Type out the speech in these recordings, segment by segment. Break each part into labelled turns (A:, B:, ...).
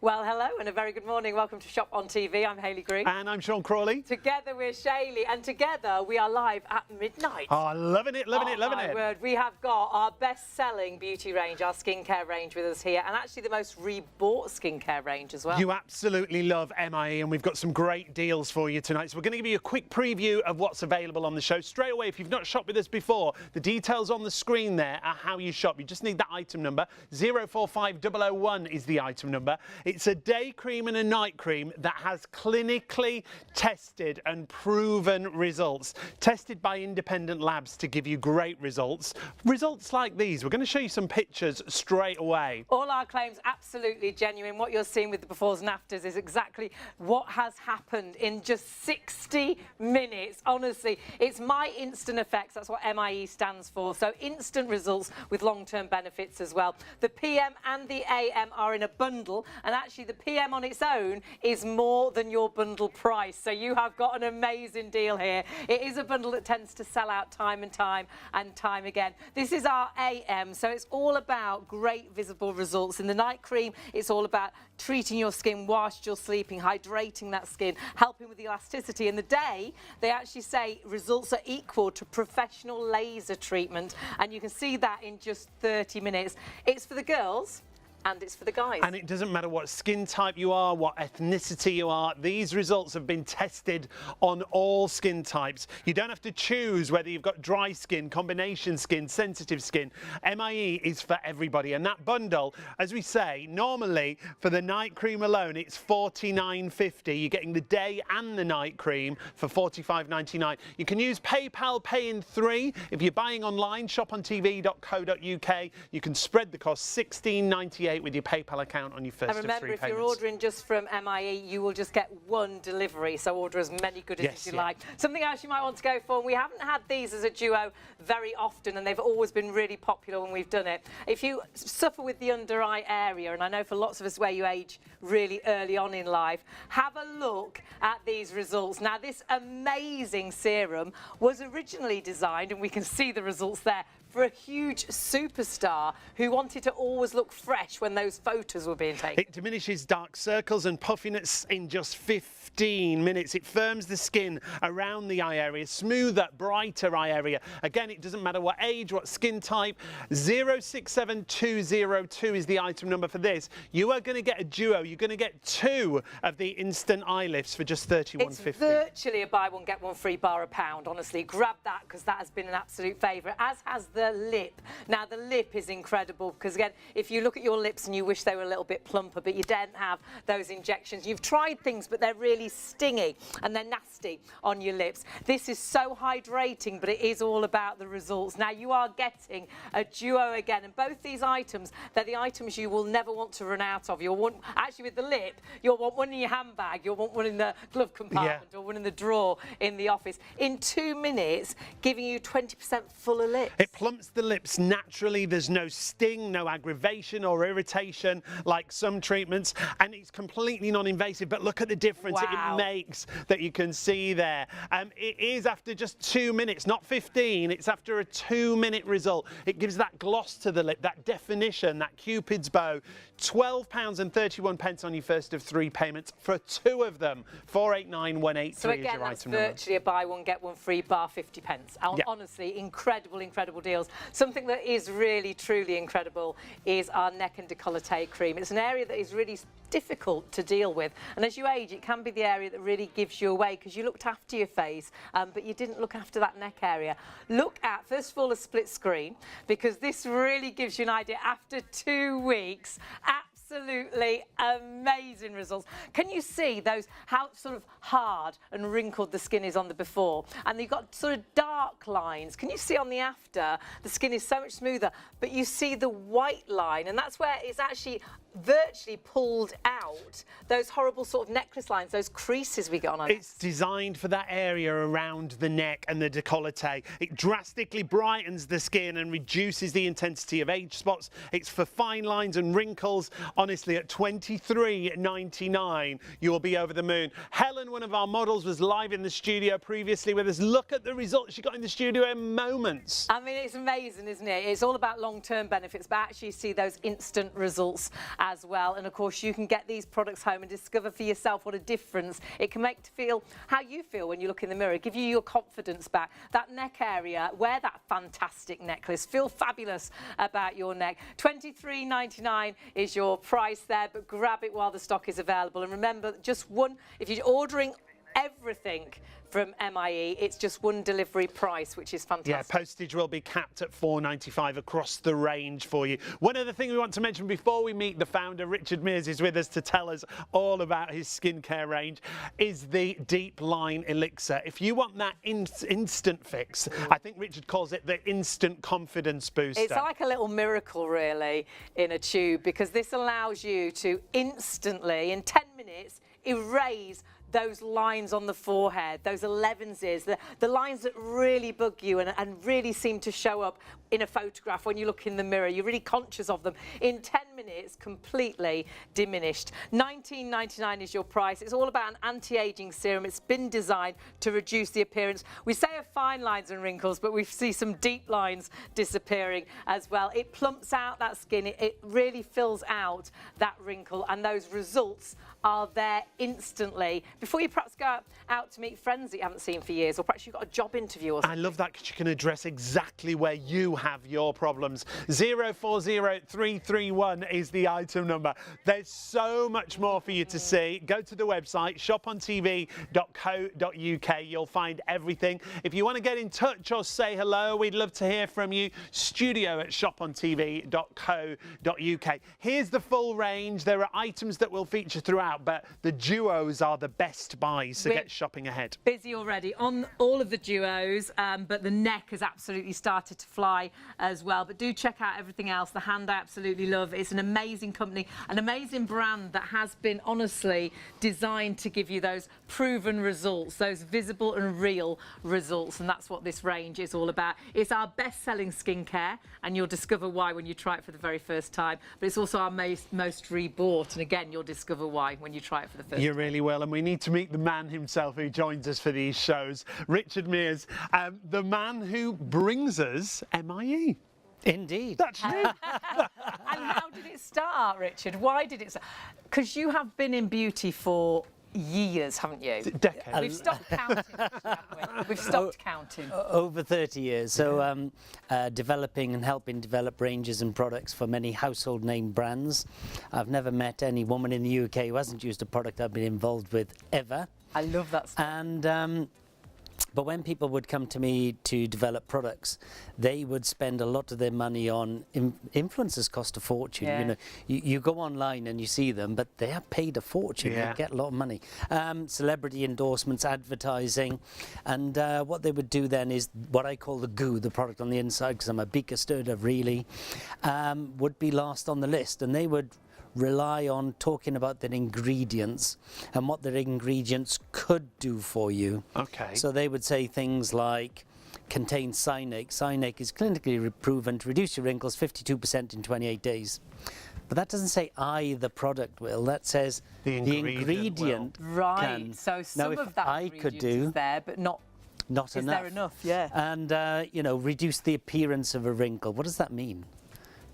A: Well, hello and a very good morning. Welcome to Shop on TV. I'm Hayley Green.
B: And I'm Sean Crawley.
A: Together we're Shaylee, and together we are live at midnight.
B: Oh, loving it, loving it, loving it.
A: Word. We have got our best-selling beauty range, our skincare range with us here, and actually the most rebought skincare range as well.
B: You absolutely love MIE, and we've got some great deals for you tonight. So we're going to give you a quick preview of what's available on the show. Straight away, if you've not shopped with us before, the details on the screen there are how you shop. You just need that item number. 045001 is the item number. It's a day cream and a night cream that has clinically tested and proven results. Tested by independent labs to give you great results. Results like these. We're going to show you some pictures straight away.
A: All our claims absolutely genuine. What you're seeing with the befores and afters is exactly what has happened in just 60 minutes. Honestly, it's my instant effects. That's what MIE stands for. So instant results with long-term benefits as well. The PM and the AM are in a bundle, and actually the PM on its own is more than your bundle price. So you have got an amazing deal here. It is a bundle that tends to sell out time and time again. This is our AM, so it's all about great visible results. In the night cream, it's all about treating your skin whilst you're sleeping, hydrating that skin, helping with elasticity. In the day, they actually say results are equal to professional laser treatment, and you can see that in just 30 minutes. It's for the girls. And it's for the guys. And
B: it doesn't matter what skin type you are, what ethnicity you are. These results have been tested on all skin types. You don't have to choose whether you've got dry skin, combination skin, sensitive skin. MIE is for everybody. And that bundle, as we say, normally for the night cream alone, it's $49.50. You're getting the day and the night cream for $45.99. You can use PayPal Pay in 3. If you're buying online, shopontv.co.uk, you can spread the cost, $16.98 with your PayPal account on your first of 3 payments.
A: And remember, if you're ordering just from MIE, you will just get one delivery, so order as many goodies as you like. Something else you might want to go for, and we haven't had these as a duo very often, and they've always been really popular when we've done it. If you suffer with the under eye area, and I know for lots of us where you age really early on in life, have a look at these results. Now, this amazing serum was originally designed, and we can see the results there, for a huge superstar who wanted to always look fresh when those photos were being taken.
B: It diminishes dark circles and puffiness in just 15 minutes. It firms the skin around the eye area, smoother, brighter eye area. Again, it doesn't matter what age, what skin type. 067202 is the item number for this. You are going to get a duo. You're going to get 2 of the instant eye lifts for just $31.50.
A: It's virtually a buy one, get one free bar a pound, honestly. Grab that, because that has been an absolute favourite, as has the lip. Now, the lip is incredible, because again, if you look at your lips and you wish they were a little bit plumper, but you don't have those injections, you've tried things, but they're really stingy and they're nasty on your lips. This is so hydrating, but it is all about the results. Now, you are getting a duo again, and both these items, they're the items you will never want to run out of. You'll want, actually with the lip, you'll want one in your handbag, you'll want one in the glove compartment, or one in the drawer in the office. In 2 minutes, giving you 20% fuller lips.
B: It plumps the lips naturally. There's no sting, no aggravation or irritation like some treatments, and it's completely non-invasive. But look at the difference it makes that you can see there. It is after just 2 minutes, not 15. It's after a 2-minute result. It gives that gloss to the lip, that definition, that Cupid's bow. £12.31 on your first of 3 payments for 2 of them. 489183
A: so again,
B: is your
A: that's
B: item number.
A: Virtually a buy one, get one free, bar 50 pence. Honestly, incredible deals. Something that is really, truly incredible is our neck and décolleté cream. It's an area that is really difficult to deal with, and as you age, it can be the area that really gives you away, because you looked after your face, but you didn't look after that neck area. Look at, first of all, a split screen, because this really gives you an idea after 2 weeks. Absolutely amazing results. Can you see those, how sort of hard and wrinkled the skin is on the before, and you've got sort of dark lines? Can you see on the after, the skin is so much smoother, but you see the white line, and that's where it's actually virtually pulled out those horrible sort of necklace lines, those creases we get on our necks.
B: It's designed for that area around the neck and the décolleté. It drastically brightens the skin and reduces the intensity of age spots. It's for fine lines and wrinkles Honestly, at $23.99, you'll be over the moon. Helen, one of our models, was live in the studio previously with us. Look at the results she got in the studio in moments.
A: I mean, it's amazing, isn't it? It's all about long-term benefits, but actually see those instant results as well. And of course, you can get these products home and discover for yourself what a difference it can make to feel how you feel when you look in the mirror, give you your confidence back. That neck area, wear that fantastic necklace, feel fabulous about your neck. $23.99 is your price there, but grab it while the stock is available. And remember, just one, if you're ordering everything from MIE, it's just one delivery price, which is fantastic.
B: Yeah, postage will be capped at $4.95 across the range for you. One other thing we want to mention before we meet the founder, Richard Mears is with us to tell us all about his skincare range, is the Deep Line Elixir. If you want that instant fix, I think Richard calls it the instant confidence booster.
A: It's like a little miracle, really, in a tube, because this allows you to instantly, in 10 minutes, erase those lines on the forehead, those 11s, the lines that really bug you and really seem to show up in a photograph when you look in the mirror. You're really conscious of them. In 10 minutes, completely diminished. $19.99 is your price. It's all about an anti-aging serum. It's been designed to reduce the appearance, we say, of fine lines and wrinkles, but we see some deep lines disappearing as well. It plumps out that skin. It really fills out that wrinkle, and those results are there instantly. Before you perhaps go out to meet friends that you haven't seen for years, or perhaps you've got a job interview or something.
B: I love that, because you can address exactly where you have your problems. 040331 is the item number. There's so much more for you to see. Go to the website, ShopOnTV.co.uk. You'll find everything. If you want to get in touch or say hello, we'd love to hear from you. studio@ShopOnTV.co.uk. Here's the full range. There are items that will feature throughout, but the duos are the best buys, so get shopping ahead.
A: Busy already on all of the duos, but the neck has absolutely started to fly as well. But do check out everything else. The hand I absolutely love. It's an amazing company, an amazing brand that has been honestly designed to give you those proven results, those visible and real results, and that's what this range is all about. It's our best-selling skincare, and you'll discover why when you try it for the very first time. But it's also our most rebought, and again, you'll discover why when you try it for the first time.
B: You really will, and we need to meet the man himself who joins us for these shows, Richard Mears, the man who brings us MIE.
C: Indeed.
B: That's you.
A: And how did it start, Richard? Why did it start? Because you have been in beauty for years, haven't you?
B: Decades.
A: We've stopped counting, actually, haven't we? We've stopped counting.
C: Over 30 years. So developing and helping develop ranges and products for many household name brands. I've never met any woman in the UK who hasn't used a product I've been involved with ever.
A: I love that stuff.
C: And but when people would come to me to develop products, they would spend a lot of their money on influencers. Cost a fortune.
A: Yeah.
C: You know, you go online and you see them, but they have paid a fortune.
B: Yeah.
C: They get a lot of money. Celebrity endorsements, advertising, and what they would do then is what I call the goo, the product on the inside, because I'm a beaker stirrer really, would be last on the list, and they would rely on talking about their ingredients and what their ingredients could do for you.
B: Okay.
C: So they would say things like contains cyanate. Cyanate is clinically proven to reduce your wrinkles 52% in 28 days. But that doesn't say the product will. That says the ingredient
A: Right.
C: can.
A: So some
C: now,
A: of that
C: I could do
A: is there, but not
C: enough.
A: Is there enough? Yeah.
C: And you know, reduce the appearance of a wrinkle. What does that mean?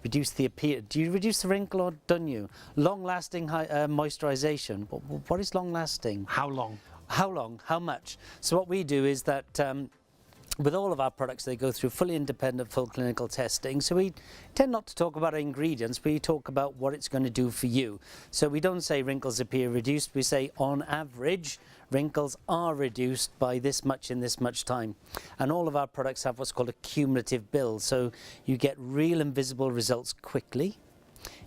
C: Reduce the do you reduce the wrinkle or don't you? Long-lasting moisturization. What is long-lasting?
B: How long?
C: How long? How much? So what we do is that with all of our products, they go through fully independent, full clinical testing. So we tend not to talk about our ingredients, we talk about what it's going to do for you. So we don't say wrinkles appear reduced, we say on average, wrinkles are reduced by this much in this much time. And all of our products have what's called a cumulative build. So you get real and visible results quickly,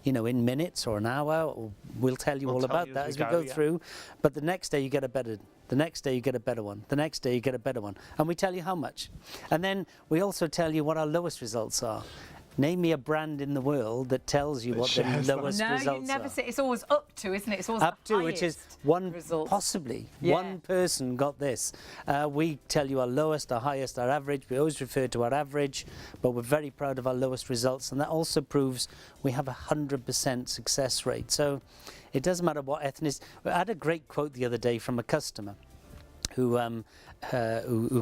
C: you know, in minutes or an hour. We'll tell you all about that as we go through. But the next day you get a better, the next day you get a better one, the next day you get a better one. And we tell you how much. And then we also tell you what our lowest results are. Name me a brand in the world that tells you what the lowest results are.
A: No, you never say. It's always up to, isn't it? It's always
C: Up
A: the
C: to, which is
A: highest
C: one,
A: results.
C: possibly
A: Yeah.
C: one person got this. We tell you our lowest, our highest, our average. We always refer to our average, but we're very proud of our lowest results, and that also proves we have 100% success rate. So it doesn't matter what ethnicity. I had a great quote the other day from a customer who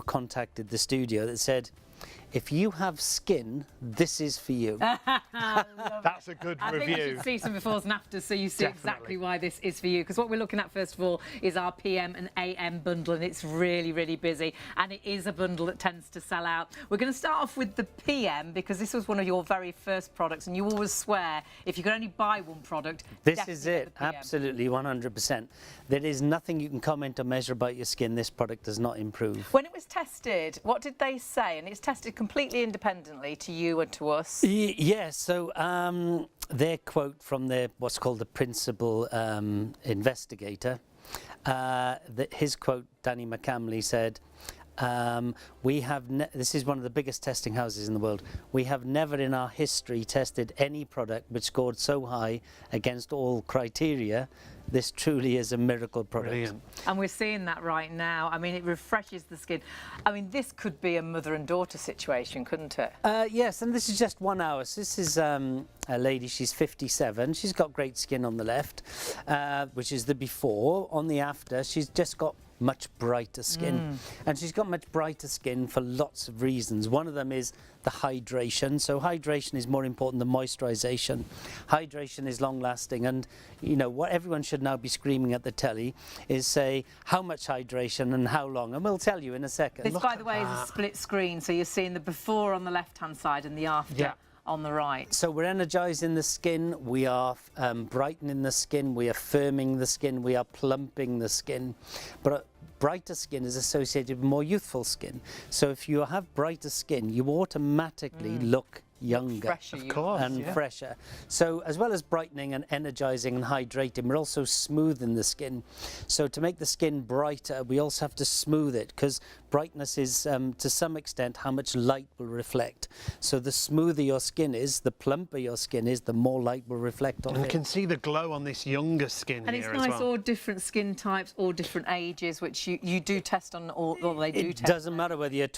C: contacted the studio that said, "If you have skin, this is for you."
B: That's a good
A: I
B: review.
A: think you should see some befores and afters so you see exactly why this is for you. Because what we're looking at first of all is our PM and AM bundle, and it's really, really busy. And it is a bundle that tends to sell out. We're going to start off with the PM because this was one of your very first products, and you always swear if you could only buy one product,
C: This
A: definitely
C: is
A: get
C: it,
A: the PM.
C: absolutely 100%. There is nothing you can comment or measure about your skin this product does not improve.
A: When it was tested, what did they say? And it's tested completely independently to you and to us.
C: Yes, so their quote from their what's called the principal investigator, his quote, Danny McCamley, said, this is one of the biggest testing houses in the world. We have never in our history tested any product which scored so high against all criteria. This truly is a miracle product.
B: Brilliant.
A: And we're seeing that right now. I mean, it refreshes the skin. I mean, this could be a mother and daughter situation, couldn't it?
C: Yes, and this is just 1 hour. So this is a lady, she's 57. She's got great skin on the left, which is the before. On the after, she's just got much brighter skin. And she's got much brighter skin for lots of reasons. One of them is the hydration. So hydration is more important than moisturization. Hydration is long lasting, and you know what everyone should now be screaming at the telly is say how much hydration and how long, and we'll tell you in a second.
A: This, by the way, is a split screen, so you're seeing the before on the left-hand side and the after on the right.
C: So we're energizing the skin, we are brightening the skin, we are firming the skin, we are plumping the skin. But brighter skin is associated with more youthful skin. So if you have brighter skin, you automatically look younger
A: Fresher,
B: Of course,
C: and
B: yeah.
C: fresher. So as well as brightening and energizing and hydrating, we're also smoothing the skin. So to make the skin brighter, we also have to smooth it, because brightness is to some extent how much light will reflect. So the smoother your skin is, the plumper your skin is, the more light will reflect on
B: And you
C: it.
B: can see the glow on this younger skin
A: And
B: here
A: it's
B: as
A: nice,
B: well.
A: all different skin types, all different ages, which you do test on, or they do
C: It
A: test.
C: doesn't matter whether you're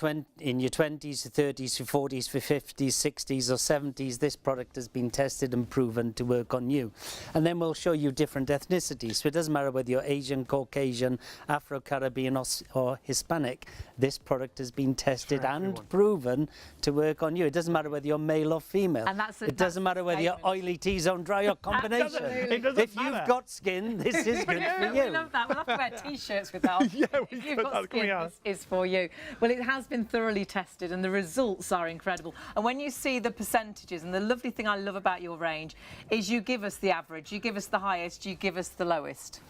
C: in your 20s, your 30s, your 40s, your 50s, 60s or 70s, this product has been tested and proven to work on you. And then we'll show you different ethnicities. So it doesn't matter whether you're Asian, Caucasian, Afro-Caribbean or Hispanic, this product has been tested and proven to work on you. It doesn't matter whether you're male or female.
A: And
C: it doesn't matter whether you're oily, T-zone, dry or combination.
B: It doesn't
C: If you've
B: matter.
C: got skin, this is good for
A: We
C: you.
A: love that. We'll have to wear T-shirts with that.
B: Yeah, we
A: If you've
B: could,
A: got
B: that's coming
A: skin,
B: out.
A: this is for you. Well, it has been thoroughly tested, and the results are incredible. And when you see the percentages, and the lovely thing I love about your range is you give us the average, you give us the highest, you give us the lowest.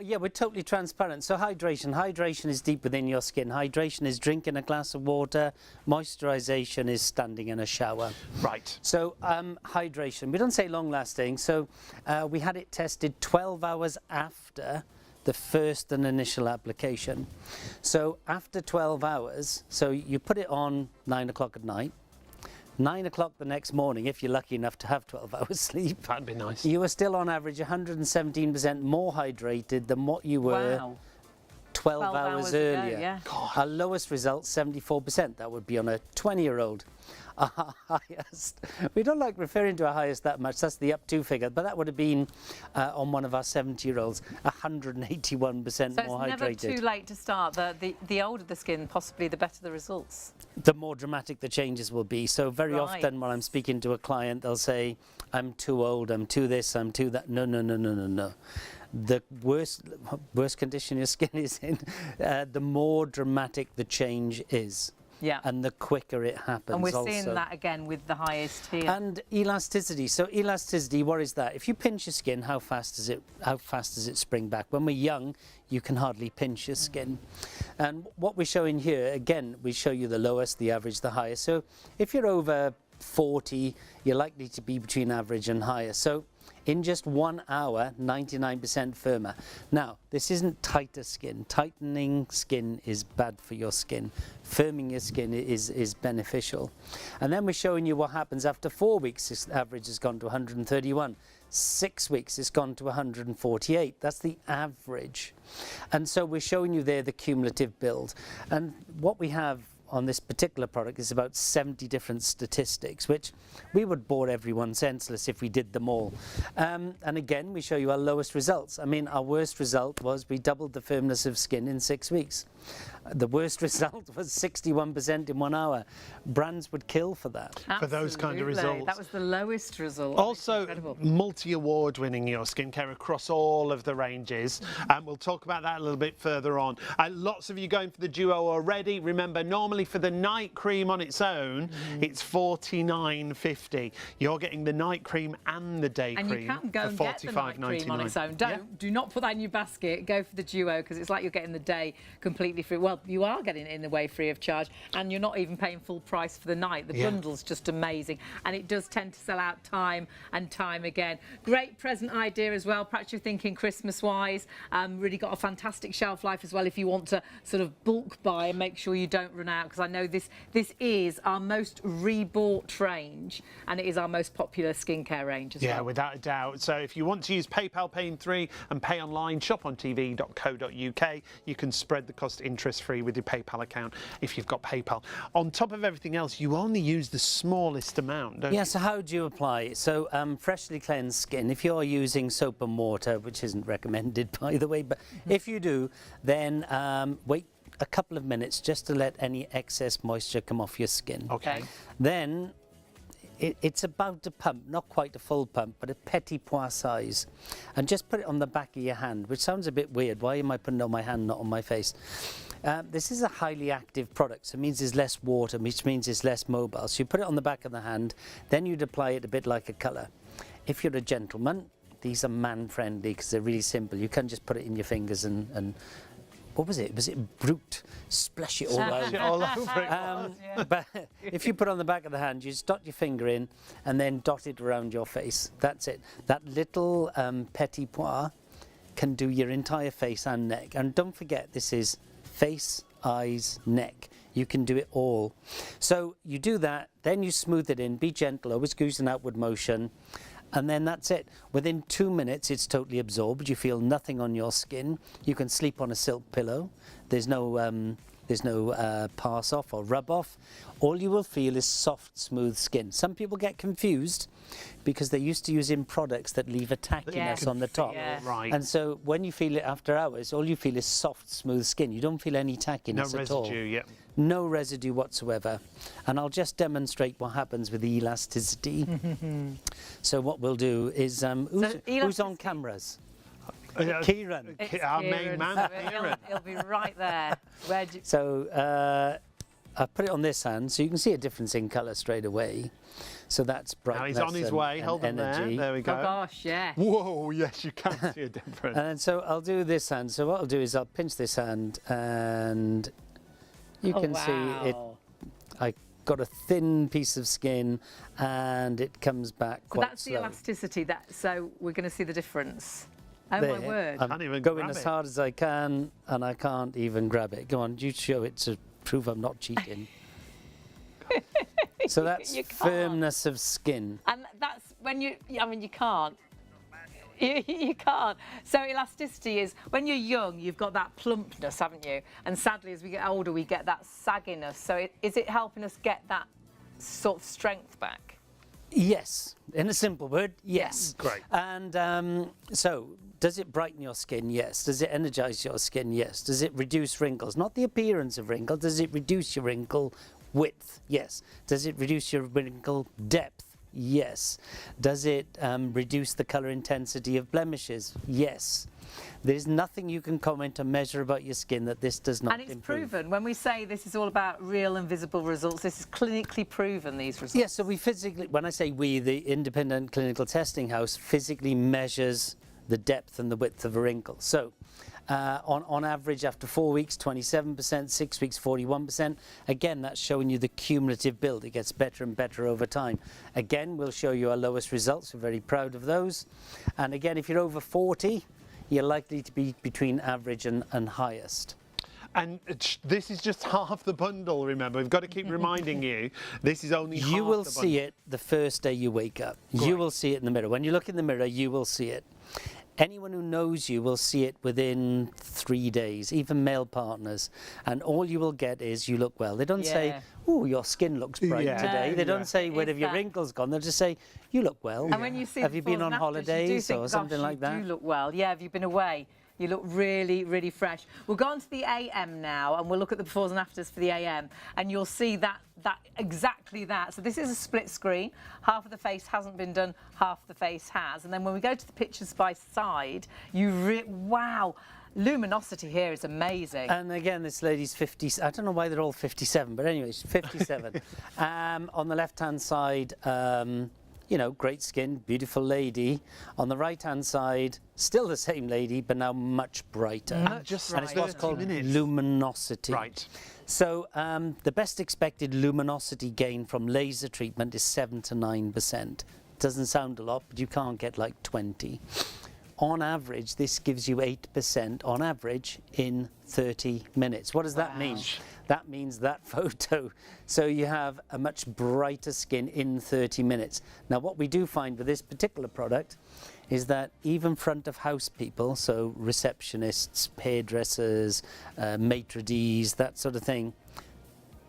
C: Yeah, we're totally transparent. So hydration. Hydration is deep within your skin. Hydration is drinking a glass of water. Moisturization is standing in a shower.
B: Right.
C: So hydration. We don't say long lasting. So we had it tested 12 hours after the first and initial application. So after 12 hours, so you put it on 9 o'clock at night. 9 o'clock the next morning, if you're lucky enough to have 12 hours sleep,
B: That'd be nice.
C: you were still on average 117% more hydrated than what you were 12 hours
A: ago,
C: earlier.
A: yeah.
C: Our lowest result, 74%. That would be on a 20-year-old. Our highest, we don't like referring to our highest that much, that's the up to figure, but that would have been on one of our 70-year-olds, 181%
A: So
C: more
A: it's never
C: hydrated.
A: too late to start. The older the skin, possibly the better the results.
C: The more dramatic the changes will be. So very often when I'm speaking to a client, they'll say, I'm too old, I'm too this, I'm too that. No, no, no, no, no, no. The worse condition your skin is in, the more dramatic the change is.
A: Yeah.
C: And the quicker it happens.
A: And we're
C: also.
A: seeing that again with the highest here.
C: And elasticity. So elasticity, what is that? If you pinch your skin, how fast does it spring back? When we're young, you can hardly pinch your skin. And what we're showing here, again, we show you the lowest, the average, the highest. So if you're over 40, you're likely to be between average and higher. So in just 1 hour, 99% firmer. Now, this isn't tighter skin. Tightening skin is bad for your skin. Firming your skin is beneficial. And then we're showing you what happens after 4 weeks. This average has gone to 131. 6 weeks it's gone to 148. That's the average. And so we're showing you there the cumulative build. And what we have on this particular product is about 70 different statistics, which we would bore everyone senseless if we did them all. And again, we show you our lowest results. I mean, our worst result was we doubled the firmness of skin in 6 weeks. The worst result was 61% in 1 hour. Brands would kill for that.
B: For those kind of
A: Absolutely.
B: results.
A: That was the lowest result.
B: Also,
A: Incredible.
B: multi-award winning your skincare across all of the ranges. And we'll talk about that a little bit further on. Lots of you going for the duo already. Remember, normally for the night cream on its own, it's $49.50. You're getting the night cream and the day
A: And
B: cream
A: you can go
B: for
A: and get the night cream on its own. Do not put that in your basket. Go for the duo, because it's like you're getting the day completely free. Well, you are getting it in the way free of charge, and you're not even paying full price for the night. The bundle's just amazing, and it does tend to sell out time and time again. Great present idea as well. Perhaps you're thinking Christmas-wise. Really got a fantastic shelf life as well if you want to sort of bulk buy and make sure you don't run out, because I know this is our most rebought range, and it is our most popular skincare range as well.
B: Yeah, without a doubt. So if you want to use PayPal Pay in 3 and pay online, ShopOnTV.co.uk, you can spread the cost interest-free with your PayPal account if you've got PayPal. On top of everything else, you only use the smallest amount, don't you?
C: Yeah, so how do you apply it? So freshly cleansed skin, if you're using soap and water, which isn't recommended by the way, but if you do, then wait a couple of minutes just to let any excess moisture come off your skin.
B: Okay.
C: Then it's about a pump, not quite a full pump, but a petit pois size. And just put it on the back of your hand, which sounds a bit weird. Why am I putting it on my hand, not on my face? This is a highly active product, so it means there's less water, which means it's less mobile. So you put it on the back of the hand, then you'd apply it a bit like a colour. If you're a gentleman, these are man-friendly because they're really simple. You can just put it in your fingers and what was it? Was it brute? Splash it all over.
B: All over it.
C: But if you put on the back of the hand, you just dot your finger in and then dot it around your face. That's it. That little petit pois can do your entire face and neck. And don't forget, this is face, eyes, neck. You can do it all. So you do that, then you smooth it in, be gentle, always use an outward motion. And then that's it. Within 2 minutes, it's totally absorbed. You feel nothing on your skin. You can sleep on a silk pillow. There's no pass off or rub off. All you will feel is soft, smooth skin. Some people get confused because they're used to using products that leave a tackiness on the top.
A: Yeah.
B: Right.
C: And so when you feel it after hours, all you feel is soft, smooth skin. You don't feel any tackiness
B: No
C: at all.
B: residue, yeah.
C: No residue whatsoever. And I'll just demonstrate what happens with the elasticity. So what we'll do is, who's on cameras? Kieran.
A: It's
B: Our main
A: Kieran,
B: man,
A: so
B: Kieran.
A: He'll be right there.
C: So I put it on this hand, so you can see a difference in colour straight away. So that's brightness.
B: Now he's on his way. Hold on there.
C: energy.
B: There we go.
A: Oh gosh, yeah.
B: Whoa, yes, you can see a difference.
C: And so I'll do this hand. So what I'll do is I'll pinch this hand, and you can see it. I got a thin piece of skin, and it comes back
A: So
C: quite
A: that's
C: slow.
A: the elasticity. So we're going to see the difference. Oh
C: There.
A: my word.
C: I'm
B: Can't even
C: going
B: grab
C: as
B: it.
C: hard as I can, and I can't even grab it. Go on, you show it to prove I'm not cheating. So that's
A: You can't.
C: firmness of skin.
A: And that's when you can't. You can't. So elasticity is, when you're young, you've got that plumpness, haven't you? And sadly, as we get older, we get that sagginess. So is it helping us get that sort of strength back?
C: Yes, in a simple word, yes.
B: Great.
C: And so, does it brighten your skin? Yes. Does it energize your skin? Yes. Does it reduce wrinkles? Not the appearance of wrinkles. Does it reduce your wrinkle width? Yes. Does it reduce your wrinkle depth? Yes. Does it reduce the colour intensity of blemishes? Yes. There's nothing you can comment or measure about your skin that this does not
A: And it's
C: improve.
A: proven. When we say this is all about real and visible results, this is clinically proven, these results.
C: Yes, so we physically, when I say we, the independent clinical testing house physically measures the depth and the width of a wrinkle. So On average, after 4 weeks, 27%, 6 weeks, 41%. Again, that's showing you the cumulative build. It gets better and better over time. Again, we'll show you our lowest results. We're very proud of those. And again, if you're over 40, you're likely to be between average and highest.
B: And this is just half the bundle, remember. We've got to keep reminding you, this is only half the bundle.
C: You will see it the first day you wake up.
B: Great.
C: You will see it in the mirror. When you look in the mirror, you will see it. Anyone who knows you will see it within 3 days, even male partners. And all you will get is you look well. They don't say, oh, your skin looks bright today. They don't say, where have your wrinkles gone? They'll just say, you look well.
A: And when you see
C: have you been on
A: befores and afters,
C: holidays
A: you do
C: or
A: think,
C: something
A: gosh,
C: like that?
A: You do look well. Yeah, have you been away? You look really, really fresh. We'll go on to the AM now, and we'll look at the befores and afters for the AM, and you'll see that exactly that. So this is a split screen. Half of the face hasn't been done, half the face has. And then when we go to the pictures by side, wow, luminosity here is amazing.
C: And again, this lady's 50. I don't know why they're all 57, but anyway, she's 57. On the left-hand side, you know, great skin, beautiful lady. On the right-hand side, still the same lady, but now much brighter.
B: And it's what's called
C: luminosity.
B: Right.
C: So the best expected luminosity gain from laser treatment is 7 to 9%. Doesn't sound a lot, but you can't get like 20. On average, this gives you 8% on average in 30 minutes. What does that mean? That means that photo. So you have a much brighter skin in 30 minutes. Now, what we do find with this particular product is that even front of house people, so receptionists, hairdressers, maitre d's, that sort of thing,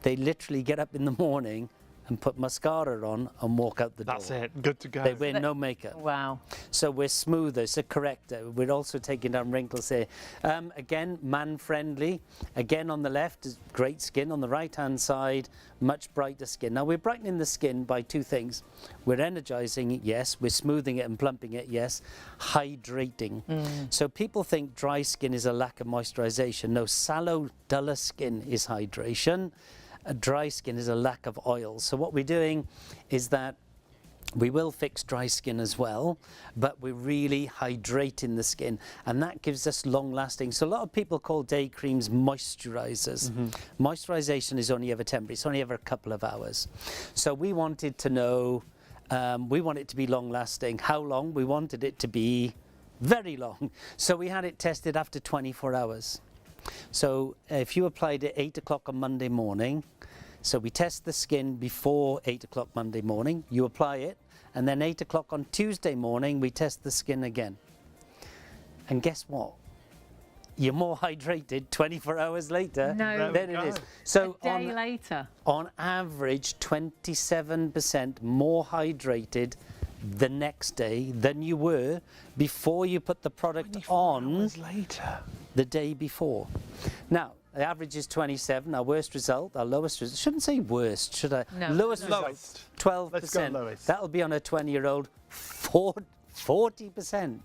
C: they literally get up in the morning and put mascara on and walk out the door.
B: That's it, good to go.
C: They wear no makeup.
A: Wow.
C: So we're smoother, it's a corrector. We're also taking down wrinkles here. Again, man-friendly. Again, on the left is great skin. On the right-hand side, much brighter skin. Now, we're brightening the skin by two things. We're energizing it, yes. We're smoothing it and plumping it, yes. Hydrating. So people think dry skin is a lack of moisturization. No, sallow, duller skin is hydration. A dry skin is a lack of oil. So what we're doing is that we will fix dry skin as well, but we're really hydrating the skin, and that gives us long lasting. So a lot of people call day creams moisturizers. Moisturization is only ever temporary. It's only ever a couple of hours. So we wanted to know, we want it to be long lasting. How long? We wanted it to be very long. So we had it tested after 24 hours. So if you applied it 8 o'clock on Monday morning, so we test the skin before 8 o'clock Monday morning, you apply it, and then 8 o'clock on Tuesday morning, we test the skin again. And guess what? You're more hydrated 24 hours later than it is. So
A: a day later.
C: On average, 27% more hydrated the next day than you were before you put the product on
B: later.
C: the day before. Now, the average is 27. Our worst result, our lowest result, shouldn't say worst, should I?
A: No.
C: Lowest result,
B: Lowest.
C: 12%.
B: Let's go lowest.
C: That'll be on a 20-year-old, 40%.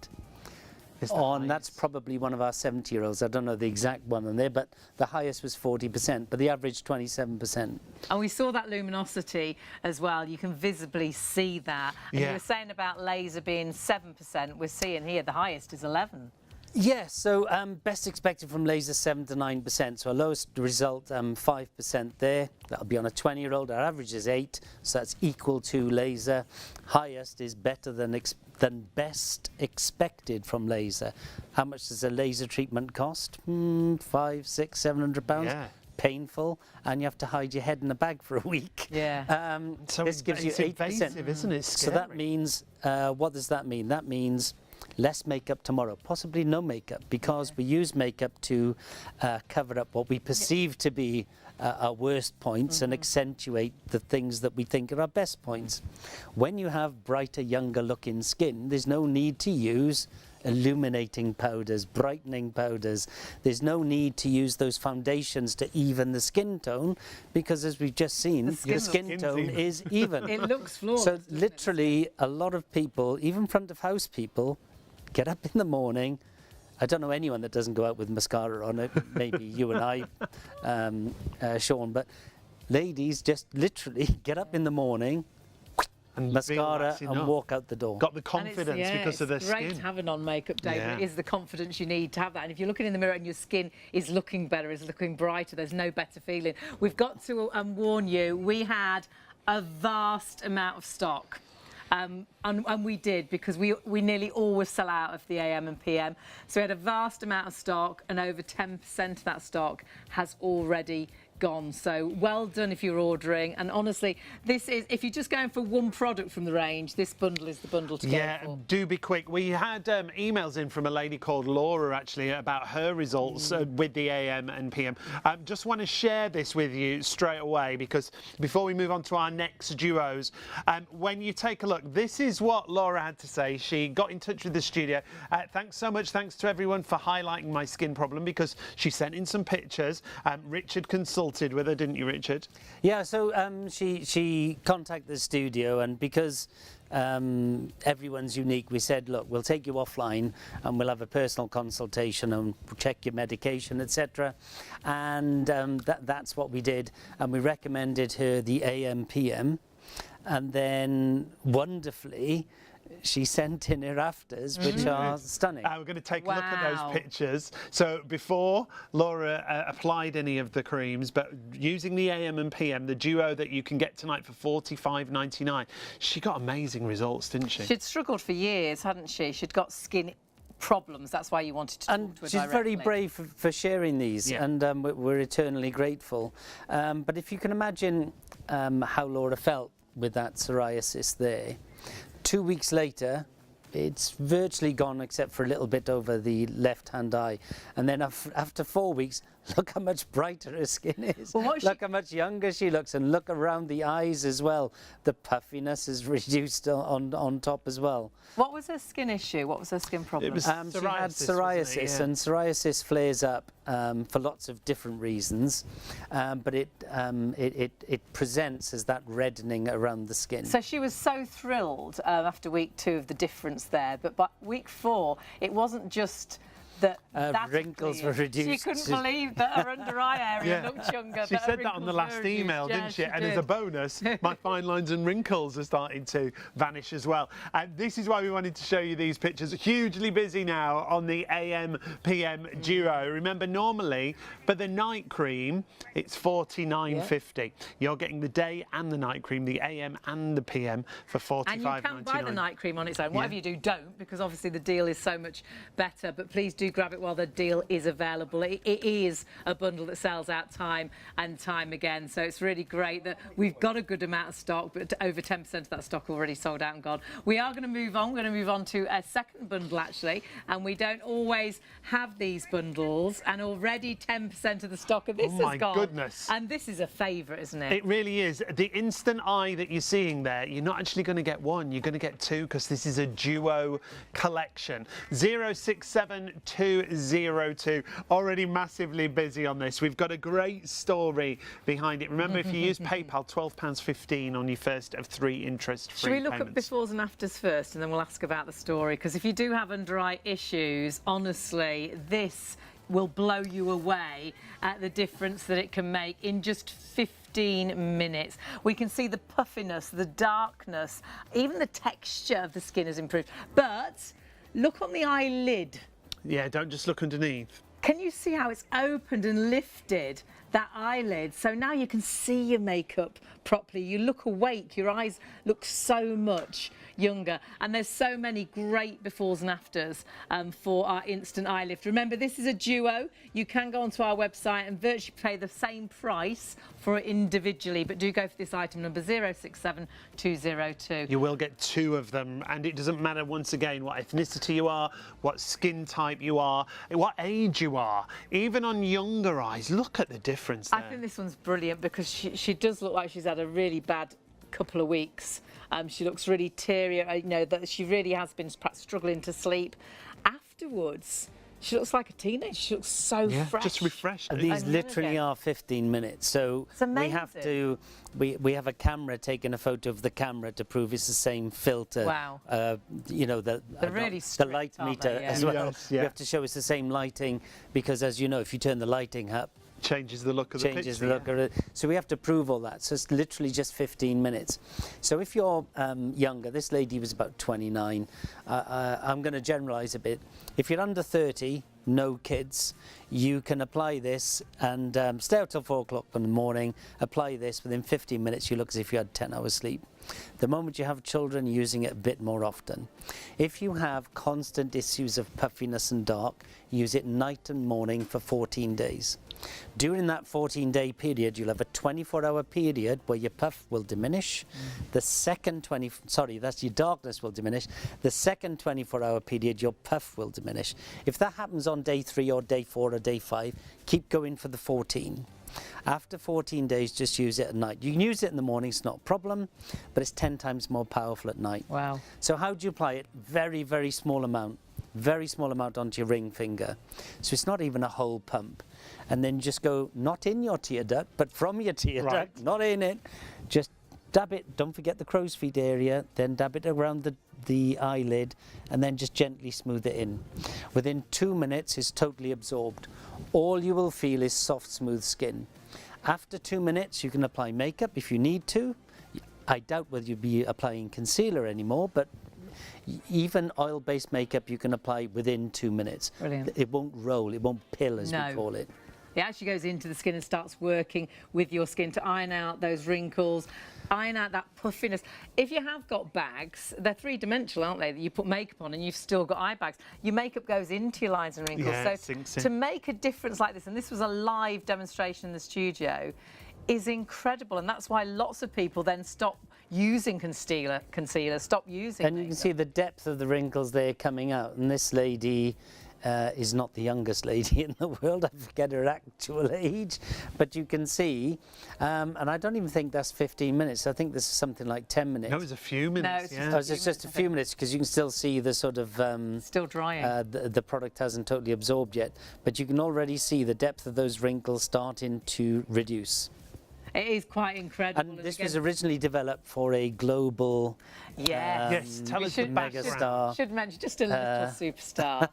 C: That's probably one of our 70-year-olds. I don't know the exact one on there, but the highest was 40%, but the average 27%.
A: And we saw that luminosity as well. You can visibly see that. And you were saying about laser being 7%. We're seeing here the highest is 11.
C: Yes, so best expected from laser 7 to 9%. So our lowest result, 5% there. That'll be on a 20-year-old. Our average is 8, so that's equal to laser. Highest is better than best expected from laser. How much does a laser treatment cost? 500, 600, 700 pounds.
B: Yeah.
C: Painful, and you have to hide your head in a bag for a week.
A: Yeah.
B: So
C: this gives you 8%.
B: invasive, isn't it?
C: So that means, what does that mean? That means less makeup tomorrow, possibly no makeup, because we use makeup to cover up what we perceive to be our worst points and accentuate the things that we think are our best points. When you have brighter, younger looking skin, there's no need to use illuminating powders, brightening powders. There's no need to use those foundations to even the skin tone, because as we've just seen, the skin tone is even.
A: It looks flawless.
C: So literally a lot of people, even front of house people, get up in the morning. I don't know anyone that doesn't go out with mascara on it. Maybe you and I, Sean, but ladies just literally get up in the morning,
B: And
C: mascara, and walk out the door.
B: Got the confidence because of their skin.
A: It's great to have a non-makeup day, but it is the confidence you need to have that. And if you're looking in the mirror and your skin is looking better, is looking brighter, there's no better feeling. We've got to warn you, we had a vast amount of stock. And we did, because we nearly always sell out of the AM and PM. So we had a vast amount of stock, and over 10% of that stock has already gone. So well done if you're ordering. And honestly, this is, if you're just going for one product from the range, this bundle is the bundle to go for.
B: Yeah, do be quick. We had emails in from a lady called Laura, actually, about her results with the AM and PM. Just want to share this with you straight away, because before we move on to our next duos, when you take a look, this is what Laura had to say. She got in touch with the studio. Thanks so much. Thanks to everyone for highlighting my skin problem, because she sent in some pictures. Richard consulted with her, didn't you, Richard?
C: Yeah, so she contacted the studio, and because everyone's unique, we said, look, we'll take you offline and we'll have a personal consultation and check your medication, etc. And that's what we did, and we recommended her the AM PM, and then wonderfully she sent in her afters, which are stunning.
B: We're going to take a look at those pictures. So before Laura applied any of the creams, but using the AM and PM, the duo that you can get tonight for $45.99, she got amazing results, didn't she?
A: She'd struggled for years, hadn't she? She'd got skin problems. That's why you wanted to talk to her
C: she's
A: directly.
C: very brave for sharing these, and we're eternally grateful. But if you can imagine how Laura felt with that psoriasis there, 2 weeks later, it's virtually gone except for a little bit over the left-hand eye. And then after 4 weeks, look how much brighter her skin is. Well, look how much younger she looks, and look around the eyes as well. The puffiness is reduced on top as well.
A: What was her skin issue? What was her skin problem?
B: It was
C: she had psoriasis, and psoriasis flares up for lots of different reasons, but it presents as that reddening around the skin.
A: So she was so thrilled after week 2 of the difference there, but by week 4, it wasn't just that
C: wrinkles were reduced.
A: She couldn't believe that her under eye area looked younger.
B: She said that on the last email, didn't she? And as a bonus, my fine lines and wrinkles are starting to vanish as well. And this is why we wanted to show you these pictures. Hugely busy now on the AM PM duo. Remember, normally for the night cream, it's $49.50. You're getting the day and the night cream, the AM and the PM, for $45.99.
A: And you can buy the night cream on its own. Whatever you do, don't, because obviously the deal is so much better. But please do grab it while the deal is available. It is a bundle that sells out time and time again, so it's really great that we've got a good amount of stock, but over 10% of that stock already sold out and gone. We are going to move on. We're going to move on to a second bundle, actually, and we don't always have these bundles, and already 10% of the stock of this has gone.
B: Oh my goodness.
A: And this is a favourite, isn't it?
B: It really is. The instant eye that you're seeing there, you're not actually going to get one, you're going to get two, because this is a duo collection. 067202, already massively busy on this. We've got a great story behind it. Remember, if you use PayPal, £12.15 on your first of 3 interest-free
A: Should we look
B: payments.
A: at befores and afters first, and then we'll ask about the story? Because if you do have under-eye issues, honestly, this will blow you away at the difference that it can make in just 15 minutes. We can see the puffiness, the darkness, even the texture of the skin has improved. But look on the eyelid.
B: Yeah, don't just look underneath.
A: Can you see how it's opened and lifted that eyelid? So now you can see your makeup properly. You look awake, your eyes look so much younger. And there's so many great befores and afters for our instant eye lift. Remember, this is a duo. You can go onto our website and virtually pay the same price for it individually, but do go for this item number 067202.
B: You will get 2 of them, and it doesn't matter, once again, what ethnicity you are, what skin type you are, what age you are. Even on younger eyes, look at the difference there.
A: I think this one's brilliant because she does look like she's had a really bad couple of weeks. She looks really teary, you know, that she really has been perhaps struggling to sleep. Afterwards, she looks like a teenager. She looks so fresh.
B: Just refreshed.
C: And these literally are 15 minutes. So we have to, we have a camera taking a photo of the camera to prove it's the same filter.
A: Wow.
C: You know, the
A: really
C: the light
A: strict, aren't
C: meter
A: they?
C: as well.
B: Yes, yeah.
C: We have to show it's the same lighting, because as you know, if you turn the lighting up,
B: Changes the look of the
C: changes
B: picture.
C: the look of it. So we have to prove all that. So it's literally just 15 minutes. So if you're younger, this lady was about 29. I'm going to generalize a bit. If you're under 30, no kids, you can apply this and stay out till 4 o'clock in the morning, apply this, within 15 minutes you look as if you had 10 hours sleep. The moment you have children, you're using it a bit more often. If you have constant issues of puffiness and dark, use it night and morning for 14 days. During that 14-day period, you'll have a 24-hour period where your puff will diminish. The second that's your darkness will diminish. The second 24-hour period, your puff will diminish. If that happens on day 3 or day 4 or day 5, keep going for the 14. After 14 days, just use it at night. You can use it in the morning, it's not a problem, but it's 10 times more powerful at night.
A: Wow.
C: So how do you apply it? Very, very small amount. Very small amount onto your ring finger. So it's not even a whole pump. And then just go, not in your tear duct, but from your tear duct, not in it. Just dab it, don't forget the crow's feet area, then dab it around the eyelid, and then just gently smooth it in. Within 2 minutes, it's totally absorbed. All you will feel is soft, smooth skin. After 2 minutes, you can apply makeup if you need to. I doubt whether you'll be applying concealer anymore, but even oil-based makeup you can apply within 2 minutes.
A: Brilliant.
C: It won't roll, it won't pill as we call it.
A: It actually goes into the skin and starts working with your skin to iron out those wrinkles, iron out that puffiness. If you have got bags, they're three-dimensional, aren't they? That you put makeup on and you've still got eye bags. Your makeup goes into your lines and wrinkles.
B: Yeah, it
A: so
B: sinks in.
A: to make a difference like this, and this was a live demonstration in the studio, is incredible. And that's why lots of people then stop using concealer, stop using
C: And you can see the depth of the wrinkles there coming out. And this lady is not the youngest lady in the world. I forget her actual age, but you can see, and I don't even think that's 15 minutes. I think this is something like 10 minutes.
B: No, it was a few minutes.
A: it's
B: Yeah.
C: It's just a few minutes because you can still see the sort of
A: still drying.
C: the product hasn't totally absorbed yet, but you can already see the depth of those wrinkles starting to reduce.
A: It is quite incredible.
C: And this was originally developed for a global
B: Yes, tell
A: We
B: us the
A: should-
B: background.
C: megastar.
A: should mention just a little superstar.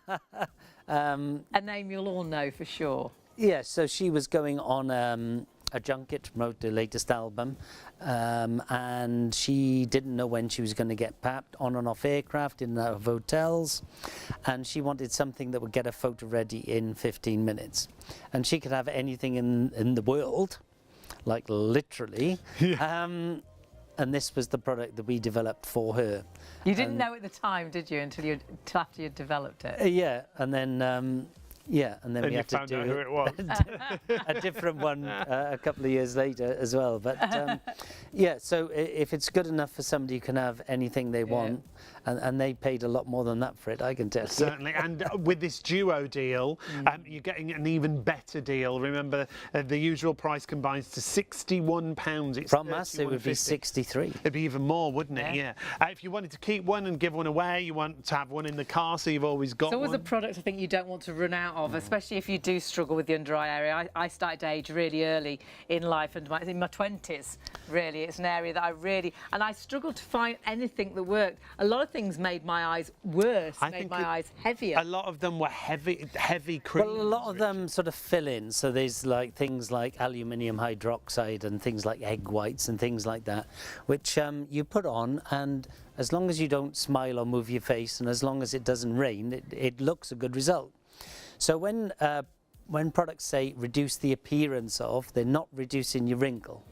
A: A name you'll all know for sure.
C: Yeah, so she was going on a junket to promote the latest album, and she didn't know when she was going to get papped on and off aircraft, in and out of hotels, and she wanted something that would get a photo ready in 15 minutes. And she could have anything in the world, like literally, and this was the product that we developed for her.
A: You didn't know at the time, did you, until after you'd developed it?
C: Yeah, and then and then
B: And
C: we
B: you
C: had to
B: found
C: do
B: out who it was.
C: a different one a couple of years later as well. But yeah, so if it's good enough for somebody who can have anything they want, and they paid a lot more than that for it, I can tell you.
B: Certainly, and with this duo deal, you're getting an even better deal. Remember, the usual price combines to £61. It's
C: From us, it would be
B: 31.50.
C: 63.
B: It'd be even more, wouldn't it? Yeah. If you wanted to keep one and give one away, you want to have one in the car, so you've always got
A: It's always
B: one.
A: a product I think you don't want to run out of, especially if you do struggle with the under eye area. I started to age really early in life, and in my 20s, really. It's an area that I struggled to find anything that worked. A lot of things made my eyes worse, made my eyes heavier.
B: A lot of them were heavy creams.
C: Well, a lot of them sort of fill in. So there's like things like aluminium hydroxide and things like egg whites and things like that, which you put on, and as long as you don't smile or move your face, and as long as it doesn't rain, it looks a good result. So when products say reduce the appearance of, they're not reducing your wrinkle.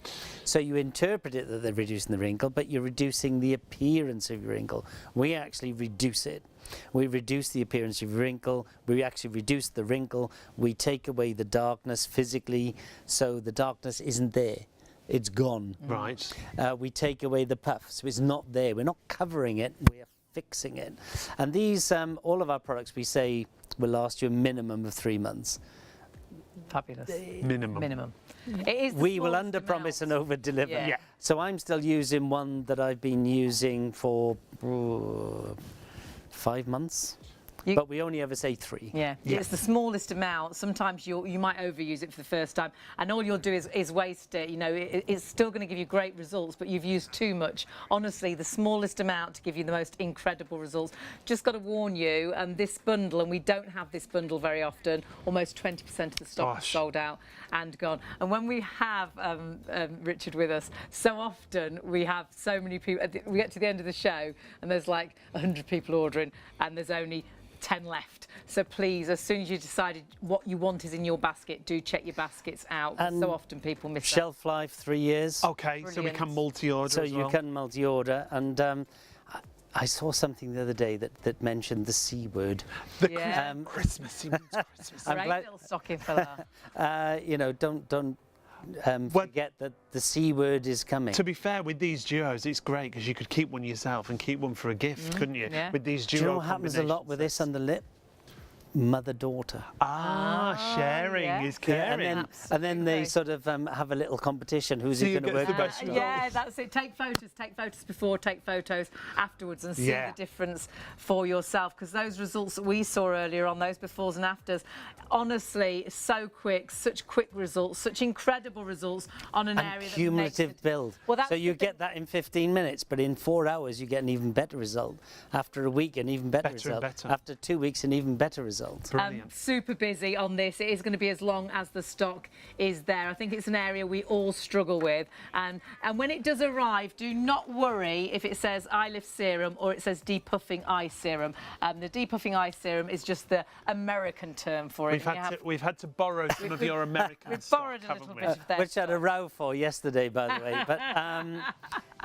C: So you interpret it that they're reducing the wrinkle, but you're reducing the appearance of your wrinkle. We actually reduce it. We reduce the appearance of your wrinkle. We actually reduce the wrinkle. We take away the darkness physically, so the darkness isn't there. It's gone.
B: Right.
C: We take away the puff, so it's not there. We're not covering it, we're fixing it. And these, all of our products, we say will last you a minimum of 3 months.
A: Fabulous.
B: Minimum.
A: It is the
C: We will
A: smallest
C: under-promise and
A: amount.
C: over-deliver.
A: Yeah.
C: So I'm still using one that I've been using for 5 months. But we only ever say 3.
A: Yeah, it's the smallest amount. Sometimes you might overuse it for the first time, and all you'll do is waste it. You know, it's still going to give you great results, but you've used too much. Honestly, the smallest amount to give you the most incredible results. Just got to warn you, this bundle, and we don't have this bundle very often, almost 20% of the stock is sold out. and gone. And when we have Richard with us, so often we have so many people, we get to the end of the show and there's like 100 people ordering and there's only 10 left. So please, as soon as you decided what you want is in your basket, do check your baskets out.
C: And
A: so often people miss
C: shelf life 3 years.
B: Okay, so we can multi-order
C: So
B: as well.
C: you can multi-order, and I saw something the other day that mentioned the C word.
B: The
A: Yeah.
B: Christmas. He means Christmas.
C: I'm
A: Great
C: glad-
A: little stocking filler.
C: You know, don't forget that the C word is coming.
B: To be fair, with these duos, it's great because you could keep one yourself and keep one for a gift, couldn't you?
A: Yeah.
B: With these
C: Do
B: duo
C: you know what happens a lot with this on the lip? Mother-daughter.
B: Sharing
A: yeah.
B: is caring.
C: And then they
A: Absolutely.
C: sort of have a little competition. Who's
B: See
C: it
B: who
C: going to
B: gets
C: work
B: the
C: best?
B: best
A: Yeah, that's it. Take photos before, take photos afterwards, and see
B: Yeah.
A: the difference for yourself. Because those results that we saw earlier on, those befores and afters, honestly, so quick, such quick results, such incredible results on an
C: And
A: area that
C: cumulative
A: makes it.
C: build.
A: Well, that's
C: so you
A: the thing.
C: get that in 15 minutes, but in 4 hours you get an even better result. After a week, an even better
B: Better and
C: result.
B: better.
C: After 2 weeks, an even better result.
B: Brilliant.
A: Super busy on this. It is going to be as long as the stock is there. I think it's an area we all struggle with. And when it does arrive, do not worry if it says eye lift serum or it says depuffing eye serum. The depuffing eye serum is just the American term for it.
B: We've had to borrow some of your American
A: We've
B: stock,
A: borrowed a
B: haven't
A: little
B: we?
A: bit of their
C: Which I had a
A: stock.
C: row for yesterday, by the way. But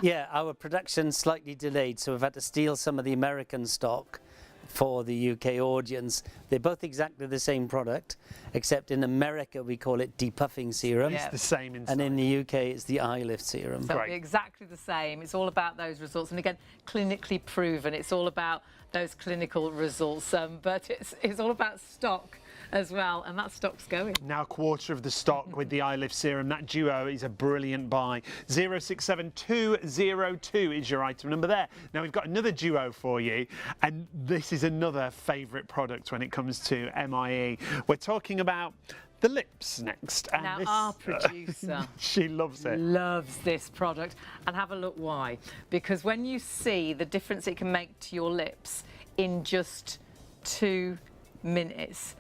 C: yeah, our production's slightly delayed, so we've had to steal some of the American stock for the UK audience. They're both exactly the same product, except in America we call it depuffing serum,
A: Yeah.
B: It's the same inside.
C: and in the UK it's the eye lift serum.
A: So it'll
B: Great.
A: be exactly the same. It's all about those results. And again, clinically proven. It's all about those clinical results. But it's all about stock as well. And that stock's going.
B: Now a quarter of the stock with the eye lift serum. That duo is a brilliant buy. 067202 is your item number there. Now we've got another duo for you, and this is another favourite product when it comes to MIE. We're talking about the lips next. And
A: Now,
B: this,
A: our producer
B: she loves it.
A: loves this product, and have a look why. Because when you see the difference it can make to your lips in just 2 minutes,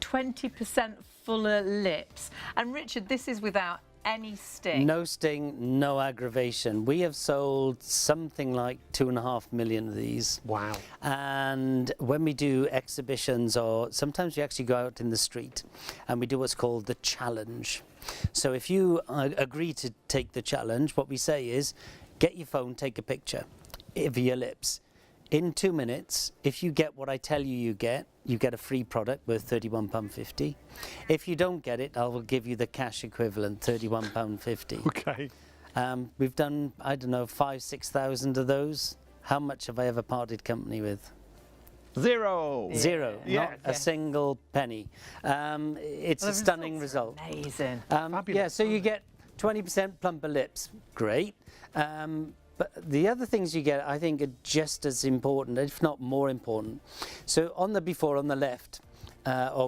A: 20% fuller lips. And Richard, this is without any sting.
C: No sting, no aggravation. We have sold something like 2.5 million of these.
B: Wow.
C: And when we do exhibitions, or sometimes we actually go out in the street and we do what's called the challenge. So if you agree to take the challenge, what we say is get your phone, take a picture of your lips. In 2 minutes, if you get what I tell you get a free product worth £31.50. If you don't get it, I will give you the cash equivalent, £31.50.
B: Okay.
C: We've done, I don't know, 5,000-6,000 of those. How much have I ever parted company with?
B: Zero.
C: Zero,
B: Yeah.
C: not a single penny. It's
A: Well,
C: a
A: the
C: stunning
A: results are
C: result.
A: Amazing.
B: Fabulous,
C: Yeah, so you get 20% plumper lips. Great. But the other things you get, I think, are just as important, if not more important. So on the before, on the left,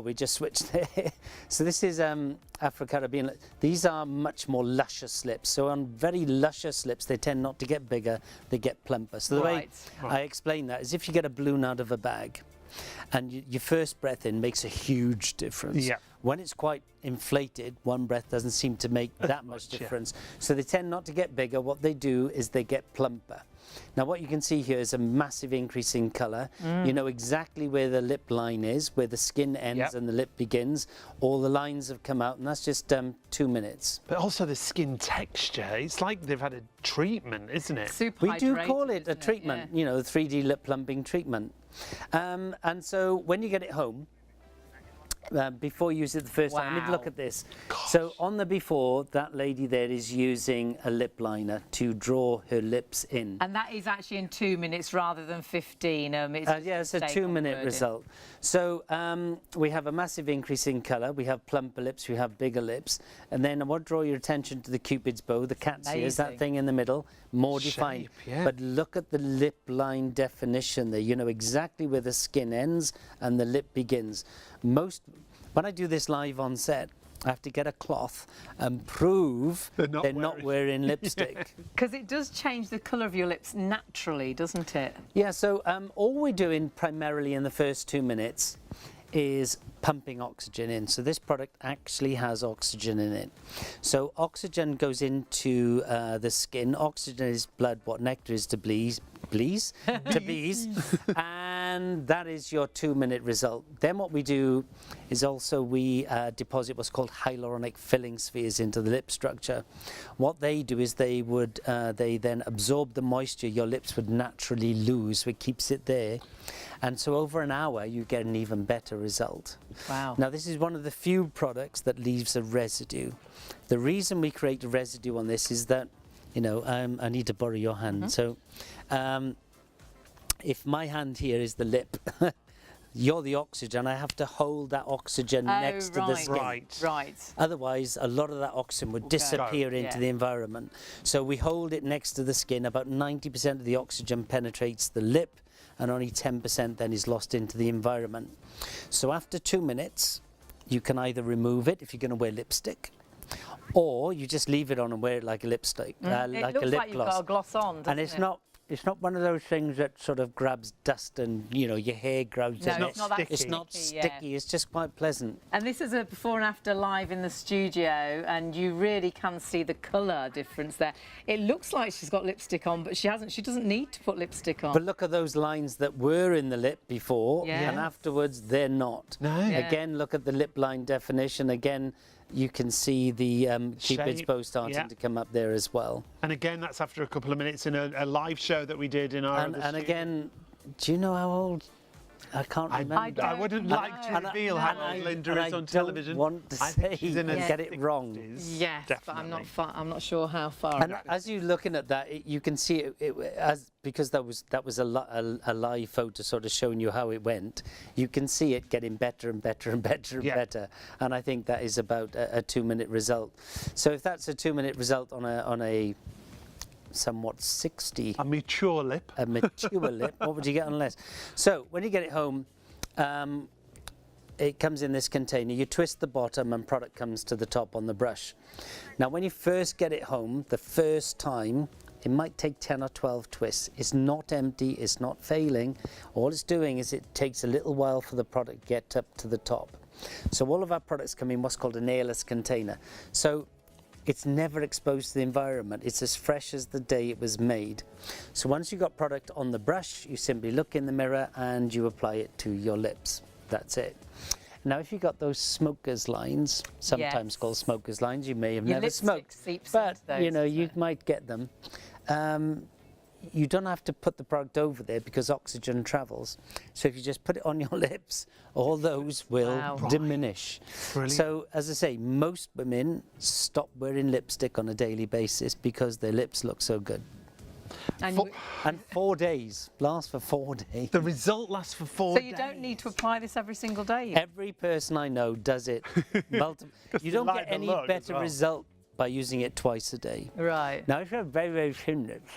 C: we just switched there. So this is Afro-Caribbean. These are much more luscious lips. So on very luscious lips, they tend not to get bigger, they get plumper. So the way
A: Right.
C: I explain that is if you get a balloon out of a bag, and your first breath in makes a huge difference.
B: Yeah.
C: When it's quite inflated, one breath doesn't seem to make that much
B: yeah.
C: difference. So they tend not to get bigger. What they do is they get plumper. Now what you can see here is a massive increase in colour. You know exactly where the lip line is, where the skin ends
B: Yep.
C: and the lip begins. All the lines have come out, and that's just 2 minutes.
B: But also the skin texture. It's like they've had a treatment, isn't it?
A: Super
C: We do
A: hydrated,
C: call it a
A: isn't
C: treatment,
A: Yeah.
C: you know, the 3D lip plumping treatment. And so when you get it home, before you use it the first time, I mean, look
A: Wow.
C: at this. So on the before, that lady there is using a lip liner to draw her lips in.
A: And that is actually in 2 minutes rather than 15.
C: Yeah, it's a 2-minute result. So we have a massive increase in colour. We have plumper lips, we have bigger lips. And then I want to draw your attention to the Cupid's bow, the cat's ears, that
A: Amazing.
C: thing in the middle, more defined.
B: Shape, yeah.
C: But look at the lip line definition there. You know exactly where the skin ends and the lip begins. When I do this live on set, I have to get a cloth and prove
B: They're
C: they're
B: not
C: not wearing lipstick.
A: Because it does change the colour of your lips naturally, doesn't it?
C: Yeah, so all we're doing primarily in the first 2 minutes is pumping oxygen in. So this product actually has oxygen in it. So oxygen goes into the skin. Oxygen is blood, what nectar is to bees, to bees, and that is your 2-minute result. Then what we do is also we deposit what's called hyaluronic filling spheres into the lip structure. What they do is they then absorb the moisture your lips would naturally lose, so it keeps it there. And so over an hour you get an even better result.
A: Wow.
C: Now this is one of the few products that leaves a residue. The reason we create a residue on this is that, you know, I need to borrow your hand. So if my hand here is the lip, you're the oxygen, I have to hold that oxygen next to the skin.
A: Right.
C: Otherwise, a lot of that oxygen would disappear into the environment. So we hold it next to the skin. About 90% of the oxygen penetrates the lip, and only 10% then is lost into the environment. So after 2 minutes, you can either remove it if you're going to wear lipstick, or you just leave it on and wear it like a lipstick, like a lip gloss.
A: It looks like you've got a gloss on, doesn't
C: and it's not one of those things that sort of grabs dust and, you know, your hair grabs.
A: No,
C: in
A: it's not that
C: It's not
A: sticky,
C: sticky. It's just quite pleasant.
A: And this is a before and after live in the studio, and you really can see the colour difference there. It looks like she's got lipstick on, but she hasn't. She doesn't need to put lipstick on.
C: But look at those lines that were in the lip before, and afterwards they're not.
B: No.
C: Again, look at the lip line definition. Again, you can see the Cupid's bow starting to come up there as well.
B: And again, that's after a couple of minutes in a live show that we did in our
C: And again, do you know how old? I can't remember.
B: I wouldn't like to reveal how old Linda is on television.
C: I don't want to say and get it wrong.
A: Yes,
B: definitely.
A: but I'm not sure how far.
C: And as you're looking at that, you can see because that was a live photo sort of showing you how it went. You can see it getting better and better and better and better. And I think that is about a 2-minute result. So if that's a 2-minute result on a somewhat 60.
B: A mature lip.
C: A mature lip. What would you get on less? So when you get it home, it comes in this container. You twist the bottom and product comes to the top on the brush. Now when you first get it home, the first time, it might take 10 or 12 twists. It's not empty, it's not failing. All it's doing is it takes a little while for the product to get up to the top. So all of our products come in what's called an airless container. So it's never exposed to the environment. It's as fresh as the day it was made. So once you've got product on the brush, you simply look in the mirror and you apply it to your lips. That's it. Now, if you've got those smoker's lines, sometimes called smoker's lines, you may have never smoked, but you know, you might get them. You don't have to put the product over there because oxygen travels. So if you just put it on your lips, all those will diminish.
B: Brilliant.
C: So as I say, most women stop wearing lipstick on a daily basis because their lips look so good. And 4 days, lasts for 4 days.
B: The result lasts for 4 days.
A: So you don't need to apply this every single day?
C: Every person I know does it. You don't get any better result by using it twice a day.
A: Right.
C: Now if you have very, very thin lips,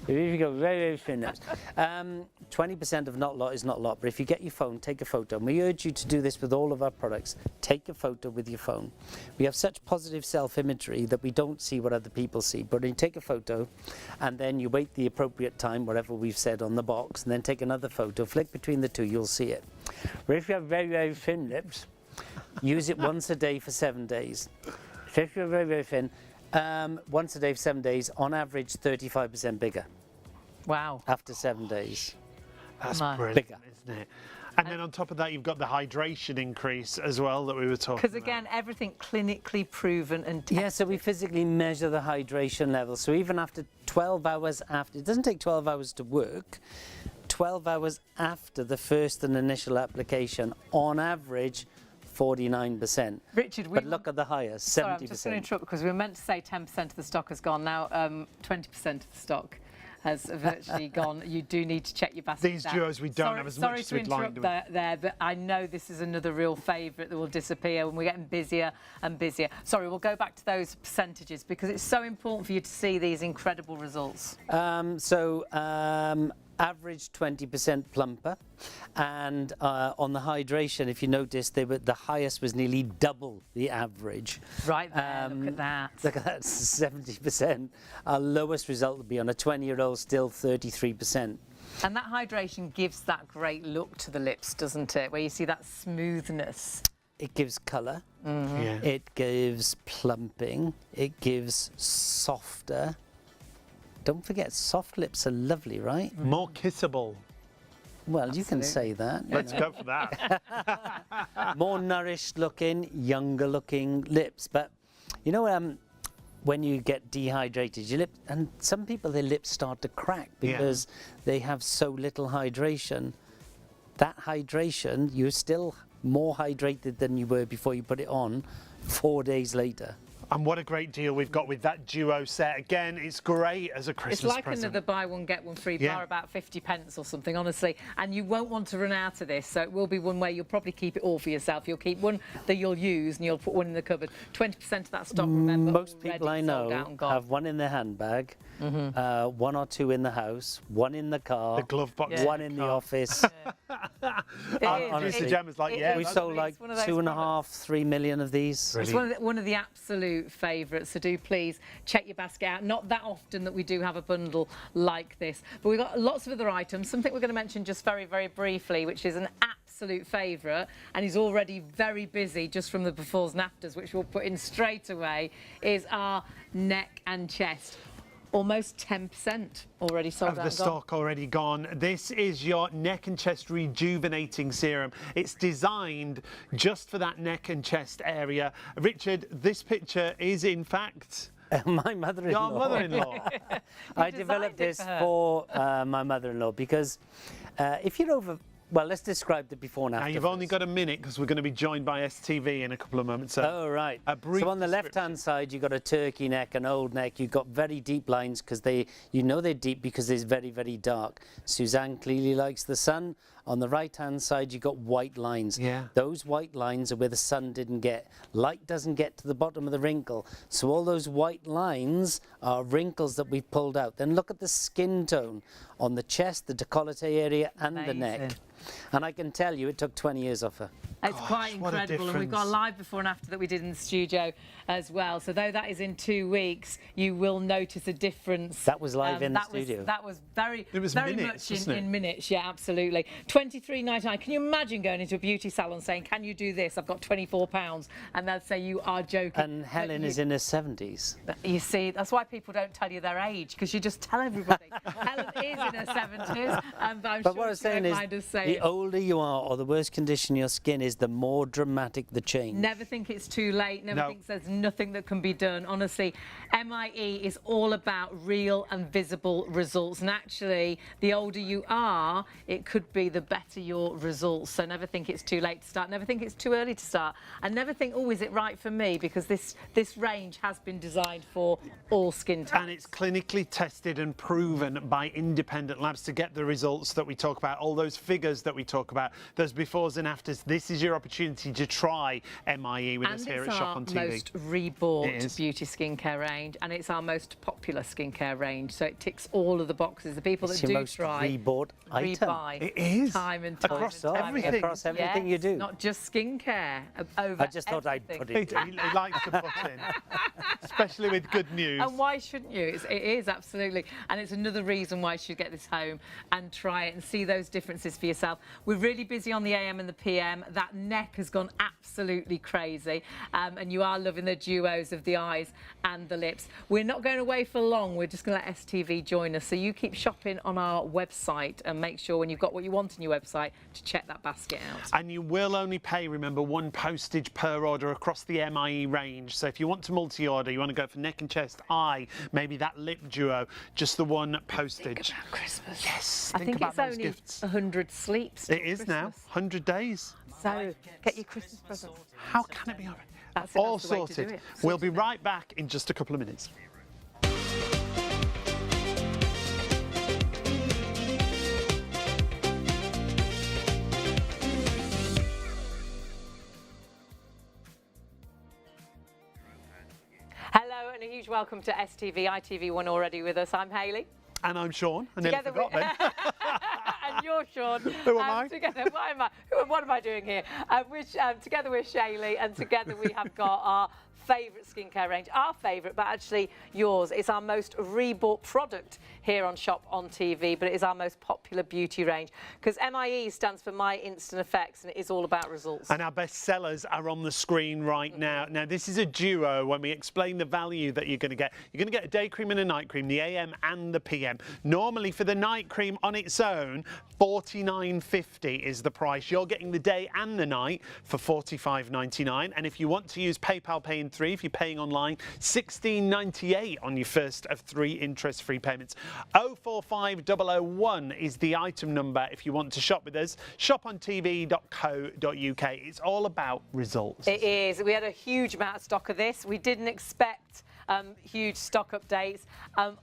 C: if you go very, very thin lips, 20% of not a lot is not a lot, but if you get your phone, take a photo. And we urge you to do this with all of our products. Take a photo with your phone. We have such positive self-imagery that we don't see what other people see, but you take a photo and then you wait the appropriate time, whatever we've said on the box, and then take another photo, flick between the two, you'll see it. But if you have very, very thin lips, use it once a day for 7 days. So if you're very, very thin, once a day for 7 days, on average 35% bigger.
A: Wow.
C: After 7 days.
B: That's brilliant,
C: bigger,
B: isn't it? And then on top of that, you've got the hydration increase as well that we were talking about.
A: Because again, everything clinically proven and tested.
C: Yeah, so we physically measure the hydration level. So even after 12 hours after, it doesn't take 12 hours to work, 12 hours after the first and initial application, on average, 49%.
A: Richard,
C: but look at the higher, 70%.
A: Sorry, I'm just going to interrupt because we were meant to say 10% of the stock has gone. Now 20% of the stock has virtually gone. You do need to check your basket.
B: These duos we don't have as much as we'd like.
A: Sorry to interrupt there, but I know this is another real favourite that will disappear when we're getting busier and busier. Sorry, we'll go back to those percentages because it's so important for you to see these incredible results.
C: Average 20% plumper, and on the hydration, if you notice, the highest was nearly double the average.
A: Right there, look at that.
C: Look at that, 70%. Our lowest result would be on a 20-year-old, still 33%.
A: And that hydration gives that great look to the lips, doesn't it? Where you see that smoothness.
C: It gives colour,
B: Yeah.
C: it gives plumping, it gives softer. Don't forget, soft lips are lovely, right?
B: More kissable.
C: Well, you can say that.
B: Let's go for that.
C: More nourished looking, younger looking lips. But you know, when you get dehydrated, your lip, and some people, their lips start to crack because they have so little hydration. That hydration, you're still more hydrated than you were before you put it on 4 days later.
B: And what a great deal we've got with that duo set. Again, it's great as a Christmas
A: It's like
B: present.
A: another buy one get one free bar, about 50 pence or something, honestly. And you won't want to run out of this, so it will be one where you'll probably keep it all for yourself. You'll keep one that you'll use and you'll put one in the cupboard. 20% of that stock, remember,
C: Most people
A: already
C: I
A: sold out
C: know
A: and gone.
C: have one in their handbag, 1 or 2 in the house, 1 in the car,
B: The glove box.
C: 1 in the office.
B: Honestly, Gemma's like, yeah.
C: We
B: that's-
C: sold like
A: it's one of those
C: 2.5, 3 million of these.
A: It's one of the absolute favourites, so do please check your basket out. Not that often that we do have a bundle like this, but we've got lots of other items. Something we're going to mention just very, very briefly, which is an absolute favourite, and is already very busy just from the befores and afters, which we'll put in straight away, is our neck and chest. Almost 10% already sold
B: of
A: out
B: the
A: and gone.
B: stock already gone. This is your neck and chest rejuvenating serum. It's designed just for that neck and chest area. Richard, this picture is in fact
C: My mother-in-law.
B: your mother-in-law.
C: I developed
A: designed it
C: this
A: for her.
C: for my mother-in-law because if you're over, well, let's describe the before and after.
B: Now you've only
C: first.
B: got a minute because we're going to be joined by STV in a couple of moments. So
C: Oh, right.
B: a brief
C: So on the
B: description.
C: left-hand side, you've got a turkey neck, an old neck. You've got very deep lines because you know they're deep because they're very, very dark. Suzanne clearly likes the sun. On the right-hand side, you've got white lines.
B: Yeah.
C: Those white lines are where the sun didn't get. Light doesn't get to the bottom of the wrinkle. So all those white lines are wrinkles that we've pulled out. Then look at the skin tone on the chest, the décolleté area, and the neck.
A: Amazing.
C: And I can tell you, it took 20 years off her.
A: It's quite
B: what a
A: incredible, and we've got a
B: difference.
A: live before and after that we did in the studio as well. So though that is in 2 weeks, you will notice a difference.
C: That was live in the
A: that
C: studio.
A: That was very,
B: It was
A: very
B: minutes,
A: much
B: wasn't it?
A: in minutes. Yeah, absolutely. £23.99. Can you imagine going into a beauty salon saying, "Can you do this? I've got £24," and they'll say you are joking.
C: And
A: But
C: Helen is in her 70s.
A: You see, that's why people don't tell you their age, because you just tell everybody. Helen is in her 70s, and I'm
C: But
A: sure
C: what I'm
A: she
C: saying
A: won't
C: is,
A: mind us saying
C: the
A: it.
C: older you are or the worse condition your skin is, the more dramatic the change.
A: Never think it's too late. Never
B: No.
A: think there's nothing that can be done. Honestly, MIE is all about real and visible results. And actually, the older you are, it could be the better your results. So never think it's too late to start. Never think it's too early to start. And never think, oh, is it right for me? Because this range has been designed for all skin types.
B: And it's clinically tested and proven by independent labs to get the results that we talk about, all those figures that we talk about, those befores and afters. This is your opportunity to try MIE with us
A: And
B: here at
A: it's
B: Shop
A: our
B: on TV.
A: most rebought
B: It is.
A: beauty skincare range, and it's our most popular skincare range. So it ticks all of the boxes. The people
C: It's
A: that
C: your
A: do
C: most
A: try,
C: rebought item.
A: rebuy
B: It is.
A: time and time
B: Across
A: and time
B: everything.
A: again.
C: Across everything you do.
A: Not just skincare. Over
C: I just thought I'd
A: everything.
C: put it.
B: He likes to put in, especially with good news.
A: And why shouldn't you? It is, absolutely. And it's another reason why you should get this home and try it and see those differences for yourself. We're really busy on the AM and the PM. That neck has gone absolutely crazy. And you are loving the duos of the eyes and the lips. We're not going away for long. We're just going to let STV join us. So you keep shopping on our website and make sure when you've got what you want in your website to check that basket out.
B: And you will only pay, remember, one postage per order across the MIE range. So if you want to multi-order, you want to go for neck and chest, eye, maybe that lip duo, just the one postage.
A: Think about Christmas.
B: Yes,
A: I
B: think
A: think
B: about
A: it's
B: those
A: only
B: gifts.
A: 100 sleeps.
B: It is now,
A: Christmas.
B: 100 days.
A: So get your Christmas presents.
B: How can it be already?
A: That's it,
B: All
A: that's the way to do
B: sorted.
A: it.
B: We'll be right back in just a couple of minutes.
A: Hello and a huge welcome to STV, ITV1 already with us. I'm Hayley.
B: And I'm Sean. I nearly forgot then.
A: And you're Sean.
B: Who am I?
A: Together, what am I doing here? Together we're Shaylee, and together we have got our favourite skincare range, our favourite, but actually yours. It's our most rebought product here on ShopOnTV, but it is our most popular beauty range because MIE stands for My Instant Effects, and it is all about results.
B: And our best sellers are on the screen right now. Now, this is a duo. When we explain the value that you're going to get a day cream and a night cream, the AM and the PM. Normally, for the night cream on its own, $49.50 is the price. You're getting the day and the night for $45.99. And if you want to use PayPal Pay in 3, if you're paying online, $16.98 on your first of 3 interest-free payments. 045001 is the item number if you want to shop with us. ShopOnTV.co.uk. It's all about results.
A: It is. We had a huge amount of stock of this. We didn't expect huge stock updates.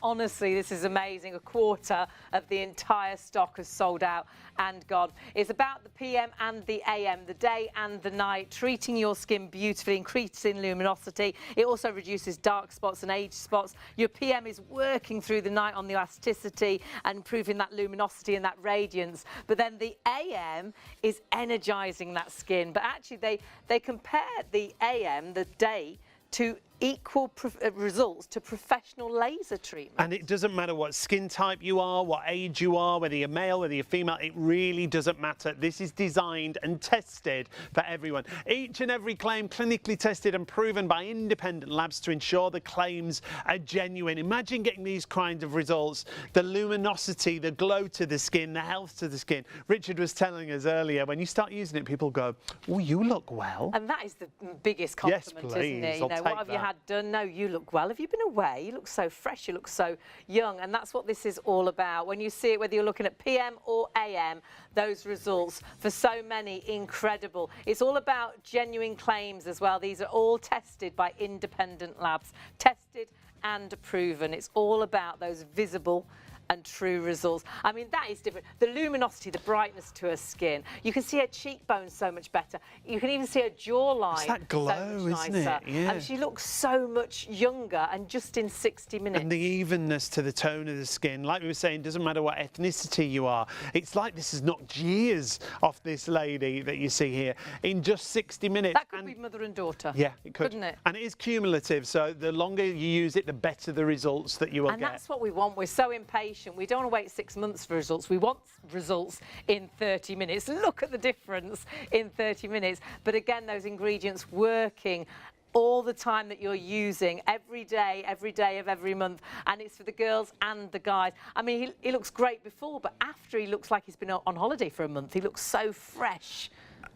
A: Honestly, this is amazing. A quarter of the entire stock has sold out and gone. It's about the PM and the AM, the day and the night, treating your skin beautifully, increasing luminosity. It also reduces dark spots and age spots. Your PM is working through the night on the elasticity and improving that luminosity and that radiance. But then the AM is energizing that skin. But actually, they compare the AM, the day, to equal results to professional laser treatment.
B: And it doesn't matter what skin type you are, what age you are, whether you're male, whether you're female, it really doesn't matter. This is designed and tested for everyone. Each and every claim clinically tested and proven by independent labs to ensure the claims are genuine. Imagine getting these kinds of results, the luminosity, the glow to the skin, the health to the skin. Richard was telling us earlier, when you start using it, people go, oh, you look well.
A: And that is the biggest compliment,
B: yes, please.
A: Isn't it? You know, what have you had done? No, you look well. Have you been away? You look so fresh, you look so young, and that's what this is all about. When you see it, whether you're looking at PM or AM, those results, for so many, incredible. It's all about genuine claims as well. These are all tested by independent labs, tested and proven. It's all about those visible and true results. I mean, that is different. The luminosity, the brightness to her skin. You can see her cheekbones so much better. You can even see her jawline.
B: It's that glow,
A: so much
B: isn't
A: nicer.
B: it? Yeah.
A: And she looks so much younger, and just in 60 minutes.
B: And the evenness to the tone of the skin. Like we were saying, doesn't matter what ethnicity you are. It's like this has knocked years off this lady that you see here in just 60 minutes.
A: That could be mother and daughter.
B: Yeah, it could.
A: Couldn't it?
B: And it is cumulative, so the longer you use it, the better the results that you will get.
A: And that's what we want. We're so impatient. We don't want to wait 6 months for results. We want results in 30 minutes. Look at the difference in 30 minutes. But again, those ingredients working all the time that you're using, every day of every month, and it's for the girls and the guys. I mean, he looks great before, but after, he looks like he's been on holiday for a month. He looks so fresh.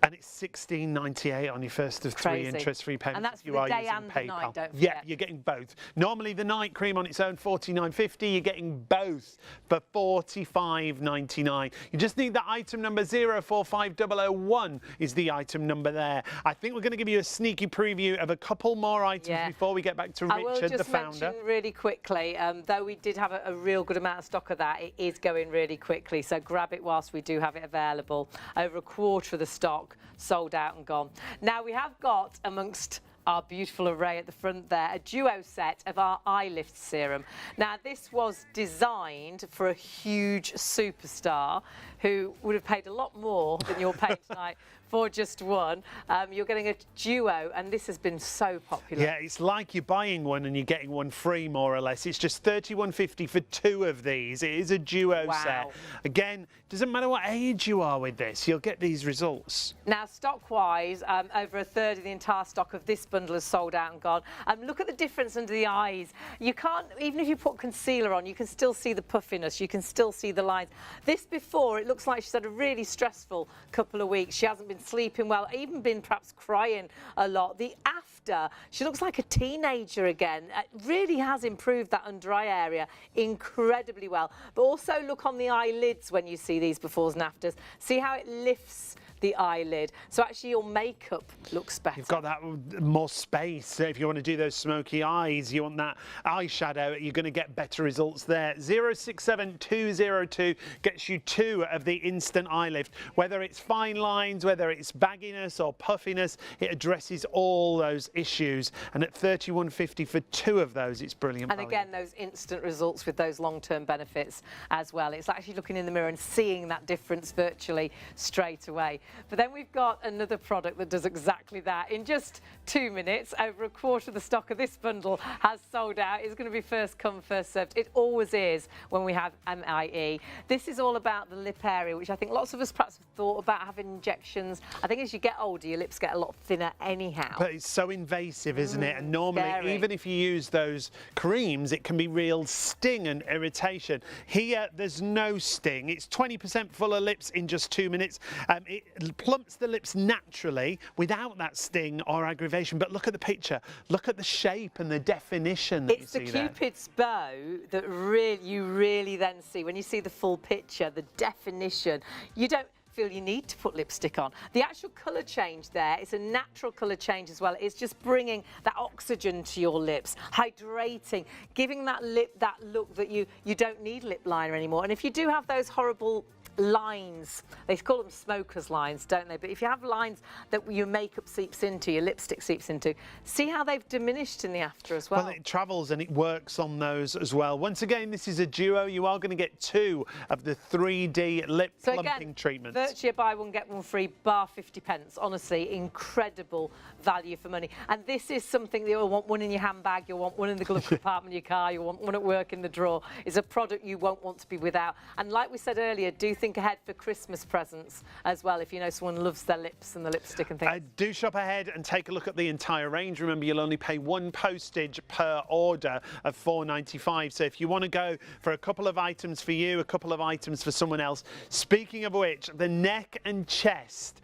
B: And it's $16.98 on your first of 3 interest-free payments.
A: And that's
B: you
A: for the
B: are
A: day
B: using
A: and
B: PayPal.
A: the night, don't forget.
B: Yeah, you're getting both. Normally, the night cream on its own, $49.50. You're getting both for $45.99. You just need the item number 045001 is the item number there. I think we're going to give you a sneaky preview of a couple more items before we get back to Richard, the founder.
A: I will just mention really quickly, though we did have a real good amount of stock of that, it is going really quickly. So grab it whilst we do have it available. Over a quarter of the stock sold out and gone. Now, we have got, amongst our beautiful array at the front there, a duo set of our eye lift serum. Now, this was designed for a huge superstar who would have paid a lot more than you're paying tonight for just one. You're getting a duo, and this has been so popular.
B: Yeah, it's like you're buying one and you're getting one free, more or less. It's just $31.50 for 2 of these. It is a duo set. Again, doesn't matter what age you are with this, you'll get these results.
A: Now, stock-wise, over a third of the entire stock of this bundle is sold out and gone. Look at the difference under the eyes. You can't, even if you put concealer on, you can still see the puffiness. You can still see the lines. This before, it looks like she's had a really stressful couple of weeks. She hasn't been sleeping well, even been perhaps crying a lot. The after, she looks like a teenager again. It really has improved that under eye area incredibly well. But also look on the eyelids when you see these befores and afters. See how it lifts the eyelid. So actually your makeup looks better.
B: You've got that more space. So if you want to do those smoky eyes, you want that eyeshadow, you're going to get better results there. 067202 gets you 2 of the instant eye lift. Whether it's fine lines, whether it's bagginess or puffiness, it addresses all those issues, and at £31.50 for 2 of those, it's brilliant
A: And
B: value.
A: again, those instant results with those long-term benefits as well. It's actually looking in the mirror and seeing that difference virtually straight away. But then we've got another product that does exactly that. In just 2 minutes, over a quarter of the stock of this bundle has sold out. It's going to be first come, first served. It always is when we have MIE. This is all about the lip area, which I think lots of us perhaps have thought about having injections. I think as you get older, your lips get a lot thinner anyhow.
B: But it's so invasive, isn't it? And normally,
A: scary.
B: even if you use those creams, it can be real sting and irritation. Here, there's no sting. It's 20% fuller lips in just 2 minutes. It plumps the lips naturally without that sting or aggravation. But look at the picture. Look at the shape and the definition that
A: It's
B: you
A: the
B: see there.
A: Cupid's bow that you really then see. When you see the full picture, the definition, you don't feel you need to put lipstick on. The actual colour change there, it's a natural colour change as well. It's just bringing that oxygen to your lips, hydrating, giving that look that you don't need lip liner anymore. And if you do have those horrible lines, they call them smoker's lines, don't they? But if you have lines that your makeup seeps into, your lipstick seeps into, see how they've diminished in the after as well.
B: Well, it travels and it works on those as well. Once again, this is a duo. You are going to get 2 of the 3D lip plumping treatments.
A: Virtually a buy one, get one free, bar 50p. Honestly, incredible value for money. And this is something that you'll want one in your handbag, you'll want one in the glove compartment of your car, you'll want one at work in the drawer. It's a product you won't want to be without. And like we said earlier, do think ahead for Christmas presents as well, if you know someone loves their lips and the lipstick and things.
B: Do shop ahead and take a look at the entire range. Remember, you'll only pay 1 postage per order of £4.95. So if you want to go for a couple of items for you, a couple of items for someone else. Speaking of which, the neck and chest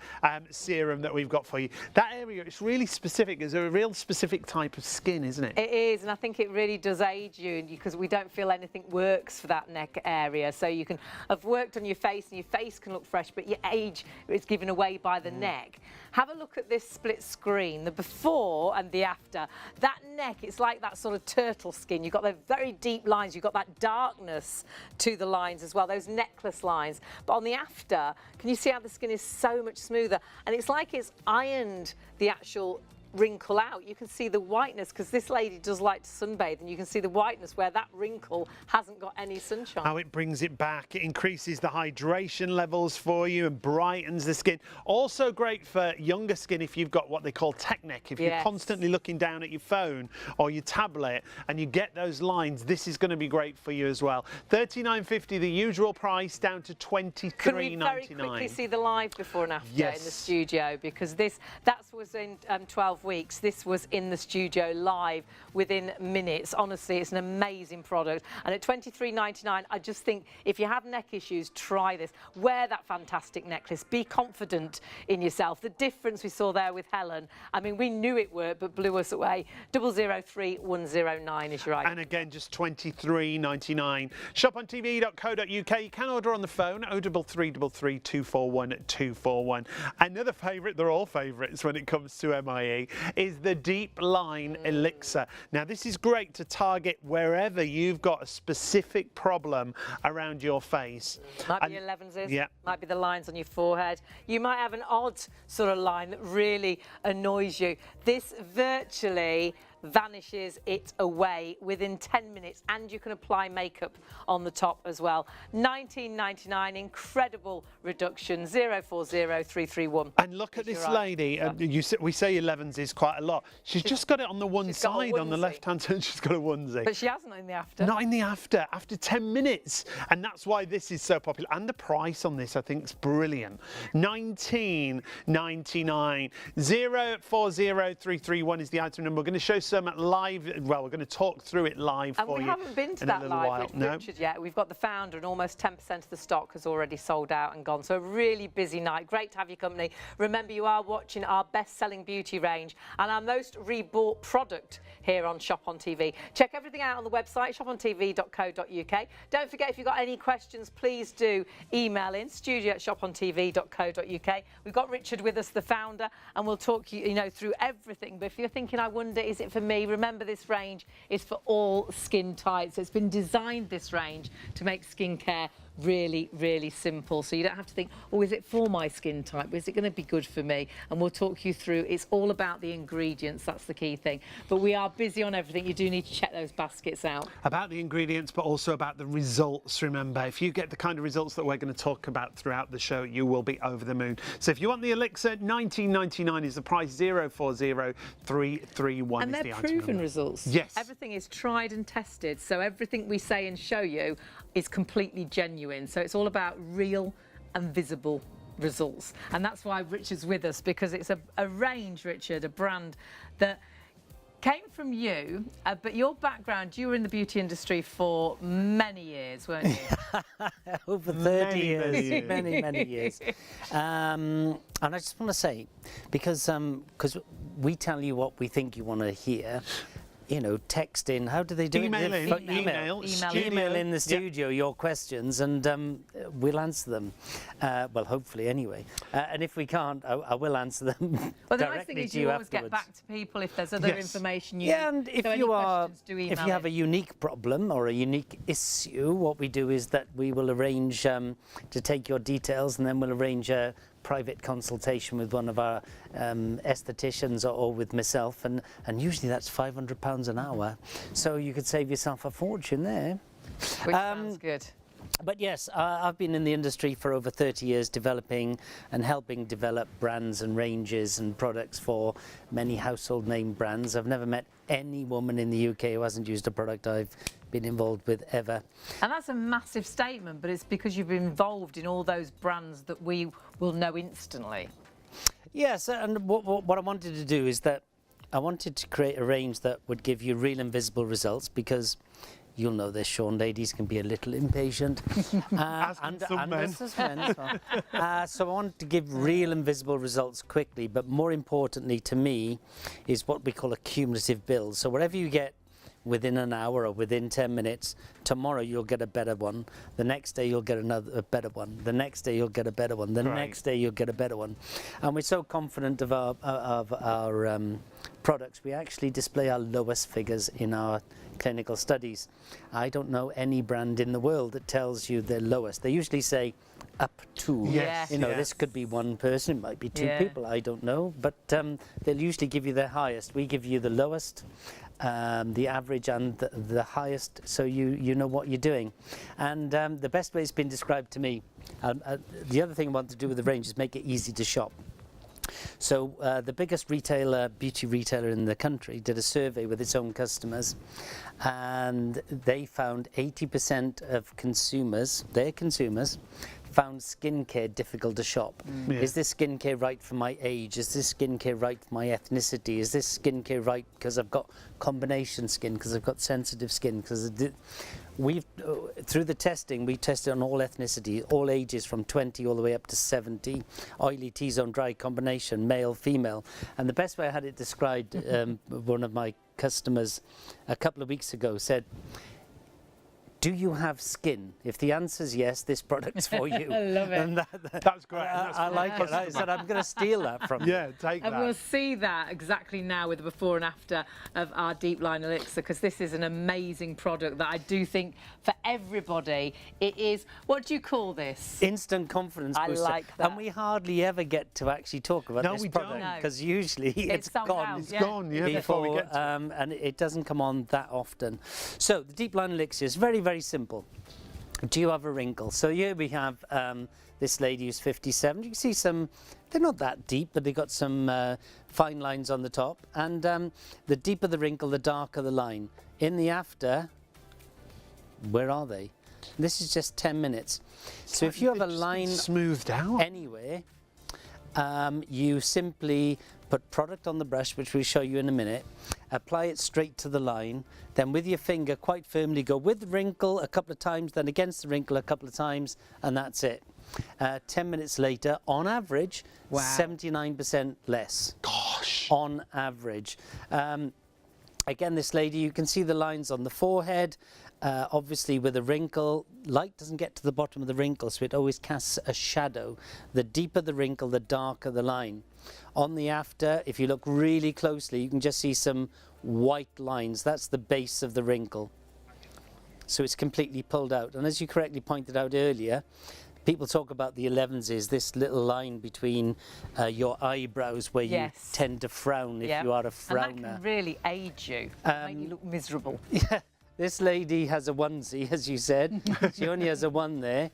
B: serum that we've got for you. That area, it's really specific. It's a real specific type of skin, isn't it?
A: It is, and I think it really does age you because we don't feel anything works for that neck area. So you can have worked on your face and your face can look fresh, but your age is given away by the neck. Have a look at this split screen, the before and the after. That neck, it's like that sort of turtle skin. You've got the very deep lines, you've got that darkness to the lines as well, those necklace lines. But on the after, can you see how the skin is so much smoother? And it's like it's ironed the actual wrinkle out. You can see the whiteness because this lady does like to sunbathe, and you can see the whiteness where that wrinkle hasn't got any sunshine.
B: How it brings it back. It increases the hydration levels for you and brightens the skin. Also great for younger skin if you've got what they call tech neck. If you're constantly looking down at your phone or your tablet and you get those lines, this is going to be great for you as well. $39.50 the usual price, down to $23.99.
A: Can we very quickly see the live before and after in the studio, because that was in 12 weeks. This was in the studio live within minutes. Honestly, it's an amazing product, and at $23.99, I just think if you have neck issues, try this. Wear that fantastic necklace. Be confident in yourself. The difference we saw there with Helen, I mean, we knew it worked, but blew us away. 003109 is your item.
B: And again, just $23.99. ShopOnTV.co.uk. You can order on the phone, 0333 241 241. Another favourite, they're all favourites when it comes to MIE, is the Deep Line Elixir. Now, this is great to target wherever you've got a specific problem around your face.
A: Might be your 11s, might be the lines on your forehead. You might have an odd sort of line that really annoys you. This virtually vanishes it away within 10 minutes, and you can apply makeup on the top as well. $19.99, incredible reduction. 040331.
B: And look at this lady. We say 11s is quite a lot. She's just got it on the one side, on the left hand side. She's got a onesie.
A: But she hasn't in the after.
B: Not in the after 10 minutes. And that's why this is so popular. And the price on this, I think, is brilliant. $19.99. 040331 is the item number. We're going to show some live. Well, we're going to talk through it live for you.
A: And we haven't been to that live with Richard yet. We've got the founder, and almost 10% of the stock has already sold out and gone. So a really busy night. Great to have your company. Remember, you are watching our best-selling beauty range and our most rebought product here on Shop on TV. Check everything out on the website, shopontv.co.uk. Don't forget, if you've got any questions, please do email in, studio@shopontv.co.uk. We've got Richard with us, the founder, and we'll talk you through everything. But if you're thinking, I wonder, is it for me? Remember, this range is for all skin types. It's been designed, this range, to make skincare really, really simple. So you don't have to think, oh, is it for my skin type? Is it going to be good for me? And we'll talk you through. It's all about the ingredients. That's the key thing. But we are busy on everything. You do need to check those baskets out.
B: About the ingredients, but also about the results, remember. If you get the kind of results that we're going to talk about throughout the show, you will be over the moon. So if you want the elixir, £19.99 is the price, 040331
A: And
B: is
A: they're
B: the item
A: proven
B: number.
A: results.
B: Yes.
A: Everything is tried and tested. So everything we say and show you is completely genuine. So it's all about real and visible results. And that's why Richard's with us, because it's a range, Richard, a brand that came from you, but your background, you were in the beauty industry for many years, weren't you?
C: Over 30 years,
B: many
C: many years. And I just want to say, because we tell you what we think you want to hear, you know, text in, how do they do
B: Email
C: it?
B: in.
C: Email in the studio your questions, and we'll answer them. Well, hopefully anyway. And if we can't, I will answer them.
A: Well, the nice thing is you always get back to people if there's other information you need.
C: And if
A: so
C: you
A: if
C: you have a unique problem or a unique issue, what we do is that we will arrange to take your details, and then we'll arrange a private consultation with one of our estheticians or with myself, and usually that's £500 an hour, so you could save yourself a fortune there.
A: Which sounds good.
C: But yes, I've been in the industry for over 30 years, developing and helping develop brands and ranges and products for many household name brands. I've never met any woman in the UK who hasn't used a product I've been involved with ever.
A: And that's a massive statement, but it's because you've been involved in all those brands that we will know instantly.
C: Yes, and what I wanted to do is that I wanted to create a range that would give you real and visible results, because you'll know this, Sean, ladies can be a little impatient.
B: And some men.
C: As men as well. So I wanted to give real and visible results quickly, but more importantly to me is what we call a cumulative build. So whatever you get within an hour or within 10 minutes, tomorrow you'll get a better one, the next day you'll get a better one, the next day you'll get a better one, the next day you'll get a better one. And we're so confident of our products, we actually display our lowest figures in our clinical studies. I don't know any brand in the world that tells you their lowest. They usually say up to.
A: Yes.
C: You know, this could be one person, it might be two people, I don't know, but they'll usually give you their highest. We give you the lowest, the average and the highest, so you know what you're doing. And the best way it's been described to me, the other thing I want to do with the range is make it easy to shop. So the biggest beauty retailer in the country did a survey with its own customers, and they found 80% of their consumers, found skincare difficult to shop. Yeah. Is this skincare right for my age? Is this skincare right for my ethnicity? Is this skincare right because I've got combination skin, because I've got sensitive skin? Because through the testing, we tested on all ethnicities, all ages from 20 all the way up to 70, oily, T-zone, dry, combination, male, female. And the best way I had it described, one of my customers a couple of weeks ago said, do you have skin? If the answer is yes, this product's for you.
A: I love it.
B: And that's great.
C: I like it. I said, I'm going to steal that from you.
B: Yeah, take that.
A: And we'll see that exactly now with the before and after of our Deep Line Elixir, because this is an amazing product that I do think for everybody, it is, what do you call this?
C: Instant confidence booster.
A: I like that.
C: And we hardly ever get to actually talk about this product, because usually it's gone.
B: It's gone, before we get to it.
C: And it doesn't come on that often. So the Deep Line Elixir is very, very simple. Do you have a wrinkle? So here we have this lady who's 57. You can see some, they're not that deep, but they've got some fine lines on the top. And the deeper the wrinkle, the darker the line. In the after, where are they? This is just 10 minutes. So if you have a line
B: smoothed out
C: anywhere, you simply put product on the brush, which we'll show you in a minute, apply it straight to the line, then with your finger quite firmly go with the wrinkle a couple of times, then against the wrinkle a couple of times, and that's it. 10 minutes later, on average, 79% less.
B: Gosh.
C: On average. Again, this lady, you can see the lines on the forehead. Obviously, with a wrinkle, light doesn't get to the bottom of the wrinkle, so it always casts a shadow. The deeper the wrinkle, the darker the line. On the after, if you look really closely, you can just see some white lines. That's the base of the wrinkle. so it's completely pulled out. And as you correctly pointed out earlier, people talk about the 11s is this little line between your eyebrows where you tend to frown if you are a frowner.
A: And that can really age you, make you look miserable.
C: Yeah, this lady has a onesie, as you said. She only has a 1 there.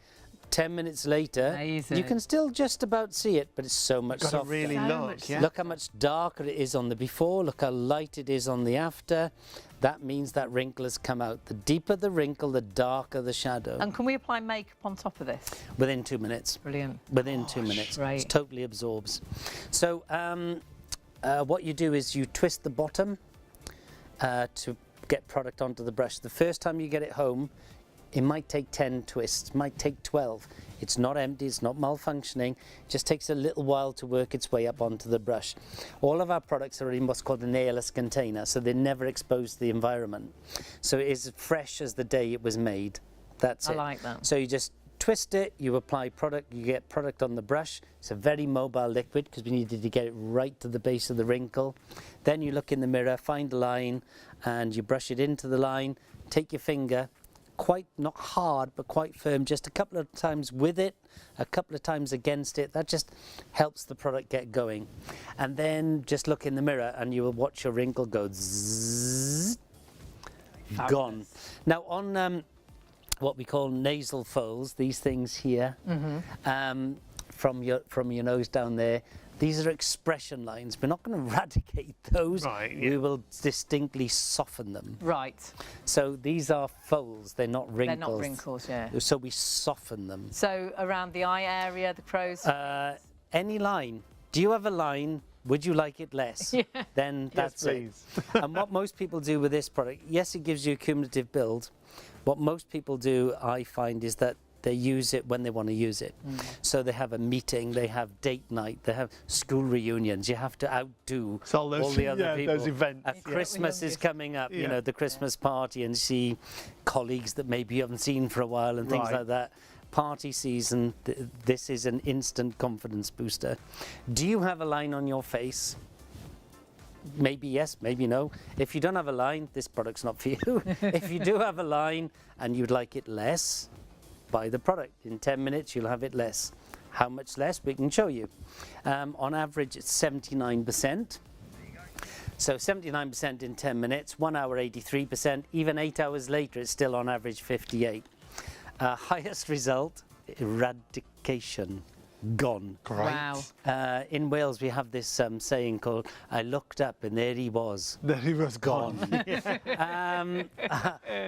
C: 10 minutes later, you can still just about see it, but it's so much softer.
B: Really look.
C: Look how much darker it is on the before, look how light it is on the after. That means that wrinkle has come out. The deeper the wrinkle, the darker the shadow.
A: And can we apply makeup on top of this?
C: Within 2 minutes.
A: Brilliant.
C: Within 2 minutes.
A: Right.
C: It totally absorbs. So what you do is you twist the bottom to get product onto the brush. The first time you get it home, it might take 10 twists, might take 12. It's not empty, it's not malfunctioning. It just takes a little while to work its way up onto the brush. All of our products are in what's called an airless container, so they're never exposed to the environment. So it is fresh as the day it was made. That's it.
A: I like that.
C: So you just twist it, you apply product, you get product on the brush. It's a very mobile liquid because we needed to get it right to the base of the wrinkle. Then you look in the mirror, find a line, and you brush it into the line, take your finger, quite not hard but quite firm, just a couple of times with it, a couple of times against it. That just helps the product get going. And then just look in the mirror and you will watch your wrinkle go zzz, gone. Now on what we call nasal folds, these things here, from your nose down there, these are expression lines. We're not going to eradicate those.
B: Right,
C: We will distinctly soften them.
A: Right.
C: So these are folds, they're not wrinkles.
A: They're not wrinkles, yeah.
C: So we soften them.
A: So around the eye area, the crow's
C: Any line. Do you have a line? Would you like it less?
A: Yeah.
C: Then that's it. And what most people do with this product, yes, it gives you a cumulative build. What most people do, I find, is that they use it when they want to use it. So they have a meeting, they have date night, they have school reunions. You have to outdo all the other people.
B: Those events.
C: Christmas is coming up, you know, the Christmas party, and see colleagues that maybe you haven't seen for a while and things like that. Party season, this is an instant confidence booster. Do you have a line on your face? Maybe yes, maybe no. If you don't have a line, this product's not for you. If you do have a line and you'd like it less, buy the product. In 10 minutes you'll have it less. How much less? We can show you. On average it's 79%. So 79% in 10 minutes, 1 hour 83%, even 8 hours later it's still on average 58. Highest result, eradication. Gone.
B: Great.
A: Wow.
C: In Wales we have this saying called, I looked up and there he was.
B: There he was gone.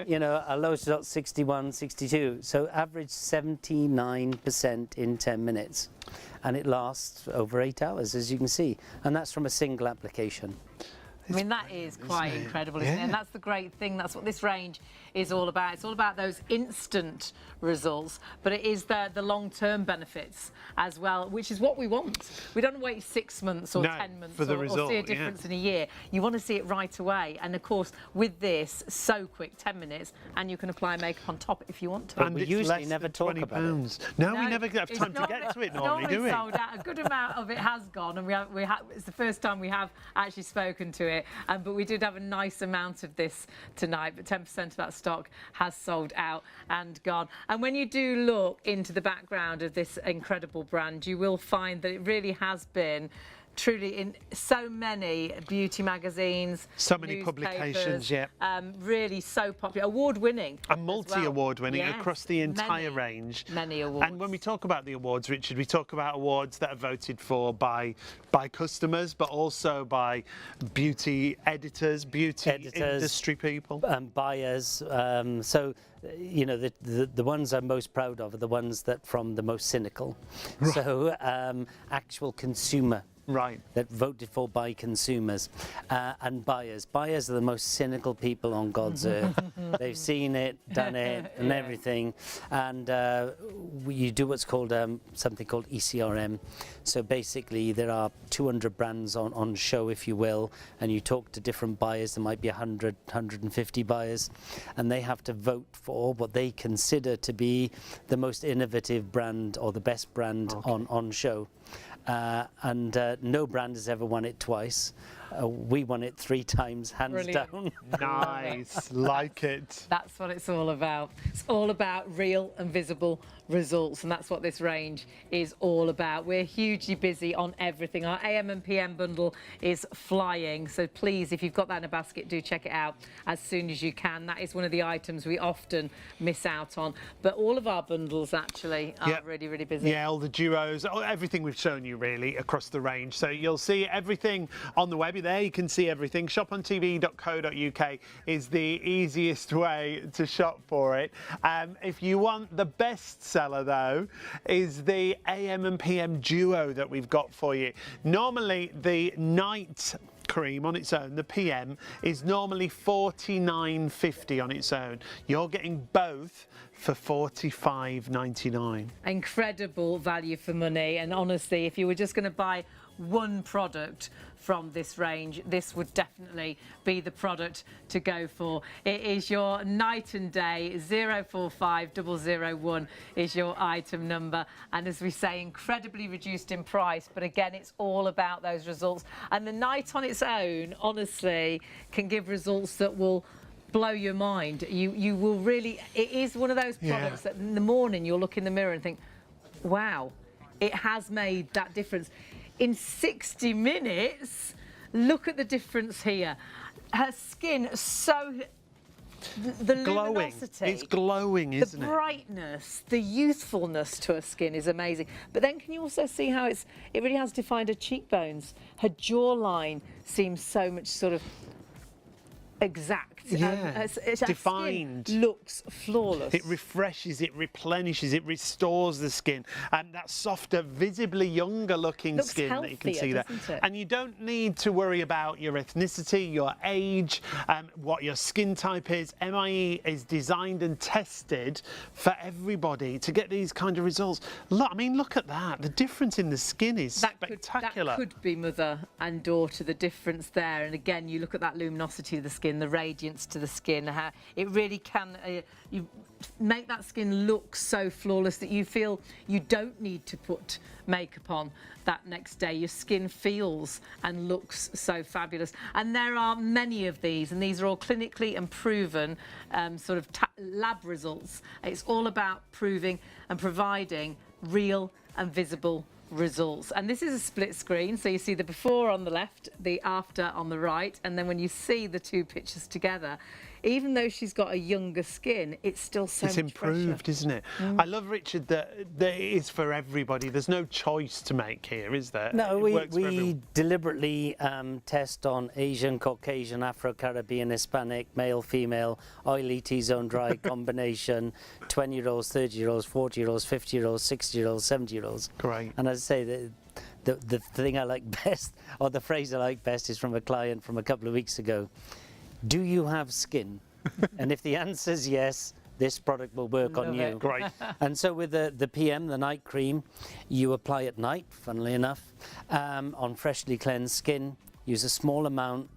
C: You know, our lowest result 61, 62. So average 79% in 10 minutes. And it lasts over 8 hours, as you can see. And that's from a single application.
A: I mean, that is quite incredible, isn't it? And that's the great thing. That's what this range is all about. It's all about those instant results, but it is the long-term benefits as well, which is what we want. We don't wait 6 months or 10 months
B: for the
A: or
B: result,
A: see a difference in a year. You want to see it right away. And of course, with this, so quick, 10 minutes, and you can apply makeup on top if you want to.
C: But we usually never talk about it.
B: No, we never have time to get to it normally, do we?
A: Sold out. A good amount of it has gone, and it's the first time we have actually spoken to it. But we did have a nice amount of this tonight, but 10% of that stock has sold out and gone. And when you do look into the background of this incredible brand, you will find that it really has been truly in so many beauty magazines,
B: so many publications,
A: really so popular, award-winning,
B: and multi-award-winning across the entire range.
A: Many awards.
B: And when we talk about the awards, Richard, we talk about awards that are voted for by customers, but also by beauty editors, industry people,
C: and buyers. So you know, the ones I'm most proud of are the ones that from the most cynical. Right. So actual consumer.
B: Right.
C: That voted for by consumers and buyers. Buyers are the most cynical people on God's earth. They've seen it, done it, and everything. And you do what's called something called ECRM. So basically, there are 200 brands on show, if you will, and you talk to different buyers. There might be 100, 150 buyers, and they have to vote for what they consider to be the most innovative brand or the best brand on show. And no brand has ever won it twice. We won it 3 times, hands
A: Brilliant.
C: down.
B: Nice, like it.
A: That's what it's all about. It's all about real and visible results, and that's what this range is all about. We're hugely busy on everything. Our AM and PM bundle is flying, so please, if you've got that in a basket, do check it out as soon as you can. That is one of the items we often miss out on, but all of our bundles actually are really, really busy.
B: Yeah, all the duos, everything we've shown you really across the range. So you'll see everything on the web. There you can see everything. ShopOnTV.co.uk is the easiest way to shop for it. If you want the best seller though, is the AM and PM duo that we've got for you. Normally the night cream on its own, the PM, is normally $49.50 on its own. You're getting both for $45.99.
A: Incredible value for money, and honestly, if you were just going to buy one product from this range, this would definitely be the product to go for. It is your night and day. 045001 is your item number, and as we say, incredibly reduced in price, but again, it's all about those results. And the night on its own, honestly, can give results that will blow your mind. You will really, it is one of those products that in the morning you'll look in the mirror and think, wow, it has made that difference. In 60 minutes, look at the difference here. Her skin so, the
B: Glowing.
A: luminosity.
B: It's glowing, isn't it?
A: The brightness, the youthfulness to her skin is amazing. But then can you also see how it really has defined her cheekbones? Her jawline seems so much sort of exact.
B: Yeah,
A: Her
B: defined.
A: skin looks flawless.
B: It refreshes, it replenishes, it restores the skin, and that softer, visibly younger looking
A: Looks
B: skin that you can see
A: healthier,
B: there.
A: doesn't it?
B: And you don't need to worry about your ethnicity, your age, what your skin type is. MIE is designed and tested for everybody to get these kind of results. Look, I mean, look at that. The difference in the skin is spectacular.
A: That could be mother and daughter, the difference there. And again, you look at that luminosity of the skin, the radiance to the skin, how it really can you make that skin look so flawless that you feel you don't need to put makeup on that next day. Your skin feels and looks so fabulous. And there are many of these, and these are all clinically and proven sort of lab results. It's all about proving and providing real and visible results. And this is a split screen, so you see the before on the left, the after on the right, and then when you see the two pictures together, even though she's got a younger skin, it's still so much
B: improved,
A: fresher.
B: isn't it? I love, Richard, that it is for everybody. There's no choice to make here, is there?
C: No,
B: It works for
C: we
B: everyone.
C: deliberately test on Asian, Caucasian, Afro-Caribbean, Hispanic, male, female, oily, T-zone, dry combination, 20-year-olds, 30-year-olds, 40-year-olds, 50-year-olds, 60-year-olds, 70-year-olds.
B: Great.
C: And as I say, the thing I like best, or the phrase I like best, is from a client from a couple of weeks ago. Do you have skin? And if the answer is yes, this product will work on you.
B: Great.
C: And so with the PM, the night cream, you apply at night, funnily enough, on freshly cleansed skin. Use a small amount,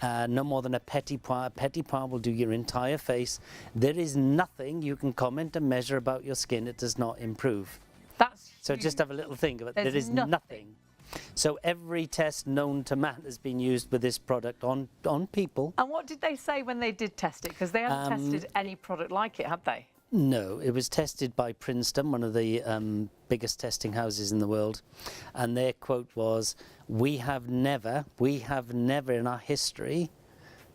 C: no more than a petit pois. A petit pois will do your entire face. There is nothing you can comment and measure about your skin it does not improve.
A: That's
C: So
A: huge.
C: just have a little think of it.
A: There's
C: There is
A: nothing.
C: nothing. So every test known to man has been used with this product on people.
A: And what did they say when they did test it? Because they haven't tested any product like it, have they?
C: No, it was tested by Princeton, one of the biggest testing houses in the world. And their quote was, we have never in our history,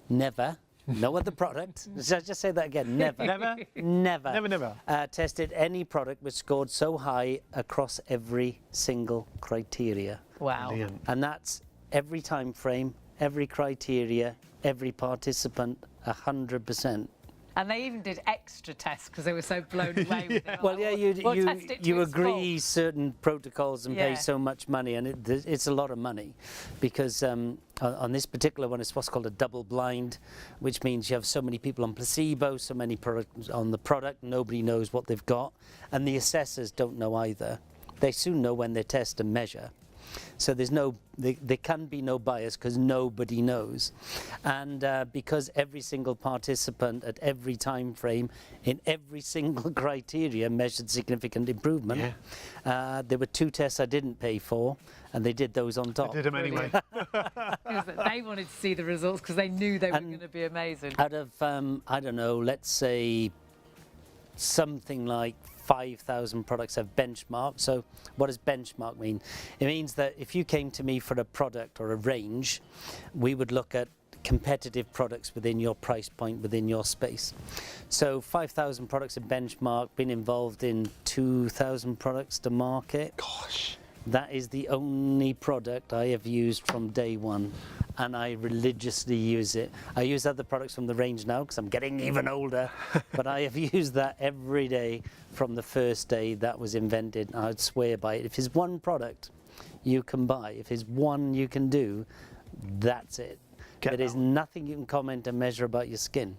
C: never, no other product, shall I just say that again, never,
B: Never.
C: tested any product which scored so high across every single criteria.
A: Wow.
B: Brilliant.
C: And that's every time frame, every criteria, every participant, 100%.
A: And they even did extra tests because they were so blown away with it.
C: Well, yeah,
A: We'll test it to
C: you
A: its
C: agree certain protocols and
A: Yeah.
C: pay so much money, and it's a lot of money, because on this particular one, it's what's called a double blind, which means you have so many people on placebo, so many products on the product, nobody knows what they've got, and the assessors don't know either. They soon know when they test and measure. So there can be no bias because nobody knows. And because every single participant at every time frame in every single criteria measured significant improvement, there were 2 tests I didn't pay for, and they did those on top.
B: I did them anyway.
A: They wanted to see the results because they knew they were going to be amazing.
C: Out of, I don't know, let's say something like 5,000 products have benchmarked. So what does benchmark mean? It means that if you came to me for a product or a range, we would look at competitive products within your price point, within your space. So 5,000 products have benchmarked, been involved in 2,000 products to market.
B: Gosh.
C: That is the only product I have used from day one, and I religiously use it. I use other products from the range now because I'm getting even older, but I have used that every day from the first day that was invented. I'd swear by it. If there's one product you can buy, if there's one you can do, that's it. There is nothing you can comment and measure about your skin.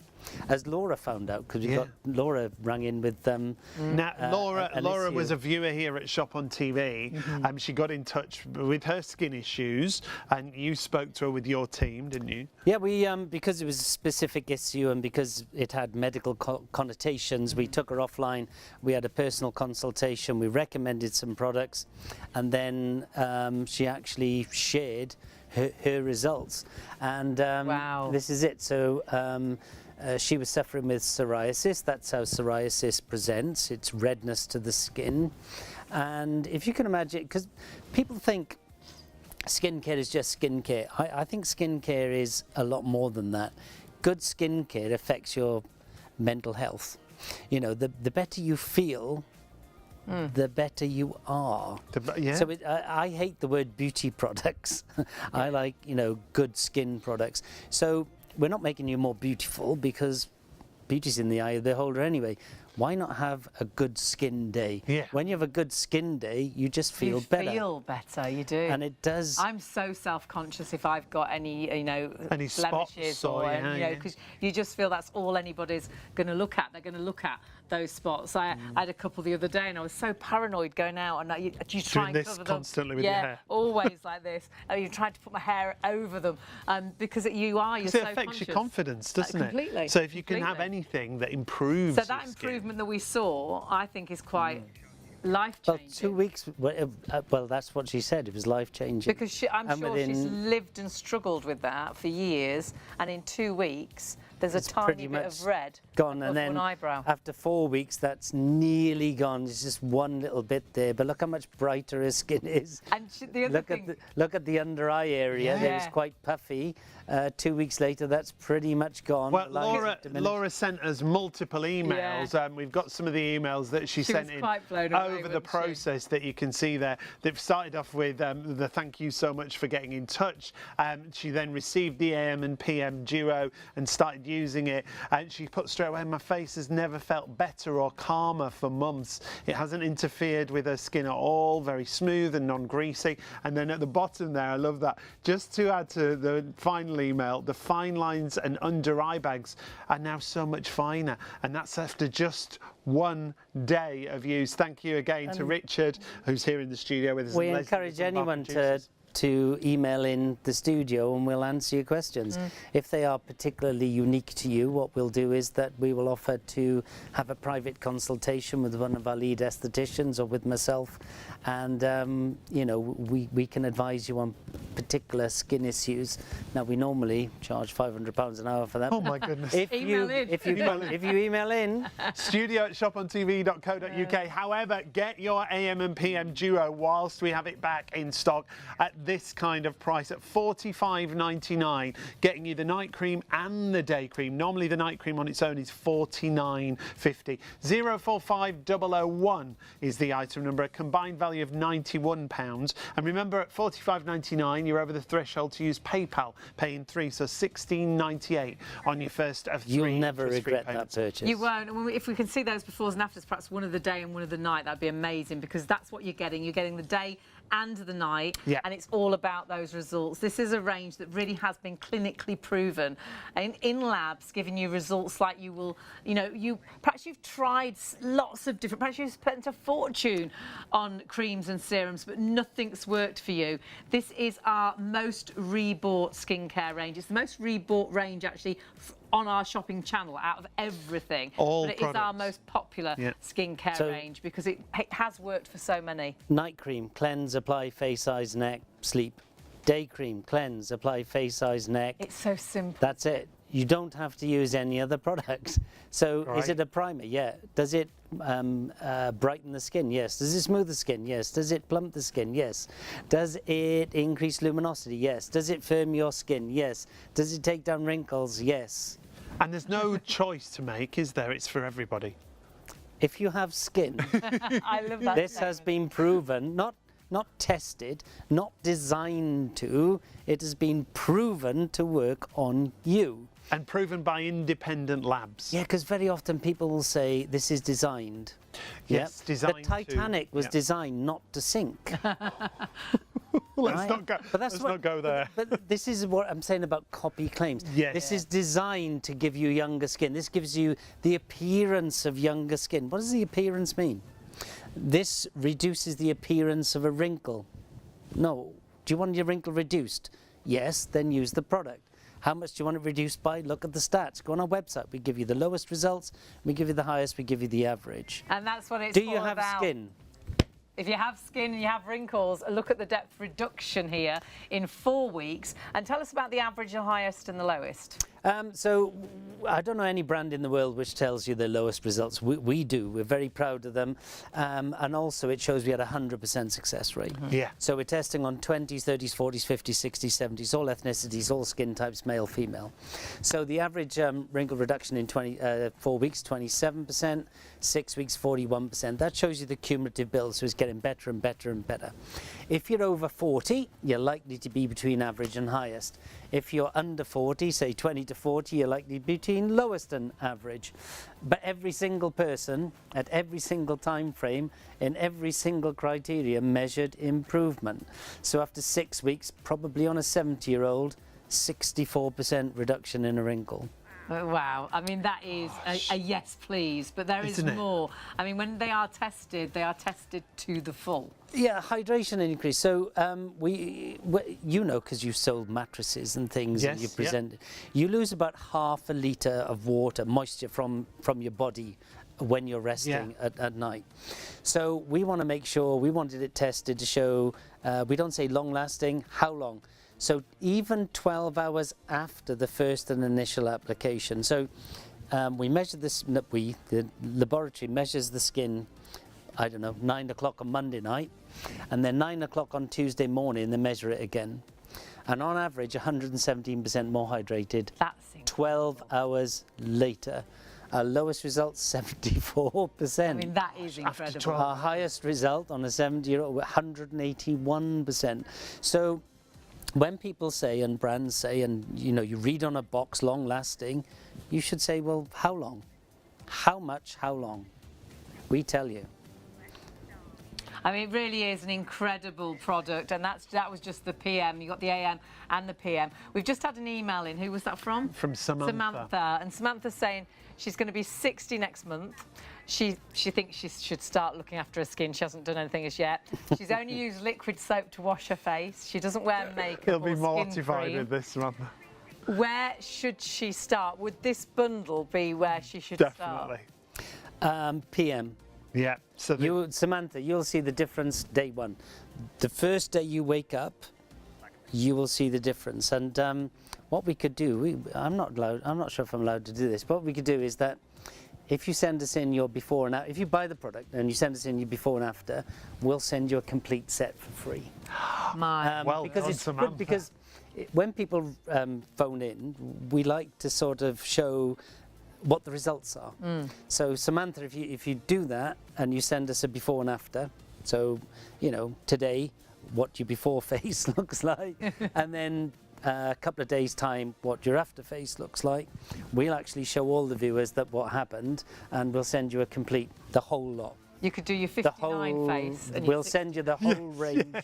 C: As Laura found out, because we got Laura rang in with
B: now, Laura was a viewer here at Shop on TV. She got in touch with her skin issues, and you spoke to her with your team, didn't you?
C: Yeah, we because it was a specific issue and because it had medical connotations, we took her offline. We had a personal consultation. We recommended some products, and then she actually shared her results. And
A: wow.
C: This is it. So. She was suffering with psoriasis. That's how psoriasis presents. It's redness to the skin. And if you can imagine, because people think skincare is just skincare. I think skincare is a lot more than that. Good skincare affects your mental health. You know, the better you feel, the better you are. So I hate the word beauty products. I like, you know, good skin products. So we're not making you more beautiful because beauty's in the eye of the beholder anyway. Why not have a good skin day?
B: Yeah.
C: When you have a good skin day, you just feel better.
A: You feel better, you do.
C: And it does.
A: I'm so self-conscious if I've got any, you know,
B: any
A: blemishes
B: spots
A: or, you know, because you just feel that's all anybody's going to look at. They're going to look at those spots. I had a couple the other day, and I was so paranoid going out, and you try and cover them.
B: Constantly with your hair.
A: Always like this. You tried to put my hair over them, because you're so conscious.
B: It affects your confidence, doesn't it?
A: Completely.
B: So if you can have anything that improves
A: so that
B: your
A: improvement
B: skin.
A: that we saw, I think, is quite life-changing.
C: Well, 2 weeks, well, that's what she said. It was life-changing.
A: Because I'm sure she's lived and struggled with that for years, and in 2 weeks, there's a tiny bit of red
C: gone, and then
A: one eyebrow.
C: After 4 weeks, that's nearly gone. There's just one little bit there, but look how much brighter her skin is.
A: And the other
C: look at the under eye area. It was quite puffy. 2 weeks later, that's pretty much gone.
B: Well, Laura sent us multiple emails. We've got some of the emails that she sent in over the process that you can see there. They've started off with the thank you so much for getting in touch. She then received the AM and PM duo and started using it, and she put straight away, my face has never felt better or calmer for months. It hasn't interfered with her skin at all, very smooth and non-greasy. And then at the bottom there, I love that, just to add to the final email, the fine lines and under eye bags are now so much finer, and that's after just 1 day of use. Thank you again to Richard, who's here in the studio with us.
C: We encourage anyone to email in the studio, and we'll answer your questions. If they are particularly unique to you, what we'll do is that we will offer to have a private consultation with one of our lead estheticians or with myself, and you know, we can advise you on particular skin issues. Now, we normally charge £500 an hour for that.
B: Oh my goodness.
C: If you email in
B: studio@shopontv.co.uk. However, get your AM and PM duo whilst we have it back in stock at this kind of price at £45.99, getting you the night cream and the day cream. Normally the night cream on its own is £49.50. 045001 is the item number, a combined value of £91. And remember, at £45.99 you're over the threshold to use PayPal, paying 3, so £16.98 on your first of 3.
C: You'll never regret that purchase.
A: You won't. If we can see those befores and afters, perhaps one of the day and one of the night, that'd be amazing, because that's what you're getting. You're getting the day and the night, and it's all about those results. This is a range that really has been clinically proven in labs, giving you results like you will, perhaps you've tried lots of different, perhaps you've spent a fortune on creams and serums, but nothing's worked for you. This is our most rebought skincare range. It's the most rebought range actually on our shopping channel out of everything.
B: All
A: but it
B: products.
A: is our most popular skincare range because it has worked for so many.
C: Night cream, cleanse, apply, face, eyes, neck, sleep. Day cream, cleanse, apply, face, eyes, neck.
A: It's so simple.
C: That's it. You don't have to use any other products. So is it a primer? Yeah. Does it brighten the skin? Yes. Does it smooth the skin? Yes. Does it plump the skin? Yes. Does it increase luminosity? Yes. Does it firm your skin? Yes. Does it take down wrinkles? Yes.
B: And there's no choice to make, is there? It's for everybody.
C: If you have skin,
A: I love that.
C: this has been proven, not tested, not designed to, it has been proven to work on you.
B: And proven by independent labs.
C: Yeah, because very often people will say this is designed.
B: Yes, designed
C: The Titanic was designed not to sink.
B: Let's not go.
C: But that's
B: let's not go there.
C: But this is what I'm saying about copy claims.
B: Yes.
C: This is designed to give you younger skin. This gives you the appearance of younger skin. What does the appearance mean? This reduces the appearance of a wrinkle. No. Do you want your wrinkle reduced? Yes, then use the product. How much do you want it reduced by? Look at the stats. Go on our website. We give you the lowest results. We give you the highest. We give you the average.
A: And that's what it's
C: Do you
A: all
C: have
A: about.
C: skin?
A: If you have skin and you have wrinkles, look at the depth reduction here in 4 weeks. And tell us about the average, the highest and the lowest.
C: So I don't know any brand in the world which tells you the lowest results. We do. We're very proud of them. And also it shows we had a 100% success rate.
B: Yeah.
C: So we're testing on 20s, 30s, 40s, 50s, 60s, 70s, all ethnicities, all skin types, male, female. So the average wrinkle reduction in 4 weeks, 27%, 6 weeks, 41%. That shows you the cumulative build, so it's getting better and better and better. If you're over 40, you're likely to be between average and highest. If you're under 40, say 20 to 40, you're likely to be between lowest and average. But every single person at every single time frame in every single criteria measured improvement. So after 6 weeks, probably on a 70-year-old, 64% reduction in a wrinkle.
A: Oh, wow. I mean, that is a yes, please. But there is more. I mean, when they are tested to the full.
C: Yeah, hydration increase. So you know, because you've sold mattresses and things, and you presented, you lose about half a litre of water, moisture from your body when you're resting at night. So we want to make sure, we wanted it tested to show, we don't say long lasting, how long? So even 12 hours after the first and initial application. So we measure this, the laboratory measures the skin, I don't know, 9 o'clock on Monday night, and then 9 o'clock on Tuesday morning, they measure it again. And on average, 117% more hydrated.
A: That's
C: 12 hours later. Our lowest result, 74%.
A: I mean, that is incredible.
C: Our highest result on a 70-year-old, 181%. So when people say, and brands say, and you read on a box, long lasting, you should say, well, how long? How much, how long? We tell you.
A: I mean, it really is an incredible product, and that was just the PM. You got the AM and the PM. We've just had an email in. Who was that from?
B: From Samantha.
A: Samantha. And Samantha's saying she's going to be 60 next month. She thinks she should start looking after her skin. She hasn't done anything as yet. She's only used liquid soap to wash her face. She doesn't wear makeup.
B: He'll be
A: or
B: mortified
A: skin
B: with this, Samantha.
A: Where should she start? Would this bundle be where she should
B: Definitely.
C: start? PM.
B: Yeah. So
C: Samantha, you'll see the difference day one. The first day you wake up, you will see the difference. And what we could do, I'm not sure if I'm allowed to do this, but what we could do is that if you send us in your before and after, if you buy the product and you send us in your before and after, we'll send you a complete set for free. Because it's good, because when people phone in, we like to sort of show what the results are. So Samantha, if you do that and you send us a before and after, so today what your before face looks like, and then a couple of days time what your after face looks like, we'll actually show all the viewers that what happened, and we'll send you the whole lot.
A: You could do your 59 face. And
C: we'll send you the whole range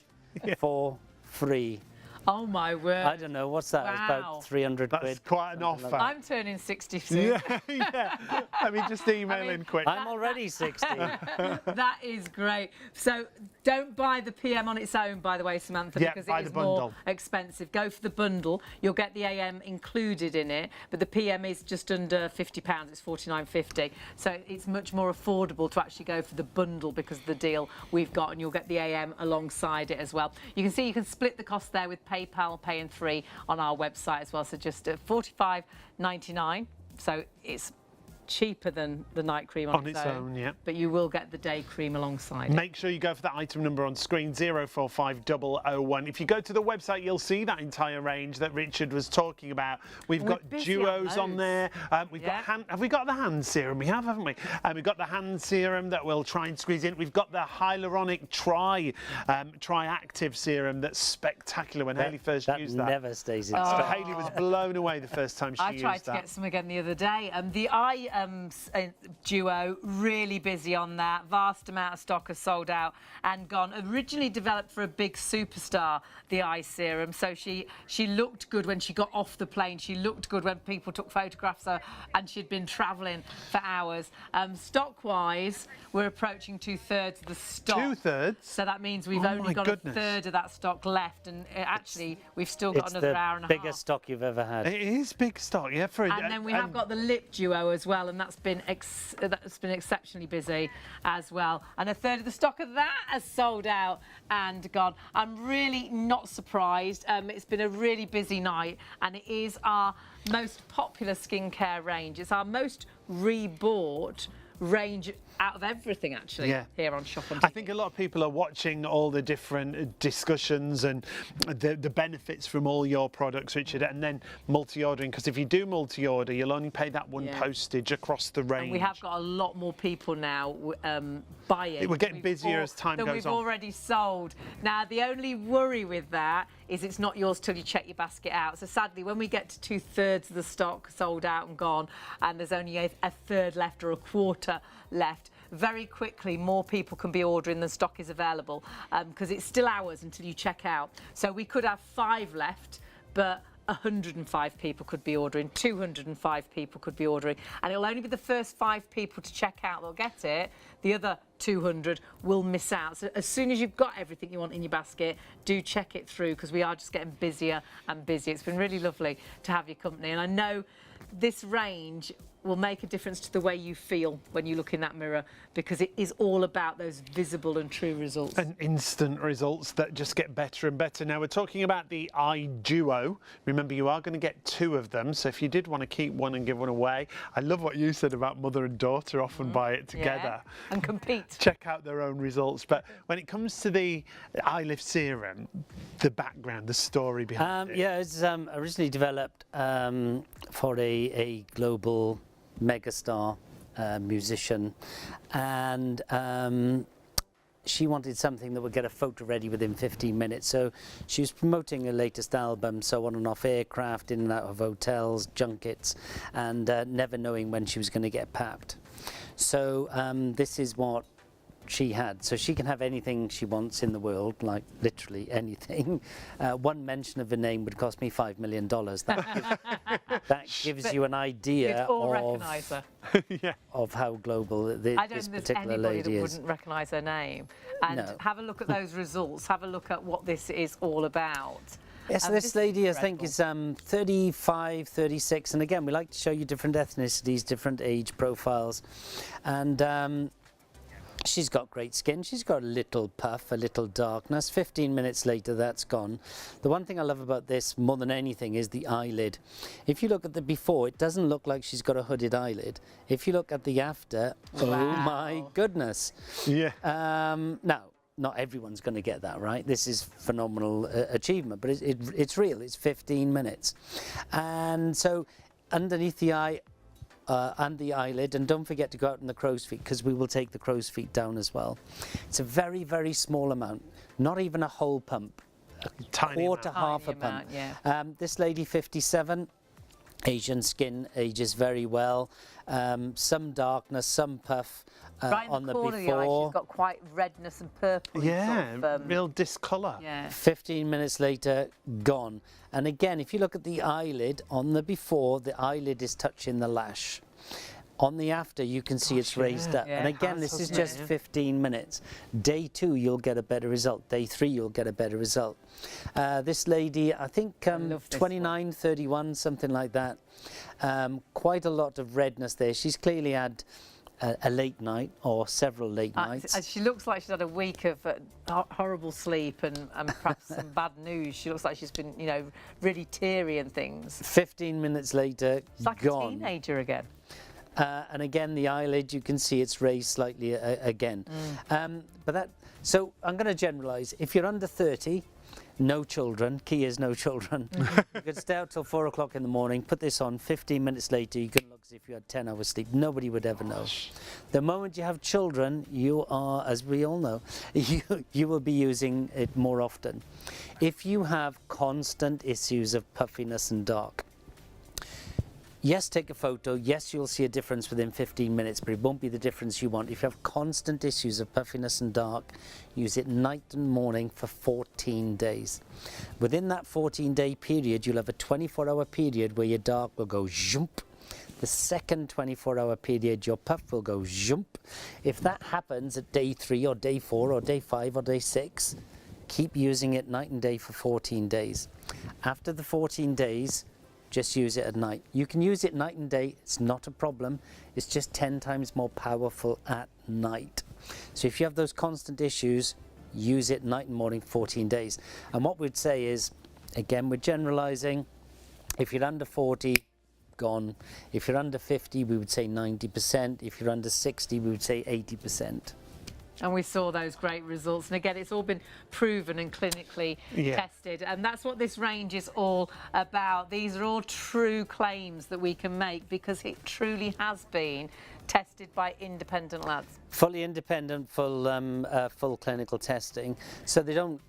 C: for free.
A: Oh my word.
C: I don't know, what's that? It's
A: Wow.
C: about 300 quid.
B: That's quite an
C: something
B: offer.
C: like
A: I'm turning 60 soon.
B: Yeah. Let me just email in quick.
C: I'm already 60.
A: That is great. So don't buy the PM on its own, by the way, Samantha,
B: Yeah,
A: because
B: buy
A: it is
B: the
A: more
B: bundle.
A: expensive. Go for the bundle. You'll get the AM included in it, but the PM is just under £50. It's £49.50. So it's much more affordable to actually go for the bundle because of the deal we've got, and you'll get the AM alongside it as well. You can see you can split the cost there with PayPal, Pay and 3 on our website as well. So just £45.99. So it's cheaper than the night cream on its own,
B: yeah.
A: but you will get the day cream alongside it.
B: Make sure you go for that item number on screen, 045001. If you go to the website, you'll see that entire range that Richard was talking about. We've got duos on there. We've got have we got the hand serum? We have, haven't we? We've got the hand serum that we'll try and squeeze in. We've got the hyaluronic tri-active serum that's spectacular. When Hayley first used that,
C: never stays in stock.
B: Hayley was blown away the first time she
A: I
B: used
A: tried to
B: that.
A: get some again the other day. The eye duo, really busy on that. Vast amount of stock has sold out and gone. Originally developed for a big superstar, the eye serum. So she looked good when she got off the plane. She looked good when people took photographs of her, and she'd been travelling for hours. Stock-wise, we're approaching 2/3 of the stock.
B: 2/3?
A: So that means we've only got a third of that stock left, and actually we've still got another hour and a half.
C: It's the biggest stock you've ever had.
B: It is big stock, yeah.
A: And then we have got the lip duo as well, and that's been exceptionally busy as well. And a third of the stock of that has sold out and gone. I'm really not surprised. It's been a really busy night, and it is our most popular skincare range. It's our most rebought range out of everything, actually, here on ShopOnTV.
B: I think a lot of people are watching all the different discussions and the benefits from all your products, Richard, and then multi-ordering, because if you do multi-order, you'll only pay that one postage across the range.
A: And we have got a lot more people now buying.
B: We're getting busier as time goes on.
A: We've already sold. Now, the only worry with that is it's not yours till you check your basket out. So sadly, when we get to 2/3 of the stock sold out and gone, and there's only a third left or a quarter left, very quickly more people can be ordering than stock is available, because it's still hours until you check out. So we could have 5 left, but 105 people could be ordering, 205 people could be ordering, and it'll only be the first 5 people to check out that'll get it. The other 200 will miss out. So as soon as you've got everything you want in your basket, do check it through, because we are just getting busier and busier. It's been really lovely to have your company, and I know this range will make a difference to the way you feel when you look in that mirror, because it is all about those visible and true results.
B: And instant results that just get better and better. Now, we're talking about the eye duo. Remember, you are going to get 2 of them, so if you did want to keep one and give one away, I love what you said about mother and daughter often buy it together.
A: And compete.
B: Check out their own results. But when it comes to the eye lift serum, the background, the story behind it.
C: Yeah, it's originally developed for a global megastar musician, and she wanted something that would get a photo ready within 15 minutes. So she was promoting her latest album, so on and off aircraft, in and out of hotels, junkets, and never knowing when she was going to get packed. So this is what she had. So she can have anything she wants in the world, like literally anything. One mention of her name would cost me $5 million. That gives you an idea of how global this particular lady is. I don't think there's anybody that wouldn't
A: recognise her name. And have a look at those results. Have a look at what this is all about.
C: Yes, this lady, I think, is 35, 36. And again, we like to show you different ethnicities, different age profiles. And she's got great skin. She's got a little puff, a little darkness. 15 minutes later, that's gone. The one thing I love about this more than anything is the eyelid. If you look at the before, it doesn't look like she's got a hooded eyelid. If you look at the after, oh my goodness.
B: Yeah.
C: Now, not everyone's going to get that, right? This is phenomenal achievement, but it's real. It's 15 minutes. And so underneath the eye, and the eyelid, and don't forget to go out in the crow's feet, because we will take the crow's feet down as well. It's a very, very small amount, not even a whole pump, a quarter, half a pump. This lady, 57, Asian skin, ages very well, some darkness, some puff,
A: Right in
C: on
A: the
C: the
A: corner of the eye,
C: before.
A: she's got quite redness and purple.
B: Yeah, real discolour.
A: Yeah.
C: 15 minutes later, gone. And again, if you look at the eyelid, on the before, the eyelid is touching the lash. On the after, you can see it's raised up.
A: Yeah,
C: And
A: it
C: again,
B: has,
C: this is
B: hasn't
C: just
B: it?
C: 15 minutes. Day 2, you'll get a better result. Day 3, you'll get a better result. This lady, I think
A: love this
C: 29, 31, something like that. Quite a lot of redness there. She's clearly had a late night or several late nights.
A: She looks like she's had a week of horrible sleep and perhaps some bad news. She looks like she's been, you know, really teary and things.
C: 15 minutes later,
A: It's like
C: gone.
A: a teenager again.
C: And again, the eyelid, you can see it's raised slightly again. So I'm going to generalise. If you're under 30, no children, key is no children. You could stay out till 4 o'clock in the morning, put this on, 15 minutes later, you can look as if you had 10 hours sleep. Nobody would ever know. The moment you have children, you are, as we all know, you will be using it more often. If you have constant issues of puffiness and dark, yes, take a photo. Yes, you'll see a difference within 15 minutes, but it won't be the difference you want. If you have constant issues of puffiness and dark, use it night and morning for 14 days. Within that 14-day period, you'll have a 24-hour period where your dark will go zoomp. The second 24-hour period, your puff will go zoomp. If that happens at day 3 or day 4 or day 5 or day 6, keep using it night and day for 14 days. After the 14 days, just use it at night. You can use it night and day, it's not a problem. It's just 10 times more powerful at night. So if you have those constant issues, use it night and morning 14 days. And what we'd say is, again, we're generalizing. If you're under 40, gone. If you're under 50, we would say 90%. If you're under 60, we would say 80%.
A: And we saw those great results. And again, it's all been proven and clinically tested. And that's what this range is all about. These are all true claims that we can make because it truly has been tested by independent labs.
C: Fully independent, full clinical testing. So they don't,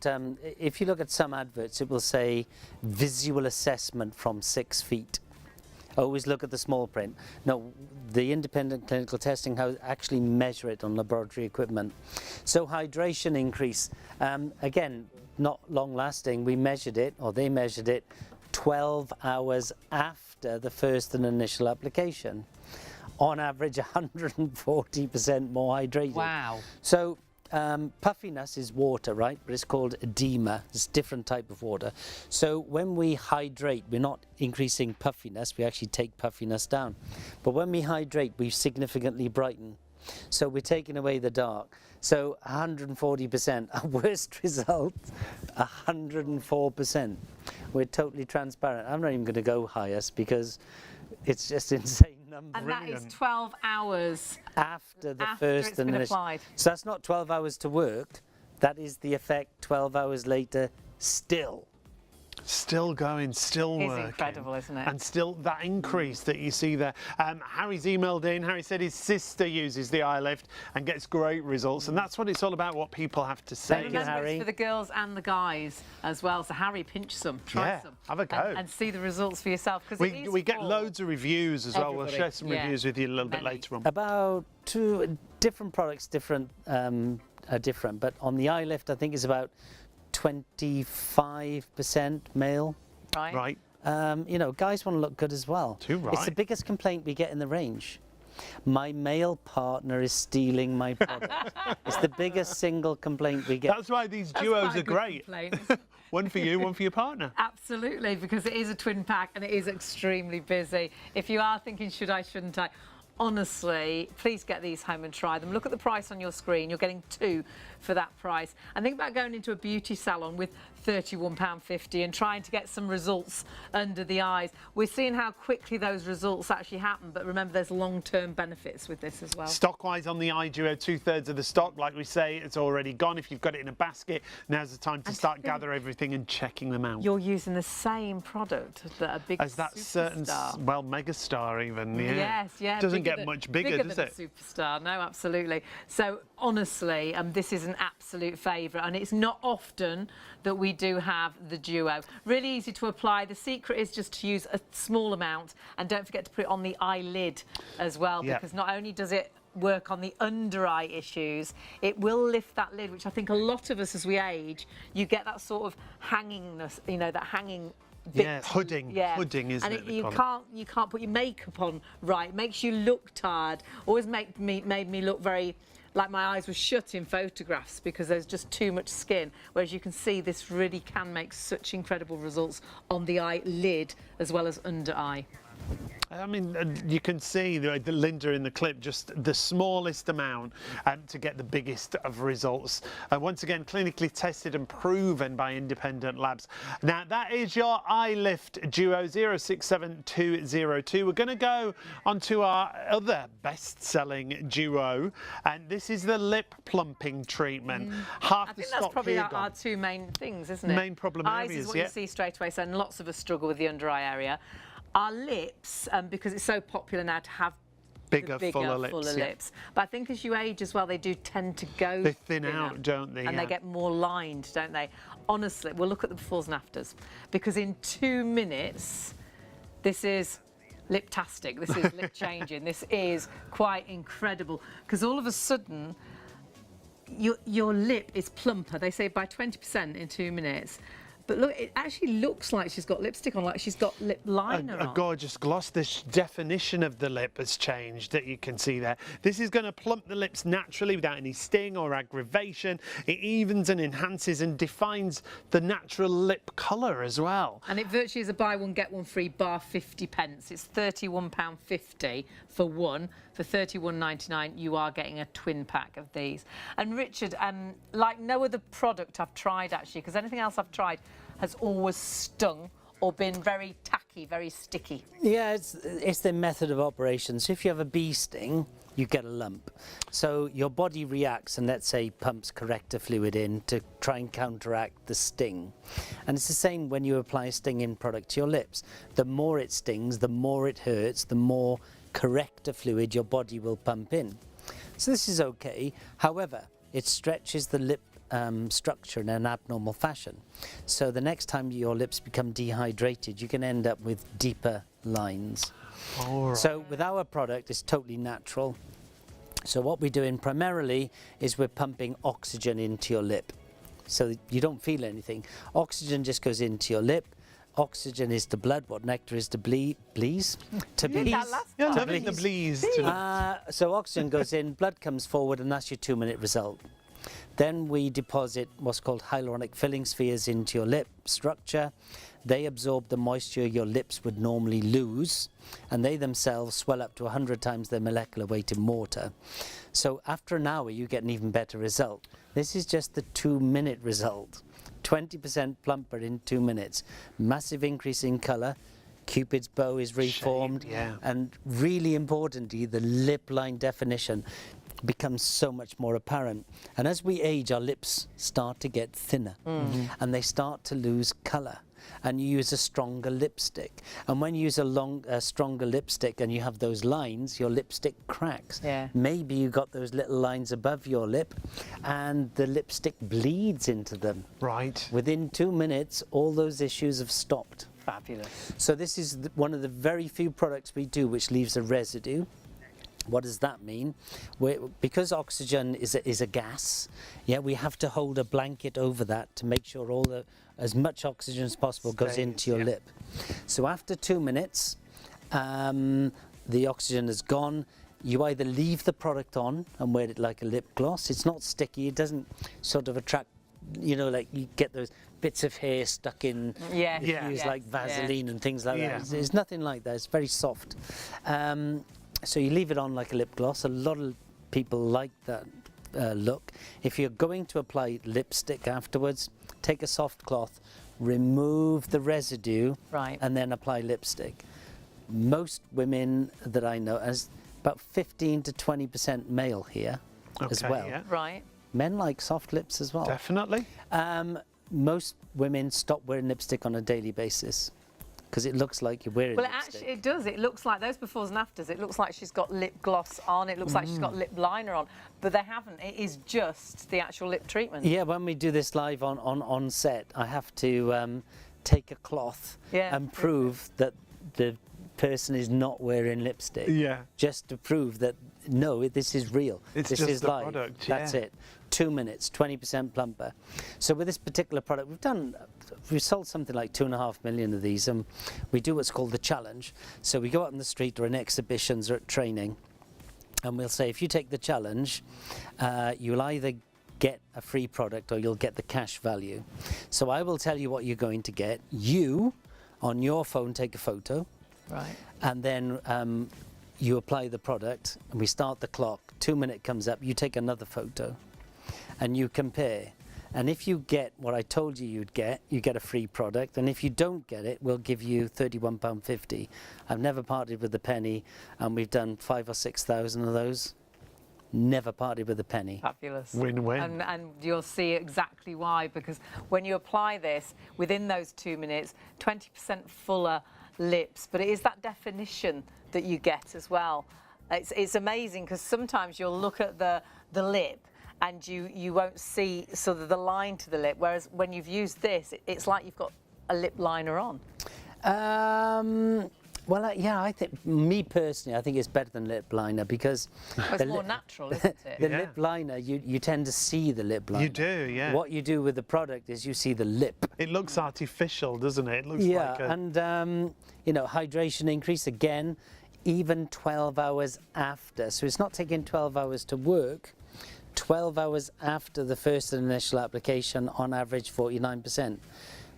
C: if you look at some adverts, it will say visual assessment from 6 feet. Always look at the small print. No, the independent clinical testing how actually measure it on laboratory equipment. So hydration increase, again, not long lasting. We measured it, or they measured it, 12 hours after the first and initial application. On average, 140% more hydrated.
A: Wow.
C: So puffiness is water, right? But it's called edema. It's a different type of water. So when we hydrate, we're not increasing puffiness. We actually take puffiness down. But when we hydrate, we significantly brighten. So we're taking away the dark. So 140%. Our worst result, 104%. We're totally transparent. I'm not even going to go highest because it's just insane number.
A: And that is 12 hours
C: after the
A: after
C: first
A: it's been
C: initial.
A: applied.
C: So that's not 12 hours to work. That is the effect 12 hours later still.
B: Still going, still
A: It's
B: working.
A: incredible, isn't it?
B: And still that increase that you see there. Harry's emailed in. Harry said his sister uses the eye lift and gets great results. And that's what it's all about, what people have to say.
C: Thank you,
A: Remember,
C: Harry.
A: it's for the girls and the guys as well. So Harry, pinch some, try some.
B: have a go.
A: And see the results for yourself. Because
B: We get loads of reviews as well. We'll
A: everybody.
B: share some reviews with you a little bit
A: Many.
B: later on.
C: About 2 different products, are different. But on the eye lift, I think it's about 25% male.
A: Right.
B: Right.
C: You know, guys want to look good as well.
B: Too right.
C: It's the biggest complaint we get in the range. My male partner is stealing my product. It's the biggest single complaint we get.
B: That's why these
A: That's
B: duos
A: quite a
B: are
A: good
B: great.
A: complaint.
B: One for you, one for your partner.
A: Absolutely, because it is a twin pack and it is extremely busy. If you are thinking, should I, shouldn't I? Honestly, please get these home and try them. Look at the price on your screen. You're getting 2 for that price. And think about going into a beauty salon with £31.50 and trying to get some results under the eyes. We're seeing how quickly those results actually happen, but remember there's long-term benefits with this as well.
B: Stock-wise on the eye duo, 2/3 of the stock, like we say, it's already gone. If you've got it in a basket, now's the time to start gather everything and checking them out.
A: You're using the same product that a big
B: As that certain,
A: superstar.
B: well, megastar even, yeah.
A: Yes, yeah.
B: Doesn't
A: bigger
B: get much bigger, does
A: than
B: it?
A: A superstar, no, absolutely. So honestly, this is an absolute favourite, and it's not often that we do have the duo. Really easy to apply. The secret is just to use a small amount, and don't forget to put it on the eyelid as well,
B: Yeah.
A: because not only does it work on the under eye issues, it will lift that lid, which I think a lot of us as we age, you get that sort of hangingness, you know, that hanging bit.
B: Yeah, hooding, isn't
A: and
B: it?
A: you can't put your makeup on right. It makes you look tired. Always made me look very like my eyes were shut in photographs because there's just too much skin. Whereas you can see this really can make such incredible results on the eyelid as well as under eye.
B: I mean, you can see the Linda in the clip, just the smallest amount to get the biggest of results. Once again, clinically tested and proven by independent labs. Now, that is your Eye Lift Duo 067202. We're going to go on to our other best-selling duo, and this is the lip plumping treatment. Half
A: I
B: the
A: think
B: stock
A: that's probably
B: here
A: our
B: gone.
A: two main things, isn't it?
B: Main problem
A: Eyes
B: areas,
A: is what
B: yeah.
A: you see straight away, so lots of us struggle with the under eye area. Our lips, because it's so popular now to have
B: Bigger, fuller lips.
A: But I think as you age as well, they do tend to go
B: They thin out, don't they?
A: And they get more lined, don't they? Honestly, we'll look at the befores and afters. Because in 2 minutes, this is liptastic, this is lip changing, this is quite incredible. Because all of a sudden, your lip is plumper. They say by 20% in 2 minutes. But look, it actually looks like she's got lipstick on, like she's got lip liner on.
B: A gorgeous gloss. The definition of the lip has changed, that you can see there. This is going to plump the lips naturally without any sting or aggravation. It evens and enhances and defines the natural lip colour as well.
A: And it virtually is a buy one, get one free bar 50 pence. It's £31.50 for one. For £31.99, you are getting a twin pack of these. And Richard, like no other product I've tried actually, because anything else I've tried has always stung or been very tacky, very sticky.
C: Yeah, it's the method of operation. So if you have a bee sting, you get a lump. So your body reacts and, let's say, pumps corrector fluid in to try and counteract the sting. And it's the same when you apply a stinging product to your lips. The more it stings, the more it hurts, the more corrector fluid your body will pump in. So this is okay. However, it stretches the lip structure in an abnormal fashion. So the next time your lips become dehydrated, you can end up with deeper lines.
B: All right.
C: So with our product, it's totally natural. So what we're doing primarily is we're pumping oxygen into your lip. So you don't feel anything. Oxygen just goes into your lip. Oxygen is the blood, what nectar is to bleeze? To bleeze?
B: Yeah, loving the bleeze.
C: So oxygen goes in, blood comes forward, and that's your 2-minute result. Then we deposit what's called hyaluronic filling spheres into your lip structure. They absorb the moisture your lips would normally lose, and they themselves swell up to 100 times their molecular weight in water. So after an hour, you get an even better result. This is just the 2-minute result. 20% plumper in 2 minutes. Massive increase in colour. Cupid's bow is reformed.
B: Shape, yeah.
C: And really importantly, the lip line definition becomes so much more apparent. And as we age, our lips start to get thinner and they start to lose colour. And you use a stronger lipstick. And when you use a stronger lipstick and you have those lines, your lipstick cracks.
A: Yeah.
C: Maybe you got those little lines above your lip and the lipstick bleeds into them.
B: Right.
C: Within 2 minutes, all those issues have stopped.
A: Fabulous.
C: So this is one of the very few products we do which leaves a residue. What does that mean? Because oxygen is a gas, yeah, we have to hold a blanket over that to make sure as much oxygen as possible goes into your lip. So after 2 minutes, the oxygen is gone. You either leave the product on and wear it like a lip gloss. It's not sticky. It doesn't sort of attract, you know, like you get those bits of hair stuck in.
A: Yeah.
C: If you use like Vaseline and things like that. It's nothing like that. It's very soft. So you leave it on like a lip gloss. A lot of people like that look. If you're going to apply lipstick afterwards, take a soft cloth, remove the residue, and then apply lipstick. Most women that I know, as about 15 to 20% male here as well.
B: Yeah.
A: Right.
C: Men like soft lips as well.
B: Definitely.
C: Most women stop wearing lipstick on a daily basis because it looks like you're wearing lipstick.
A: Actually, it does. It looks like those befores and afters. It looks like she's got lip gloss on. It looks like she's got lip liner on. But they haven't. It is just the actual lip treatment.
C: Yeah, when we do this live on set, I have to take a cloth and prove that the person is not wearing lipstick.
B: Yeah.
C: Just to prove that no, this is real.
B: It's
C: this
B: just
C: is
B: the
C: live.
B: product,
C: That's
B: yeah.
C: it. 2 minutes, 20% plumper. So with this particular product, we've sold something like 2.5 million of these, and we do what's called the challenge. So we go out on the street or in exhibitions or at training, and we'll say, if you take the challenge, you'll either get a free product or you'll get the cash value. So I will tell you what you're going to get. You, on your phone, take a photo.
A: Right.
C: And then you apply the product, and we start the clock. 2 minute comes up, you take another photo, and you compare. And if you get what I told you you'd get, you get a free product. And if you don't get it, we'll give you £31.50. I've never parted with a penny, and we've done 5,000 or 6,000 of those. Never parted with a penny.
A: Fabulous.
B: Win-win.
A: And you'll see exactly why, because when you apply this, within those 2 minutes, 20% fuller lips, but it is that definition that you get as well. It's amazing, because sometimes you'll look at the lip and you won't see sort of the line to the lip, whereas when you've used this, it's like you've got a lip liner on.
C: Well, yeah, I think, me personally, I think it's better than lip liner, because
A: Well, it's more natural, isn't it?
C: the
B: Yeah.
C: lip liner, you tend to see the lip liner.
B: You do, yeah.
C: What you do with the product is you see the lip.
B: It looks artificial, doesn't it? It looks
C: Yeah,
B: like a...
C: and you know, hydration increase again, even 12 hours after. So it's not taking 12 hours to work. 12 hours after the first initial application, on average 49%.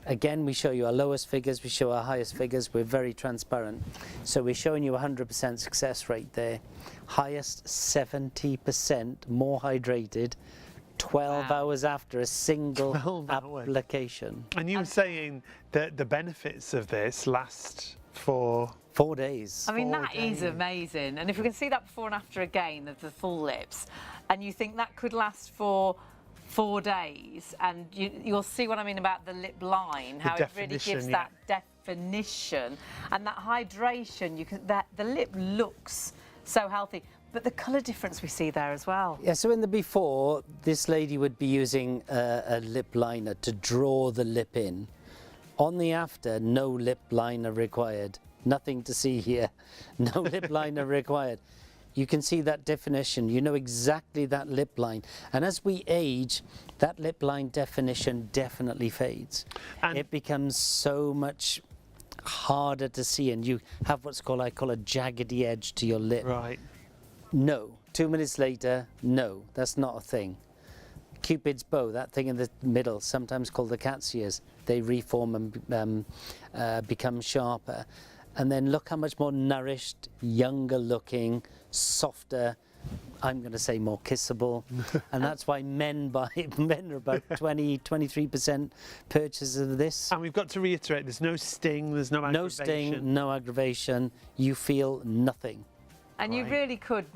C: Again, we show you our lowest figures, we show our highest figures, we're very transparent. So we're showing you 100% success rate there. Highest 70% more hydrated, 12
A: Wow.
C: hours after a single
B: 12 hours.
C: application.
B: And you were saying that the benefits of this last for...
C: 4 days.
A: I mean,
B: 4
A: that is
B: days.
A: amazing. And if we can see that before and after again of the full lips, and you think that could last for 4 days, and you'll see what I mean about the lip line, how it really gives
B: definition,
A: that definition and that hydration. The lip looks so healthy, but the colour difference we see there as well.
C: Yeah, so in the before, this lady would be using a lip liner to draw the lip in. On the after, no lip liner required. Nothing to see here. No lip liner required. You can see that definition. You know exactly that lip line. And as we age, that lip line definition definitely fades.
B: And
C: it becomes so much harder to see, and you have what's called, I call a jaggedy edge to your lip.
B: right.
C: No. 2 minutes later, no, that's not a thing. Cupid's bow, that thing in the middle, sometimes called the cat's ears, they reform and become sharper. And then look how much more nourished, younger looking, softer, I'm going to say more kissable. And that's why men are about 23% purchases of this.
B: And we've got to reiterate, there's no sting, there's no
C: No
B: aggravation.
C: sting, no aggravation, you feel nothing.
A: And you
B: Right.
A: really could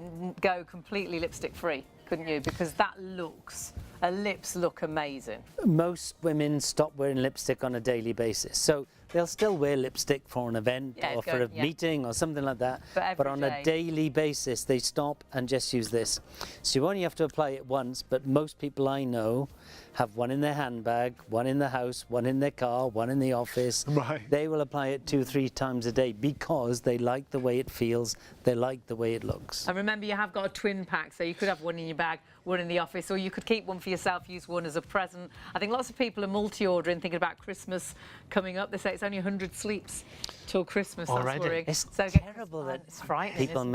A: go completely lipstick free, couldn't you? Because her lips look amazing.
C: Most women stop wearing lipstick on a daily basis. So they'll still wear lipstick for an event
A: Yeah,
C: or
A: go-
C: for a
A: yeah.
C: meeting or something like that.
A: But
C: But
A: every
C: on
A: day.
C: a daily basis, they stop and just use this. So you only have to apply it once, but most people I know have one in their handbag, one in the house, one in their car, one in the office.
B: Right.
C: They will apply it 2-3 times a day because they like the way it feels, they like the way it looks.
A: And remember, you have got a twin pack, so you could have one in your bag, one in the office, or you could keep one for yourself, use one as a present. I think lots of people are multi-ordering, thinking about Christmas coming up. They say it's only 100 sleeps till Christmas.
B: Already?
A: That's worrying.
C: It's
A: So
C: terrible that
A: it's frightening,
C: people
A: isn't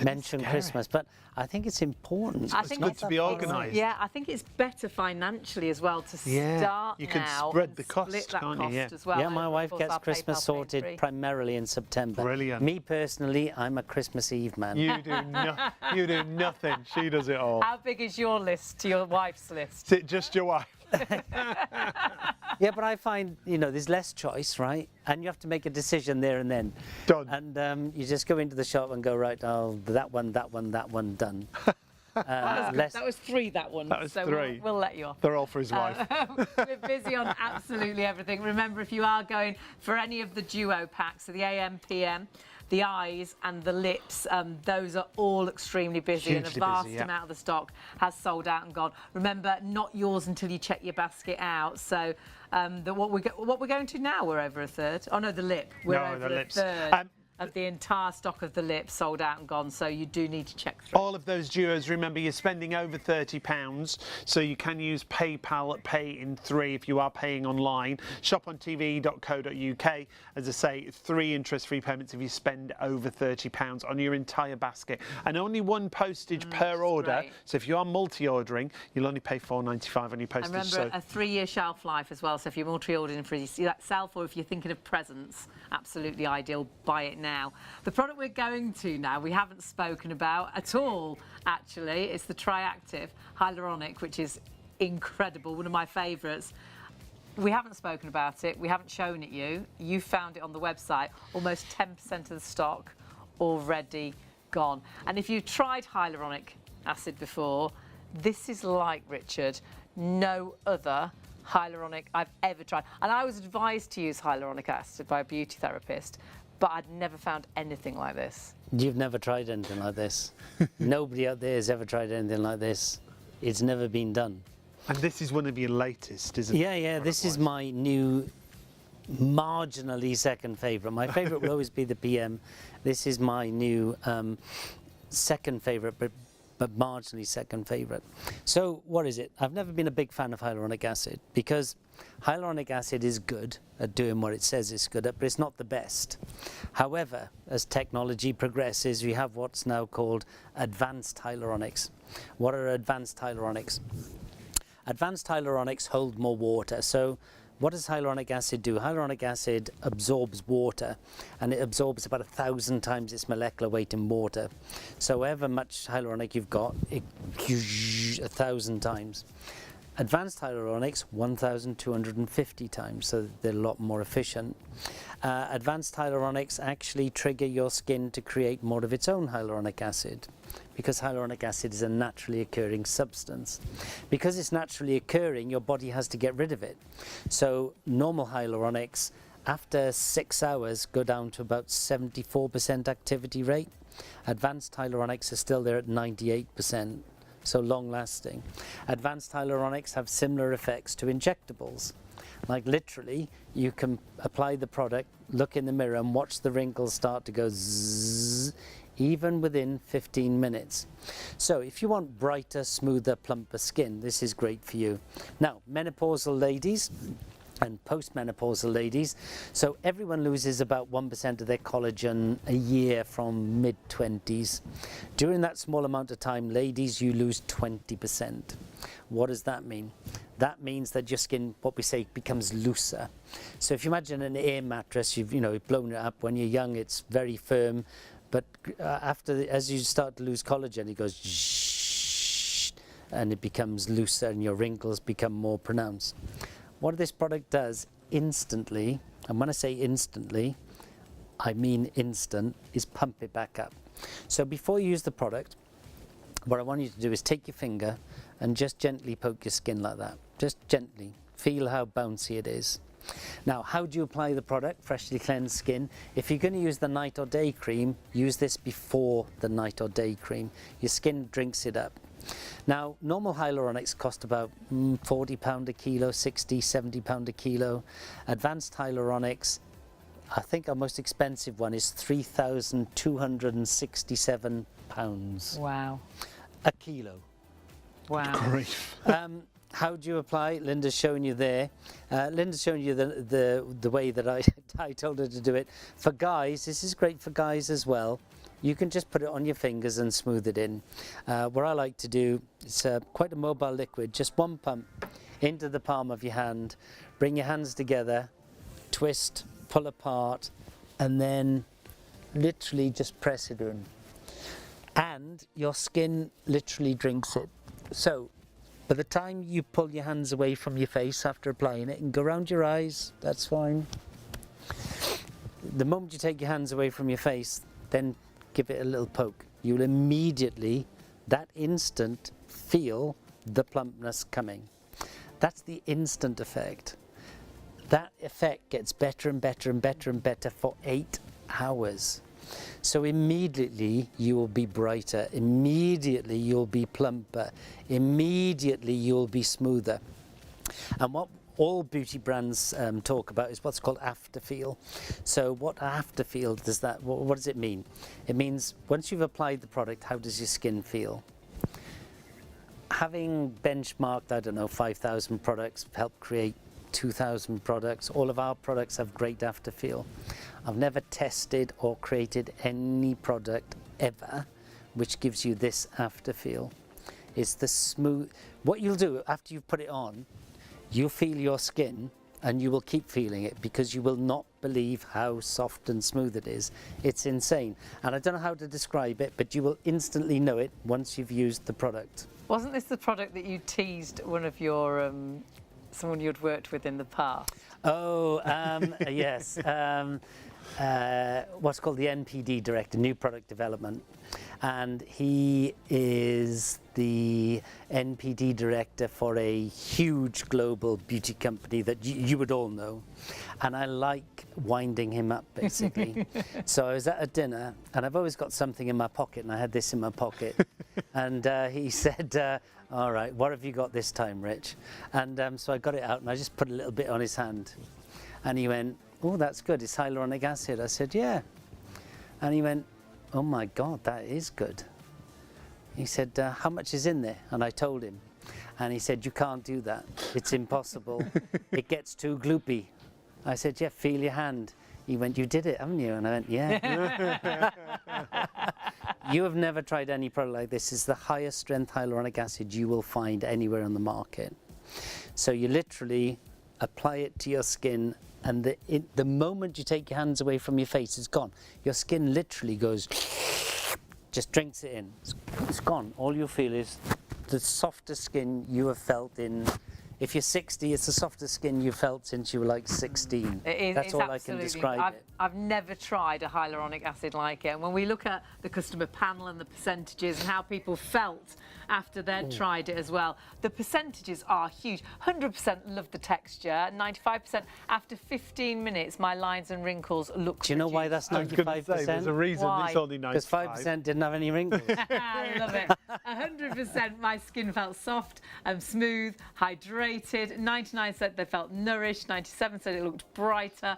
C: mention
A: it?
C: Christmas, but I think it's important.
A: I think
B: good
A: it's
B: to be organised.
A: Yeah, I think it's better financially as well to
B: Yeah,
A: start
B: you can
A: now
B: spread
A: and
B: the cost,
A: split that
B: can't you?
A: cost
B: Yeah.
A: as well.
C: Yeah, my
A: And of
C: wife
A: course
C: gets
A: our
C: Christmas
A: PayPal
C: sorted
A: payment-free.
C: primarily in September.
B: Brilliant.
C: Me personally, I'm a Christmas Eve man.
B: You do nothing. She does it all.
A: How big is your list to your wife's list?
B: Is it just your wife?
C: Yeah, but I find, you know, there's less choice, right? And you have to make a decision there and then.
B: Done.
C: And you just go into the shop and go, right, oh, that one, done.
A: That was 3, that one.
B: That was
A: so
B: 3.
A: We'll let you off.
B: They're all for his wife.
A: We're busy on absolutely everything. Remember, if you are going for any of the duo packs, so the AM, PM, the eyes and the lips, those are all extremely busy, and a
B: Hugely
A: vast
B: busy, yeah.
A: amount of the stock has sold out and gone. Remember, not yours until you check your basket out. So what we're going to now, we're over a third. Oh no, the lip. We're
B: No,
A: over
B: the
A: a
B: lips.
A: third. of the entire stock of the lip sold out and gone, so you do need to check through.
B: All of those duos, remember, you're spending over £30, so you can use PayPal Pay in 3 if you are paying online. ShopOnTV.co.uk, as I say, 3 interest-free payments if you spend over £30 on your entire basket, and only 1 postage per order.
A: Great.
B: So if you are multi-ordering, you'll only pay £4.95 on your postage.
A: And remember, a 3-year shelf life as well, so if you're multi-ordering for that self, or if you're thinking of presents, absolutely ideal, buy it now. The product we're going to now, we haven't spoken about at all, actually. It's the Triactive Hyaluronic, which is incredible, one of my favourites. We haven't spoken about it, we haven't shown it you. You found it on the website, almost 10% of the stock already gone. And if you've tried hyaluronic acid before, this is like, Richard, no other hyaluronic I've ever tried. And I was advised to use hyaluronic acid by a beauty therapist, but I'd never found anything like this.
C: You've never tried anything like this. Nobody out there has ever tried anything like this. It's never been done.
B: And this is one of your latest, isn't it?
C: Yeah, this is my new marginally second favourite. My favourite will always be the PM. This is my new second favourite, but marginally second favourite. So what is it? I've never been a big fan of hyaluronic acid because hyaluronic acid is good at doing what it says it's good at, but it's not the best. However, as technology progresses, we have what's now called advanced hyaluronics. What are advanced hyaluronics? Advanced hyaluronics hold more water. So what does hyaluronic acid do? Hyaluronic acid absorbs water, and it absorbs about 1,000 times its molecular weight in water. So however much hyaluronic you've got, it 1,000 times. Advanced hyaluronics, 1,250 times, so they're a lot more efficient. Advanced hyaluronics actually trigger your skin to create more of its own hyaluronic acid, because hyaluronic acid is a naturally occurring substance. Because it's naturally occurring, your body has to get rid of it. So normal hyaluronics, after 6 hours, go down to about 74% activity rate. Advanced hyaluronics are still there at 98%. So long lasting. Advanced hyaluronics have similar effects to injectables. Like literally, you can apply the product, look in the mirror and watch the wrinkles start to go zzz, even within 15 minutes. So if you want brighter, smoother, plumper skin, this is great for you. Now, menopausal ladies and postmenopausal ladies, so everyone loses about 1% of their collagen a year from mid-20s. During that small amount of time, ladies, you lose 20%. What does that mean? That means that your skin, what we say, becomes looser. So if you imagine an air mattress, you've blown it up. When you're young, it's very firm, but as you start to lose collagen, it goes shh, and it becomes looser, and your wrinkles become more pronounced. What this product does instantly, and when I say instantly, I mean instant, is pump it back up. So before you use the product, what I want you to do is take your finger and just gently poke your skin like that. Just gently. Feel how bouncy it is. Now, how do you apply the product, freshly cleansed skin? If you're going to use the night or day cream, use this before the night or day cream. Your skin drinks it up. Now, normal hyaluronics cost about £40 a kilo, £60, £70 a kilo. Advanced hyaluronics, I think our most expensive one is £3,267
A: Wow.
C: a kilo.
A: Wow.
B: Grief.
C: How do you apply? Linda's showing you there. Linda's showing you the way that I told her to do it. For guys, this is great for guys as well. You can just put it on your fingers and smooth it in. What I like to do, it's quite a mobile liquid, just one pump into the palm of your hand, bring your hands together, twist, pull apart, and then literally just press it in. And your skin literally drinks it. So by the time you pull your hands away from your face after applying it and go around your eyes, that's fine. The moment you take your hands away from your face, then give it a little poke. You'll immediately, that instant, feel the plumpness coming. That's the instant effect. That effect gets better and better and better and better for 8 hours. So immediately you will be brighter, immediately you'll be plumper, immediately you'll be smoother. And all beauty brands talk about is what's called afterfeel. So what afterfeel does that, what does it mean? It means once you've applied the product, how does your skin feel? Having benchmarked, I don't know, 5,000 products, helped create 2,000 products, all of our products have great afterfeel. I've never tested or created any product ever which gives you this afterfeel. It's the smooth, what you'll do after you've put it on, you'll feel your skin and you will keep feeling it because you will not believe how soft and smooth it is. It's insane. And I don't know how to describe it, but you will instantly know it once you've used the product.
A: Wasn't this the product that you teased one of your, someone you'd worked with in the past?
C: Oh, yes. What's called the NPD director, New Product Development. And he is the NPD director for a huge global beauty company that you would all know. And I like winding him up, basically. So I was at a dinner, and I've always got something in my pocket, and I had this in my pocket. And he said, all right, what have you got this time, Rich? And so I got it out, and I just put a little bit on his hand. And he went, oh, that's good, it's hyaluronic acid. I said, yeah. And he went, oh my God, that is good. He said, how much is in there? And I told him. And he said, you can't do that. It's impossible. It gets too gloopy. I said, yeah, feel your hand. He went, you did it, haven't you? And I went, yeah. You have never tried any product like this. It's the highest strength hyaluronic acid you will find anywhere on the market. So you literally apply it to your skin, and the moment you take your hands away from your face, it's gone. Your skin literally goes, just drinks it in. It's gone. All you feel is the softest skin you have felt in. If you're 60, it's the softest skin you've felt since you were like 16. That's all I can describe it.
A: I've never tried a hyaluronic acid like it. And when we look at the customer panel and the percentages and how people felt after they'd tried it as well, the percentages are huge. 100% love the texture, 95% after 15 minutes, my lines and wrinkles look
C: Do you know why that's 95%?
B: I was going to say, there's a reason
A: Why?
B: it's only 95.
C: Because 5% didn't have any wrinkles.
A: I love it. 100% my skin felt soft and smooth, hydrated. 99% said they felt nourished. 97% said it looked brighter.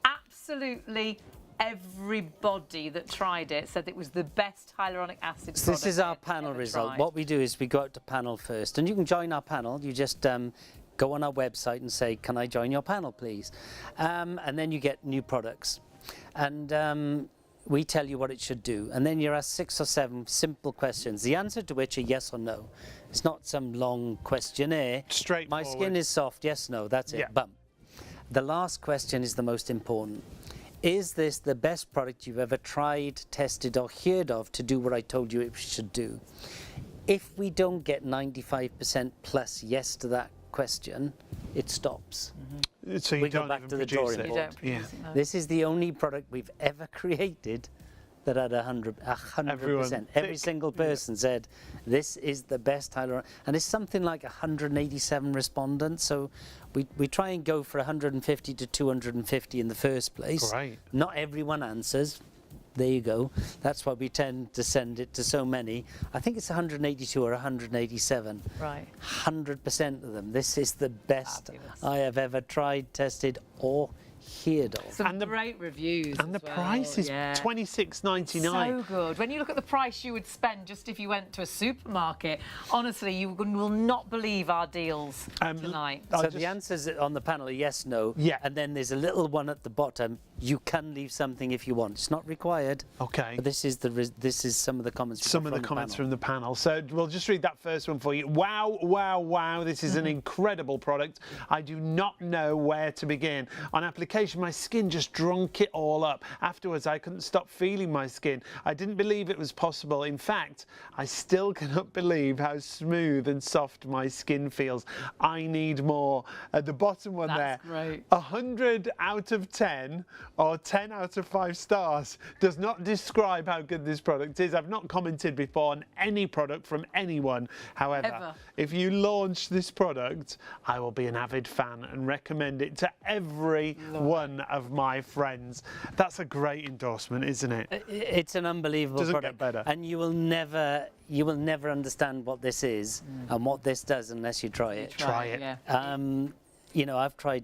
A: Absolutely everybody that tried it said it was the best hyaluronic acid
C: So
A: product
C: this is our
A: they'd
C: panel
A: ever
C: result.
A: tried.
C: What we do is we go out to panel first, and you can join our panel. You just go on our website and say, can I join your panel, please? And then you get new products. And we tell you what it should do. And then you're asked 6 or 7 simple questions, the answer to which are yes or no. It's not some long questionnaire.
B: Straightforward.
C: My skin is soft, yes, no, that's it,
B: Yeah.
C: bum. The last question is the most important. Is this the best product you've ever tried, tested or heard of to do what I told you it should do? If we don't get 95% plus yes to that question, it stops.
B: So you
C: We go
B: don't
C: back
B: even
C: to the
B: produce
C: drawing
B: it.
A: You don't produce it, no.
C: This is the only product we've ever created that had 100%.
B: Everyone
C: Every
B: tick.
C: single person said, this is the best hyaluronic. And it's something like 187 respondents. So we try and go for 150 to 250 in the first place.
B: Great.
C: Not everyone answers. There you go. That's why we tend to send it to so many. I think it's 182 or 187.
A: Right.
C: 100% of them. This is the best
A: Fabulous.
C: I have ever tried, tested or heard of.
A: Some
B: And the-
A: great reviews.
B: And the
A: as well.
B: price is
A: Yeah.
B: $26.99.
A: So good. When you look at the price you would spend just if you went to a supermarket, honestly, you will not believe our deals tonight.
B: I'll
C: So
B: just-
C: the answers on the panel are yes, no,
B: Yeah.
C: and then there's a little one at the bottom. You can leave something if you want. It's not required.
B: Okay.
C: But this is some of the comments.
B: Some of the comments from the panel. So we'll just read that first one for you. Wow, wow, wow. This is an incredible product. I do not know where to begin. On application, my skin just drunk it all up. Afterwards, I couldn't stop feeling my skin. I didn't believe it was possible. In fact, I still cannot believe how smooth and soft my skin feels. I need more. At the bottom one
A: That's
B: there,
A: great.
B: 100 out of 10 or 10 out of 5 stars does not describe how good this product is. I've not commented before on any product from anyone. However,
A: Ever.
B: if you launch this product, I will be an avid fan and recommend it to every one of my friends. That's a great endorsement, isn't it?
C: It's an unbelievable
B: Doesn't get
C: product,
B: better.
C: and you will never understand what this is and what this does unless you try it.
B: Try it.
A: Yeah.
C: you know, I've tried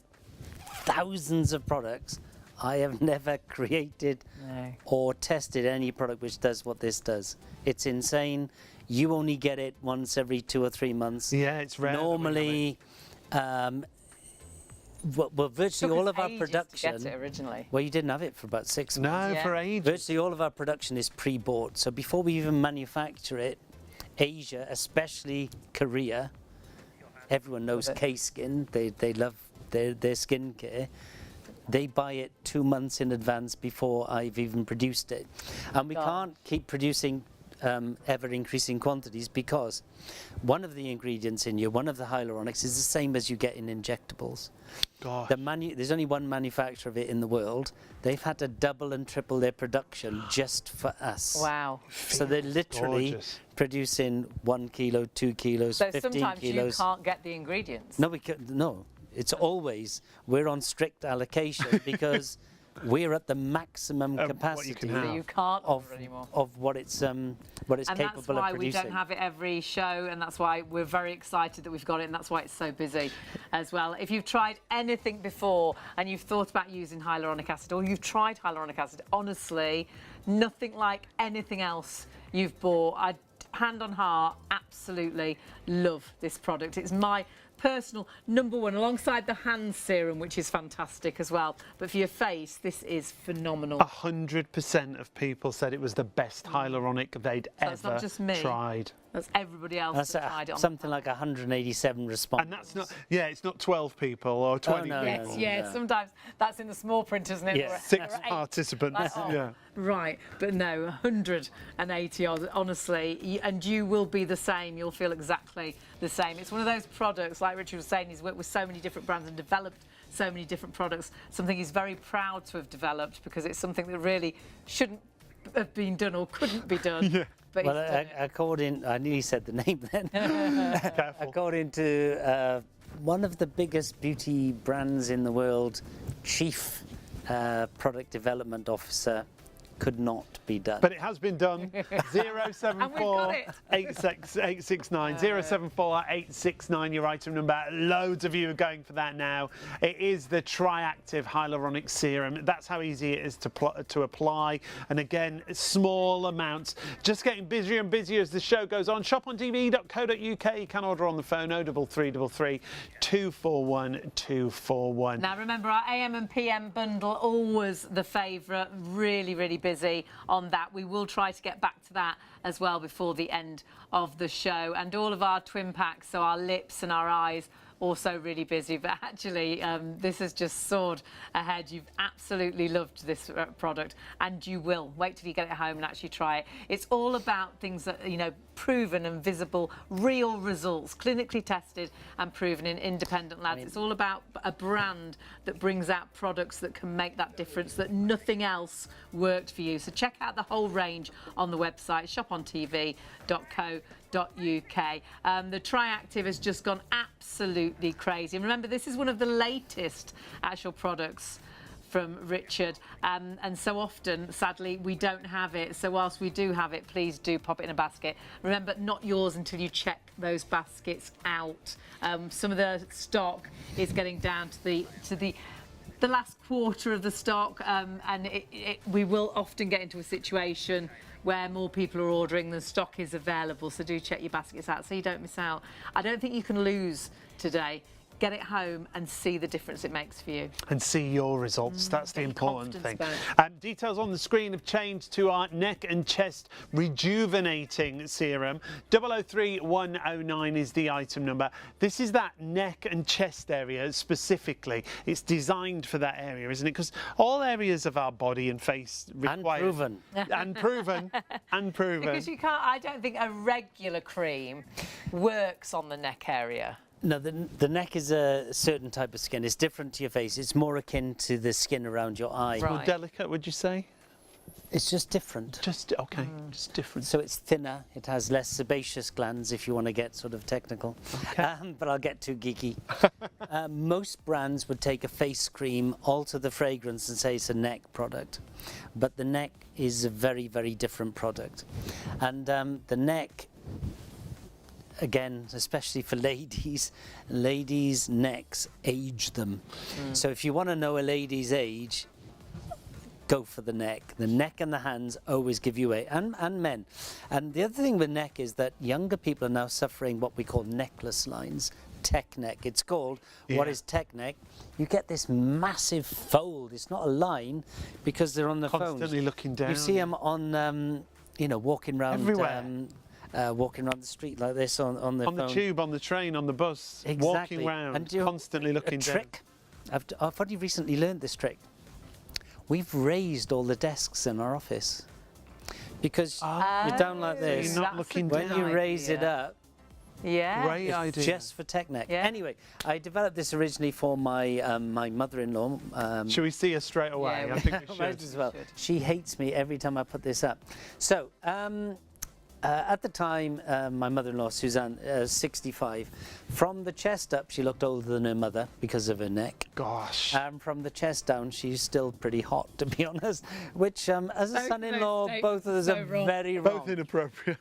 C: thousands of products. I have never created or tested any product which does what this does. It's insane. You only get it once every 2 or 3 months.
B: Yeah, it's rare.
C: Normally, well, virtually all of our
A: Ages to
C: production.
A: get it originally.
C: Well, you didn't have it for about 6 months.
B: No,
A: Yeah.
B: for ages.
C: Virtually all of our production is pre-bought. So before we even manufacture it, Asia, especially Korea, everyone knows K-Skin. They love their skincare. They buy it 2 months in advance before I've even produced it. And we can't keep producing ever increasing quantities because one of the ingredients in one of the hyaluronics is the same as you get in injectables.
B: Gosh.
C: There's only one manufacturer of it in the world. They've had to double and triple their production just for us.
A: Wow.
C: So they're literally
B: gorgeous.
C: producing 1 kilo, 2 kilos,
A: So
C: 15
A: sometimes
C: kilos.
A: you can't get the ingredients.
C: No, no. It's always, we're on strict allocation because we're at the maximum
B: what you
C: capacity
B: can
A: So
B: have.
A: you can't
C: of,
A: order anymore.
C: of what it's
A: And that's
C: capable
A: why
C: of
A: we
C: producing.
A: don't have it every show, and that's why we're very excited that we've got it, and that's why it's so busy as well. If you've tried anything before and you've thought about using hyaluronic acid, or you've tried hyaluronic acid, honestly, nothing like anything else you've bought. I, hand on heart, absolutely love this product. It's my personal #1 alongside the hand serum, which is fantastic as well. But for your face, this is phenomenal.
B: 100% of people said it was the best hyaluronic they'd
A: So it's not
B: ever
A: just me.
B: tried.
A: That's everybody else
C: That's
A: that tried it on.
C: something like 187 responses.
B: And that's not, yeah, it's not 12 people or 20
C: no,
B: people.
C: no.
A: Yes, sometimes that's in the small print, isn't it?
C: Yeah.
A: There are-
B: 6
A: there are 8.
B: participants,
A: Like, oh,
B: yeah.
A: Right, but no, 180 odd, honestly, and you will be the same. You'll feel exactly the same. It's one of those products, like Richard was saying, he's worked with so many different brands and developed so many different products. Something he's very proud to have developed because it's something that really shouldn't have been done or couldn't be done.
B: Yeah.
A: But
C: Well,
A: he's done it.
C: according, I nearly said the name then.
B: Careful.
C: According to one of the biggest beauty brands in the world, chief product development officer, could not be done.
B: But it has been done. 074
A: it.
B: 869 074 869, your item number. Loads of you are going for that now. It is the Triactive Hyaluronic Serum. That's how easy it is to apply. And again, small amounts. Just getting busier and busier as the show goes on. ShopOnTV.co.uk. You can order on the phone 03333 241 241.
A: Now remember, our AM and PM bundle, always the favourite, really, really busy on that. We will try to get back to that as well before the end of the show. And all of our twin packs, so our lips and our eyes, also really busy. But actually, this has just soared ahead. You've absolutely loved this product, and you will. Wait till you get it home and actually try it. It's all about things that, you know, proven and visible, real results, clinically tested and proven in independent labs. It's all about a brand that brings out products that can make that difference, that nothing else worked for you. So check out the whole range on the website, ShopOnTV.co.uk. The Triactive has just gone absolutely crazy. And remember, this is one of the latest actual products from Richard, and so often, sadly, we don't have it. So whilst we do have it, please do pop it in a basket. Remember, not yours until you check those baskets out. Some of the stock is getting down to the last quarter of the stock, and we will often get into a situation where more people are ordering than stock is available. So do check your baskets out so you don't miss out. I don't think you can lose today. Get it home and see the difference it makes for you.
B: And see your results. That's the
A: get your
B: important thing.
A: confidence back.
B: Details on the screen have changed to our neck and chest rejuvenating serum. 003109 is the item number. This is that neck and chest area specifically. It's designed for that area, isn't it? Because all areas of our body and face require...
C: Unproven.
B: Unproven. Unproven.
A: Because you can't, I don't think a regular cream works on the neck area.
C: No, the neck is a certain type of skin. It's different to your face. It's more akin to the skin around your eye.
A: Right.
B: More delicate, would you say?
C: It's just different.
B: Just, okay, just different.
C: So it's thinner. It has less sebaceous glands, if you want to get sort of technical.
B: Okay.
C: But I'll get too geeky. Most brands would take a face cream, alter the fragrance and say it's a neck product. But the neck is a very, very different product. And the neck... again, especially for ladies, ladies' necks age them. So if you want to know a lady's age, go for the neck. The neck and the hands always give you and men. And the other thing with neck is that younger people are now suffering what we call necklace lines. Tech neck, it's called. What is tech neck? You get this massive fold. It's not a line because they're on the
B: Constantly looking down.
C: You see them on, you know, walking around
B: everywhere.
C: Walking around the street like this on the phone.
B: the tube, on the train, on the bus,
C: Exactly.
B: walking around,
C: And you know,
B: constantly looking
C: a trick. I've only recently learned this trick. We've raised all the desks in our office because you're down like this.
B: You're not looking
C: When
B: down.
C: you raise it up,
A: Yeah.
B: Great idea.
C: just for tech neck.
A: Yeah.
C: Anyway, I developed this originally for my my mother-in-law.
B: Should we see her straight away?
A: Yeah,
B: I think we
C: Might
B: should.
C: as well.
A: Should.
C: She hates me every time I put this up. So, at the time, my mother-in-law, Suzanne, 65, from the chest up, she looked older than her mother because of her neck.
B: Gosh.
C: From the chest down, she's still pretty hot, to be honest, which, as a
A: Both
C: son-in-law,
A: those
C: both of us
A: so
C: are
A: wrong.
C: very wrong.
B: Both inappropriate.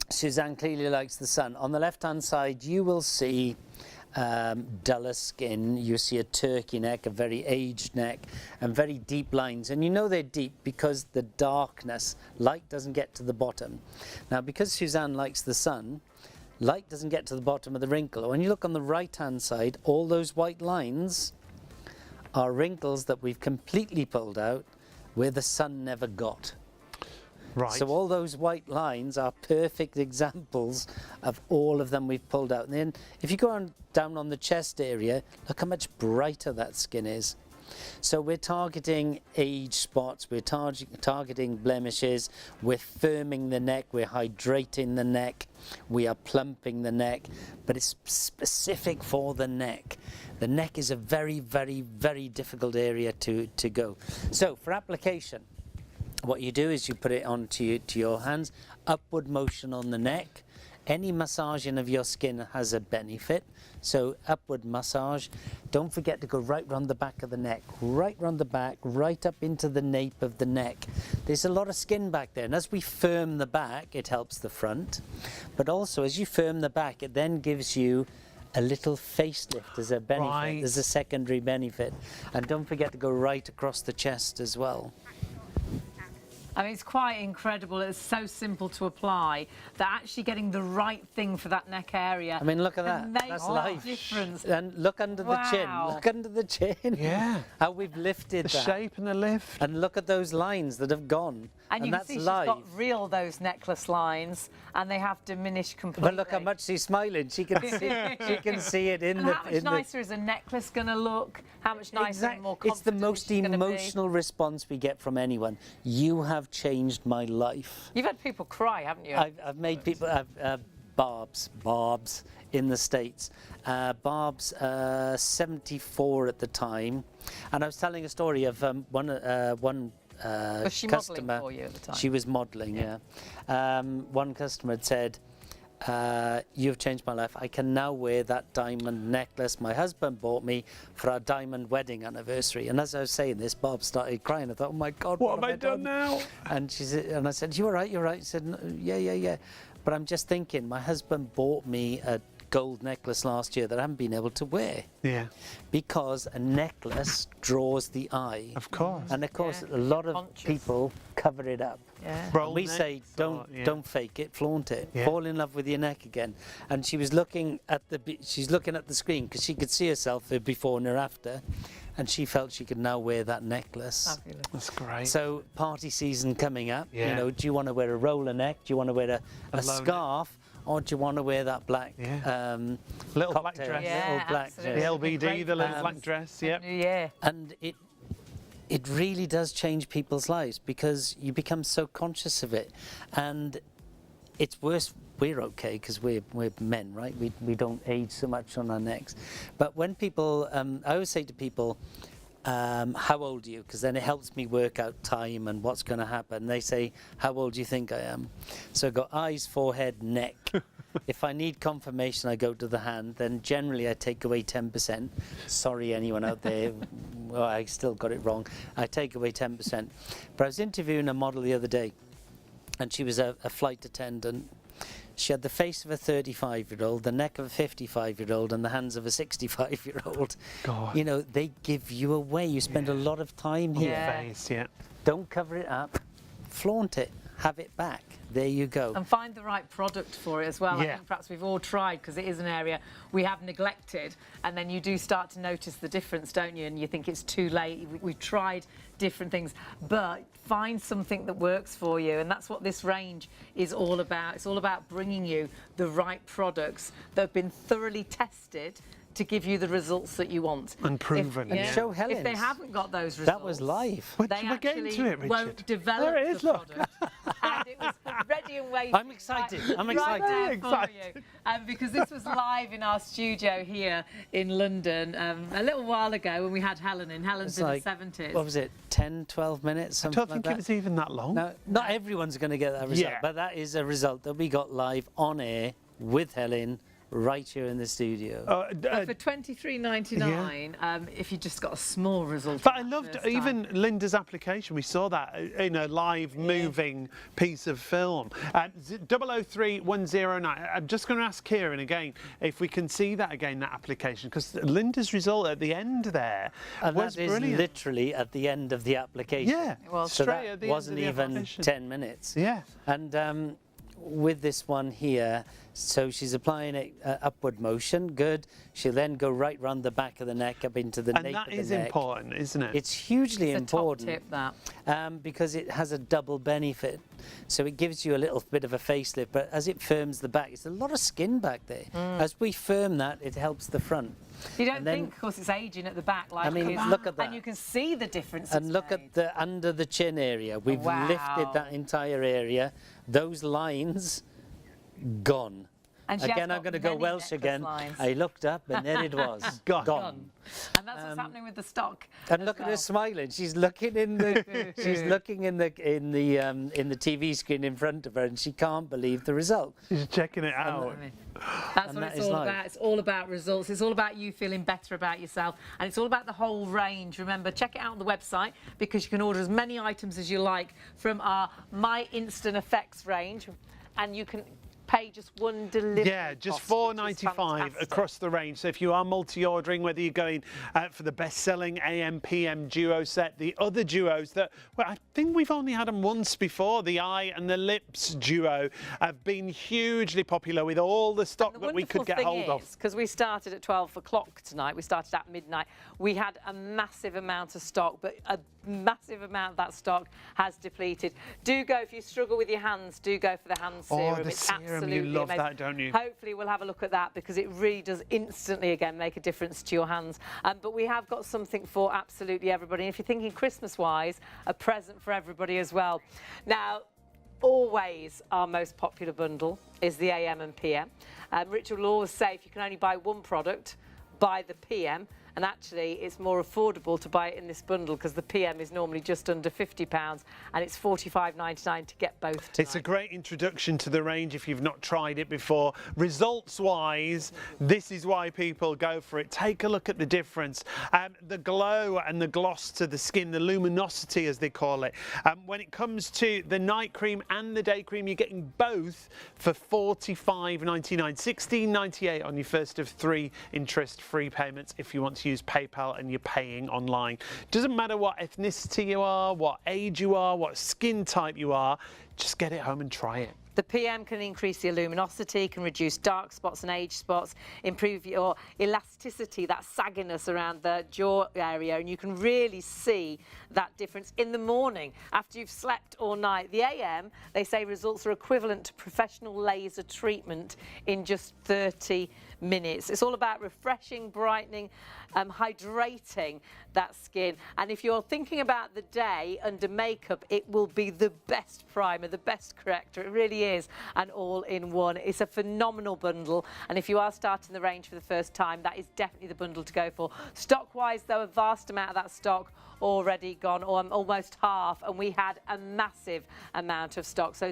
C: Suzanne clearly likes the sun. On the left-hand side, you will see duller skin. You see a turkey neck, a very aged neck, and very deep lines. And you know they're deep because the darkness, light doesn't get to the bottom. Now, because Suzanne likes the sun, light doesn't get to the bottom of the wrinkle. When you look on the right-hand side, all those white lines are wrinkles that we've completely pulled out where the sun never got.
B: Right.
C: So all those white lines are perfect examples of all of them we've pulled out. And then if you go on down on the chest area, look how much brighter that skin is. So we're targeting age spots, we're targeting blemishes, we're firming the neck, we're hydrating the neck, we are plumping the neck, but it's specific for the neck. The neck is a very, very, very difficult area to go. So for application, what you do is you put it onto your hands, upward motion on the neck. Any massaging of your skin has a benefit. So upward massage. Don't forget to go right round the back of the neck, right round the back, right up into the nape of the neck. There's a lot of skin back there, and as we firm the back, it helps the front. But also, as you firm the back, it then gives you a little facelift as a benefit,
B: Right.
C: as a secondary benefit. And don't forget to go right across the chest as well.
A: I mean, it's quite incredible. It's so simple to apply that actually getting the right thing for that neck area.
C: I mean, look at
A: can
C: that.
A: make
C: That's
A: all
C: life.
A: the difference.
C: And look under the chin.
A: Wow.
C: Look under the chin.
B: Yeah.
C: How we've lifted
B: The
C: that.
B: shape and the lift.
C: And look at those lines that have gone.
A: And you can
C: that's
A: see she's
C: live.
A: got real those necklace lines, and they have diminished completely.
C: But look how much she's smiling. She can see. She can see it in
A: And
C: the.
A: how much
C: in the
A: nicer is a necklace going to look? How much nicer and more
C: It's the
A: confident
C: most
A: is she gonna be?
C: emotional response we get from anyone. You have changed my life.
A: You've had people cry, haven't you?
C: I've made people. Barb's in the States. Barb's 74 at the time, and I was telling a story of one
A: Was she
C: customer.
A: modelling for you at the time?
C: She was modelling, yeah. One customer had said, "You've changed my life. I can now wear that diamond necklace my husband bought me for our diamond wedding anniversary." And as I was saying this, Bob started crying. I thought, "Oh my God,
B: What have I done now?
C: And she said, and I said, "You're right, you're right." She said, "No, yeah. But I'm just thinking, my husband bought me a gold necklace last year that I haven't been able to wear
B: Yeah.
C: because a necklace draws the eye."
B: Of course.
C: And of course,
A: Yeah,
C: a lot of
A: conscious.
C: people cover it up.
A: Yeah.
B: Roll
C: And we
B: necks
C: say,
B: or- yeah.
C: don't fake it, flaunt it,
B: Yeah.
C: fall in love with your neck again. And she was looking at she's looking at the screen because she could see herself her before and her after, and she felt she could now wear that necklace.
A: Fabulous.
B: That's great.
C: So party season coming up.
B: Yeah.
C: You know, do you want to wear a roller neck? Do you want to wear a
B: low neck.
C: scarf? Or do you want to wear that black
B: Yeah. Little black
C: cocktail,
B: dress.
A: Yeah,
C: little black
A: absolutely.
B: The
C: dress?
B: LBD,
A: Great
B: the little
A: for
B: black dress. Yep.
A: Yeah.
C: And it really does change people's lives because you become so conscious of it. And it's worse, we're okay because we're men, right? We don't age so much on our necks. But when people, I always say to people, how old are you? Because then it helps me work out time and what's going to happen. They say, how old do you think I am? So I've got eyes, forehead, neck. If I need confirmation, I go to the hand. Then generally I take away 10%. Sorry, anyone out there. Well, I still got it wrong. I take away 10%. But I was interviewing a model the other day, and she was a flight attendant. She had the face of a 35-year-old, the neck of a 55-year-old, and the hands of a 65-year-old.
B: God.
C: You know, they give you away. You spend a lot of time here.
A: Yeah.
B: Face, yeah.
C: Don't cover it up. Flaunt it. Have it back. There you go.
A: And find the right product for it as well. I
B: Yeah.
A: think perhaps we've all tried, because it is an area we have neglected, and then you do start to notice the difference, don't you? And you think it's too late. We've tried different things, but find something that works for you, and that's what this range is all about. It's all about bringing you the right products that have been thoroughly tested to give you the results that you want.
B: And proven,
C: And show Helen's.
A: If they haven't got those results,
C: That was live.
A: they
B: We're getting
A: actually
B: to it, Richard.
A: won't develop
B: There it is,
A: the
B: look.
A: product. And it was ready and waiting.
C: I'm excited. I'm
A: right
C: excited.
A: there
B: Very
A: for
B: excited.
A: you. Because this was live in our studio here in London a little while ago when we had Helen in. Helen's
C: It's
A: in
C: like,
A: the 70s.
C: what was it, 10, 12 minutes,
B: I
C: something
B: don't think
C: like
B: it was even that long.
C: Now, not everyone's going to get that result,
B: Yeah.
C: but that is a result that we got live on air with Helen right here in the studio.
A: But for $23.99, if you just got a small result.
B: But I
A: on that
B: loved
A: first
B: even
A: time.
B: Linda's application. We saw that in a live moving piece of film. 003109. I'm just going to ask Kieran again if we can see that again, that application, because Linda's result at the end there
C: And
B: was
C: that is
B: brilliant.
C: literally at the end of the application.
B: Yeah,
A: Well,
C: So
B: straight
C: that
B: at the
C: wasn't
B: end of the
C: even
B: application.
C: 10 minutes.
B: Yeah.
C: And with this one here, so she's applying it upward motion, good. She'll then go right round the back of the neck up into the
B: And
C: nape
B: that
C: of the
B: is
C: neck.
B: important, isn't it?
C: It's hugely
A: It's a top
C: important
A: tip, that.
C: because it has a double benefit. So it gives you a little bit of a facelift, but as it firms the back, it's a lot of skin back there. As we firm that, it helps the front.
A: You don't
C: And then-
A: think, of course, it's aging at the back like
C: I mean,
A: it is.
C: look at that.
A: And you can see the difference.
C: And
A: it's
C: look
A: made.
C: at the under the chin area. We've lifted
A: Wow.
C: that entire area. Those lines gone.
A: And she has
C: Again, I'm
A: got
C: going to go
A: many
C: Welsh
A: necklace
C: again.
A: lines.
C: I looked up and there it was.
B: Gone.
A: And that's what's happening with the stock.
C: And
A: as
C: look at her
A: well.
C: smiling. She's looking in the she's looking in the TV screen in front of her, and she can't believe the result.
B: She's checking it out.
A: That's
C: And
A: what
C: that
A: it's
C: is
A: all
C: life.
A: about. It's all about results. It's all about you feeling better about yourself. And it's all about the whole range. Remember, check it out on the website, because you can order as many items as you like from our My Instant Effects range. And you can pay just one delivery.
B: Yeah, just
A: cost, which is
B: $4.95
A: fantastic.
B: across the range. So if you are multi-ordering, whether you're going for the best-selling AM/PM duo set, the other duos that, well, I think we've only had them once before, the eye and the lips duo have been hugely popular with all the stock that we could get hold of.
A: Because we started at 12 o'clock tonight, we started at midnight. We had a massive amount of stock, but a massive amount of that stock has depleted. Do go, if you struggle with your hands, do go for the hand serum.
B: Oh, the
A: It's
B: serum,
A: absolutely
B: you love
A: amazing.
B: that, don't you?
A: Hopefully we'll have a look at that, because it really does instantly again make a difference to your hands. But we have got something for absolutely everybody. And if you're thinking Christmas-wise, a present for everybody as well. Now, always our most popular bundle is the AM and PM. Richard will always say if you can only buy one product, buy the PM. And actually, it's more affordable to buy it in this bundle, because the PM is normally just under £50 and it's $45.99 to get both tonight.
B: It's a great introduction to the range if you've not tried it before. Results-wise, this is why people go for it. Take a look at the difference. The glow and the gloss to the skin, the luminosity as they call it. When it comes to the night cream and the day cream, you're getting both for $45.99, $16.98 on your first of 3 interest-free payments if you want to use PayPal and you're paying online. Doesn't matter what ethnicity you are, what age you are, what skin type you are, just get it home and try it.
A: The PM can increase the luminosity, can reduce dark spots and age spots, improve your elasticity, that sagginess around the jaw area, and you can really see that difference in the morning after you've slept all night. The AM, they say results are equivalent to professional laser treatment in just 30 minutes. It's all about refreshing, brightening, hydrating that skin. And if you're thinking about the day under makeup, it will be the best primer, the best corrector. It really is an all-in-one. It's a phenomenal bundle. And if you are starting the range for the first time, that is definitely the bundle to go for. Stock-wise, though, a vast amount of that stock already gone, or almost half, and we had a massive amount of stock. So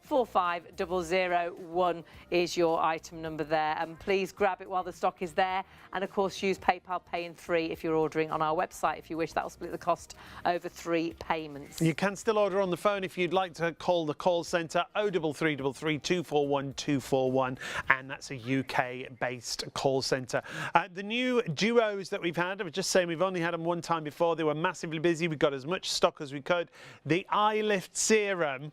A: 45001 is your item number there. And please grab it while the stock is there. And of course, use PayPal Pay in 3 if you're ordering on our website. If you wish, that will split the cost over 3 payments.
B: You can still order on the phone if you'd like to call the call centre 03333 241 241, and that's a UK-based call centre. The new duos that we've had, I was just saying we've only had them one time before. They were massively busy. We got as much stock as we could. The eye lift serum,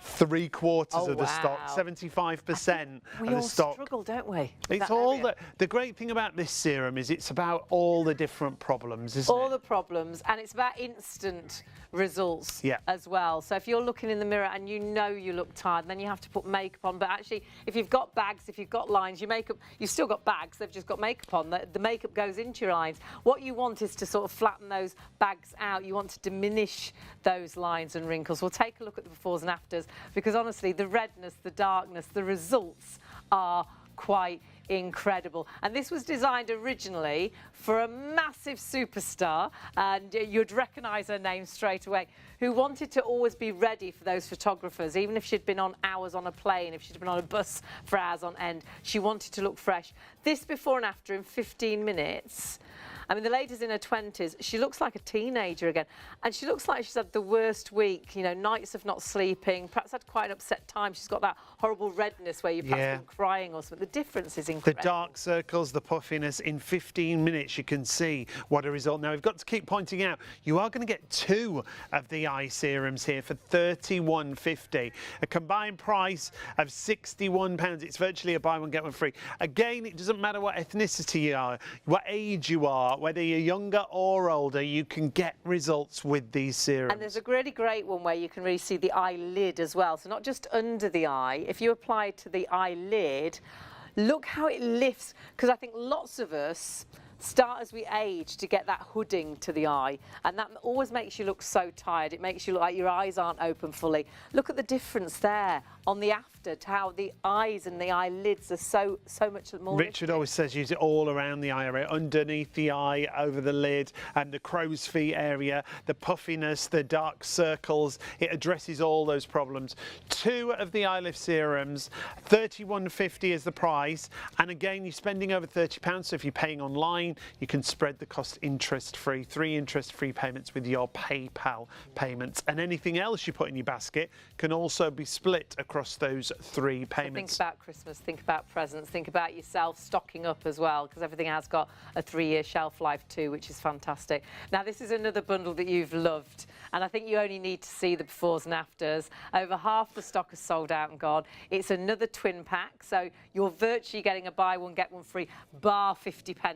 B: 3/4 of the stock, 75%
A: we
B: of the
A: all
B: stock.
A: struggle, don't we?
B: It's all the great thing about this serum is it's about all the different problems, isn't it?
A: All the problems, and it's about instant results
B: Yeah.
A: as well. So if you're looking in the mirror and you know you look tired, then you have to put makeup on. But actually, if you've got bags, if you've got lines, your makeup, you've still got bags, they've just got makeup on. The makeup goes into your lines. What you want is to sort of flatten those bags out. You want to diminish those lines and wrinkles. We'll take a look at the befores and afters, because honestly, the redness, the darkness, the results are quite incredible. And this was designed originally for a massive superstar, and you'd recognise her name straight away, who wanted to always be ready for those photographers. Even if she'd been on hours on a plane, if she'd been on a bus for hours on end, she wanted to look fresh. This before and after in 15 minutes. I mean, the lady's in her 20s. She looks like a teenager again. And she looks like she's had the worst week, you know, nights of not sleeping, perhaps had quite an upset time. She's got that horrible redness where you've perhaps been crying or something. The difference is incredible.
B: The dark circles, the puffiness, in 15 minutes you can see what a result. Now, we've got to keep pointing out, you are going to get 2 of the eye serums here for £31.50. A combined price of £61. It's virtually a buy one, get one free. Again, it doesn't matter what ethnicity you are, what age you are, whether you're younger or older, you can get results with these serums.
A: And there's a really great one where you can really see the eyelid as well. So not just under the eye. If you apply it to the eyelid, look how it lifts, because I think lots of us start as we age to get that hooding to the eye, and that always makes you look so tired. It makes you look like your eyes aren't open fully. Look at the difference there on the after, to how the eyes and the eyelids are so much more.
B: Richard always says use it all around the eye area, underneath the eye, over the lid, and the crow's feet area, the puffiness, the dark circles. It addresses all those problems. 2 of the eye lift serums, £31.50 is the price, and again, you're spending over £30, so if you're paying online, you can spread the cost interest-free, 3 interest-free payments with your PayPal payments, and anything else you put in your basket can also be split across those 3 payments.
A: So think about Christmas, think about presents, think about yourself stocking up as well, because everything has got a 3-year shelf life too, which is fantastic. Now, this is another bundle that you've loved, and I think you only need to see the befores and afters. Over half the stock is sold out and gone. It's another twin pack, so you're virtually getting a buy one, get one free, bar 50p.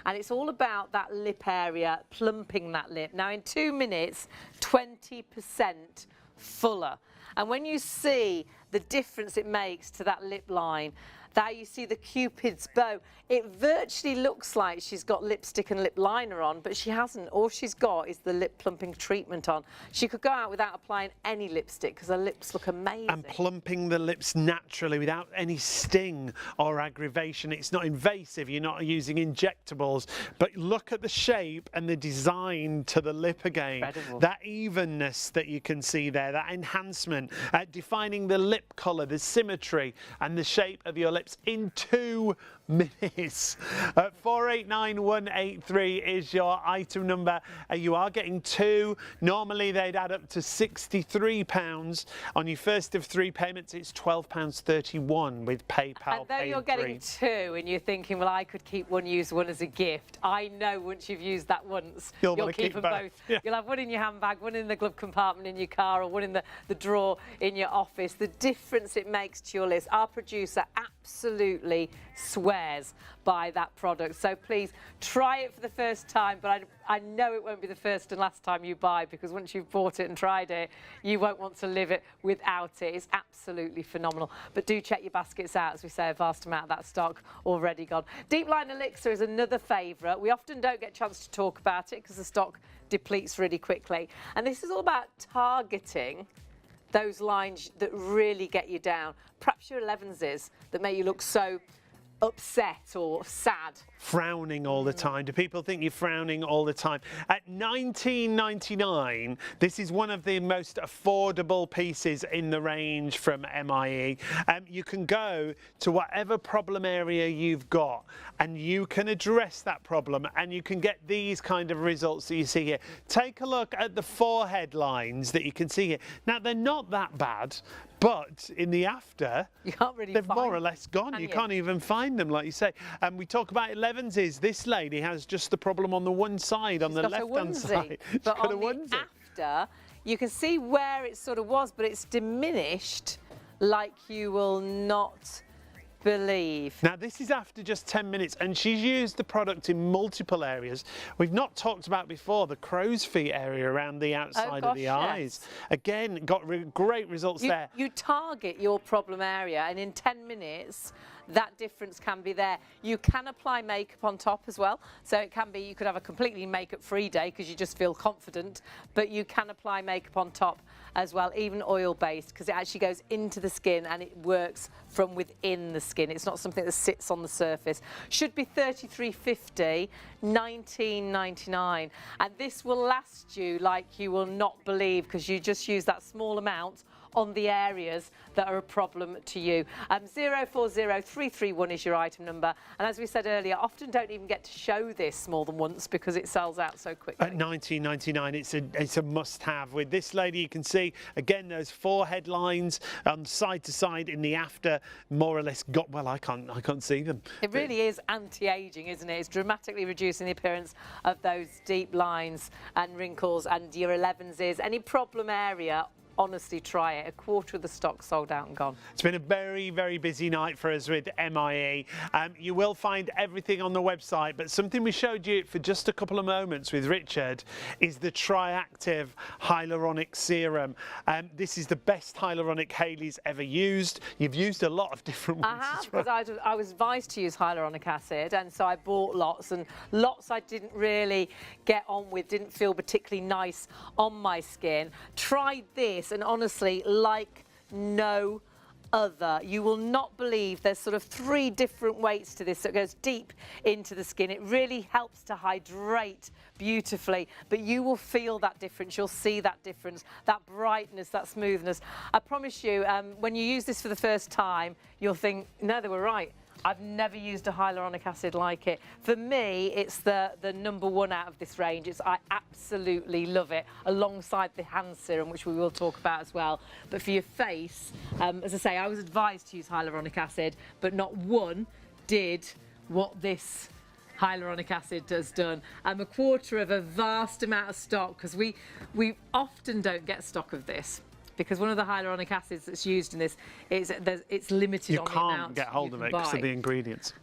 A: And it's all about that lip area, plumping that lip. Now, in 2 minutes, 20% fuller. And when you see the difference it makes to that lip line, there you see the Cupid's bow. It virtually looks like she's got lipstick and lip liner on, but she hasn't. All she's got is the lip plumping treatment on. She could go out without applying any lipstick because her lips look amazing.
B: And plumping the lips naturally without any sting or aggravation. It's not invasive, you're not using injectables, but look at the shape and the design to the lip again.
A: Incredible.
B: That evenness that you can see there, that enhancement, defining the lip colour, the symmetry and the shape of your lips in 2 minutes. 489183 is your item number. You are getting 2. Normally they'd add up to £63. On your first of 3 payments, it's £12.31 with PayPal.
A: And though you're getting 2 and you're thinking, well, I could keep one, use one as a gift, I know once you've used that once, you'll keep them both.
B: Yeah.
A: You'll have one in your handbag, one in the glove compartment in your car, or one in the drawer in your office. The difference it makes to your list. Our producer absolutely swears by that product. So please try it for the first time, but I know it won't be the first and last time you buy, because once you've bought it and tried it, you won't want to live it without it. It's absolutely phenomenal. But do check your baskets out. As we say, a vast amount of that stock already gone. Deep Line Elixir is another favourite. We often don't get a chance to talk about it because the stock depletes really quickly. And this is all about targeting those lines that really get you down. Perhaps your 11s that make you look so upset or sad.
B: Frowning all the time. Do people think you're frowning all the time? At $19.99, this is one of the most affordable pieces in the range from MIE. You can go to whatever problem area you've got and you can address that problem, and you can get these kind of results that you see here. Take a look at the 4 headlines that you can see here. Now, they're not that bad, but in the after,
A: You can't really
B: they've
A: find
B: more or less gone.
A: can
B: You
A: you?
B: can't even find them, like you say. And we talk about 11s. This lady has just the problem on the one side, on the
A: got a
B: left-hand
A: onesie,
B: side. She's
A: but
B: got a
A: on
B: onesie.
A: the after, you can see where it sort of was, but it's diminished like you will not believe.
B: Now, this is after just 10 minutes, and she's used the product in multiple areas. We've not talked about before the crow's feet area around the outside of the
A: gosh,
B: eyes. Again, got great results there.
A: You target your problem area, and in 10 minutes, that difference can be there. You can apply makeup on top as well. So it can be, you could have a completely makeup-free day because you just feel confident, but you can apply makeup on top as well, even oil-based, because it actually goes into the skin and it works from within the skin. It's not something that sits on the surface. Should be $33.50, $19.99. And this will last you like you will not believe, because you just use that small amount on the areas that are a problem to you. 040331 is your item number, and as we said earlier, often don't even get to show this more than once because it sells out so quickly.
B: At $19.99, it's a must-have. With this lady, you can see again those 4 headlines side to side in the after, more or less got. Well, I can't see them.
A: It really is anti-aging, isn't it? It's dramatically reducing the appearance of those deep lines and wrinkles, and your 11s is any problem area. Honestly, try it. A quarter of the stock sold out and gone.
B: It's been a very, very busy night for us with MIE. You will find everything on the website, but something we showed you for just a couple of moments with Richard is the Triactive Hyaluronic Serum. This is the best hyaluronic Hayley's ever used. You've used a lot of different ones.
A: I have,
B: as well.
A: because I was advised to use hyaluronic acid, and so I bought lots, and lots I didn't really get on with, didn't feel particularly nice on my skin. Tried this, and honestly, like no other. You will not believe there's sort of 3 different weights to this, so it goes deep into the skin. It really helps to hydrate beautifully, but you will feel that difference. You'll see that difference, that brightness, that smoothness. I promise you, when you use this for the first time, you'll think, no, they were right. I've never used a hyaluronic acid like it. For me, it's the #1 out of this range. I absolutely love it, alongside the hand serum, which we will talk about as well. But for your face, as I say, I was advised to use hyaluronic acid, but not one did what this hyaluronic acid has done. A quarter of a vast amount of stock, because we often don't get stock of this, because one of the hyaluronic acids that's used in this is it's limited on the amount
B: You can't get hold of it because of the ingredients.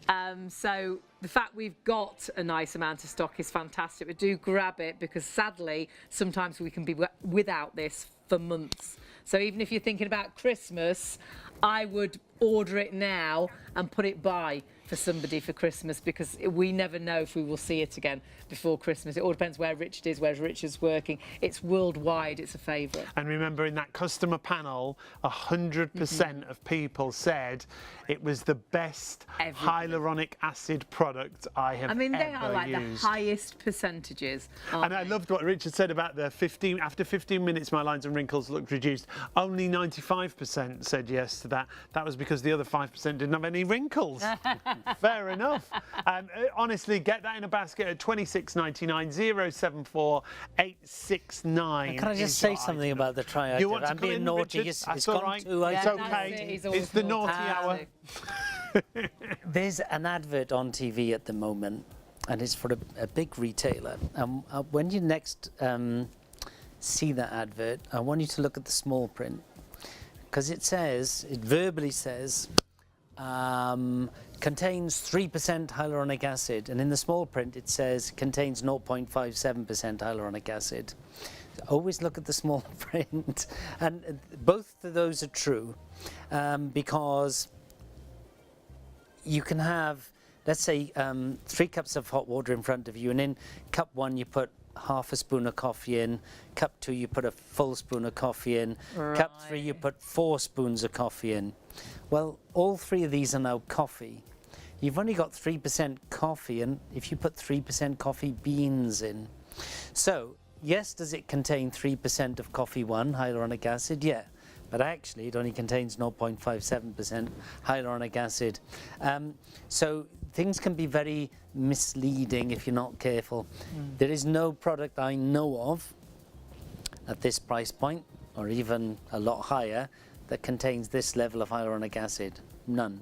A: So the fact we've got a nice amount of stock is fantastic, but do grab it, because sadly sometimes we can be without this for months. So even if you're thinking about Christmas, I would order it now and put it by for somebody for Christmas, because we never know if we will see it again before Christmas. It all depends where Richard is, where Richard's working. It's worldwide, it's a favourite.
B: And remember, in that customer panel, 100% of people said it was the best hyaluronic acid product I have ever used.
A: They are like the highest percentages.
B: And I loved what Richard said about the after 15 minutes my lines and wrinkles looked reduced. Only 95% said yes to that. That was because the other 5% didn't have any wrinkles. Fair enough. Honestly, get that in a basket at $26.99, 074869.
C: Can I just say something about the Triactive?
B: You want to
C: I'm
B: come
C: being
B: in,
C: naughty.
B: Richard?
C: It's
B: That's
C: gone
B: all right.
C: too.
B: It's okay. It's the naughty hour.
C: There's an advert on TV at the moment, and it's for a big retailer. When you next see that advert, I want you to look at the small print, because it verbally says, contains 3% hyaluronic acid, and in the small print it says contains 0.57% hyaluronic acid. Always look at the small print, and both of those are true, because you can have, let's say, 3 cups of hot water in front of you, and in cup 1 you put half a spoon of coffee in, cup 2 you put a full spoon of coffee in, cup 3 you put 4 spoons of coffee in. Well, all 3 of these are now coffee. you've only got 3% coffee, and if you put 3% coffee beans in. So, yes, does it contain 3% of coffee 1 hyaluronic acid? Yeah. But actually, it only contains 0.57% hyaluronic acid. So things can be very misleading if you're not careful. There is no product I know of at this price point, or even a lot higher, that contains this level of hyaluronic acid. None.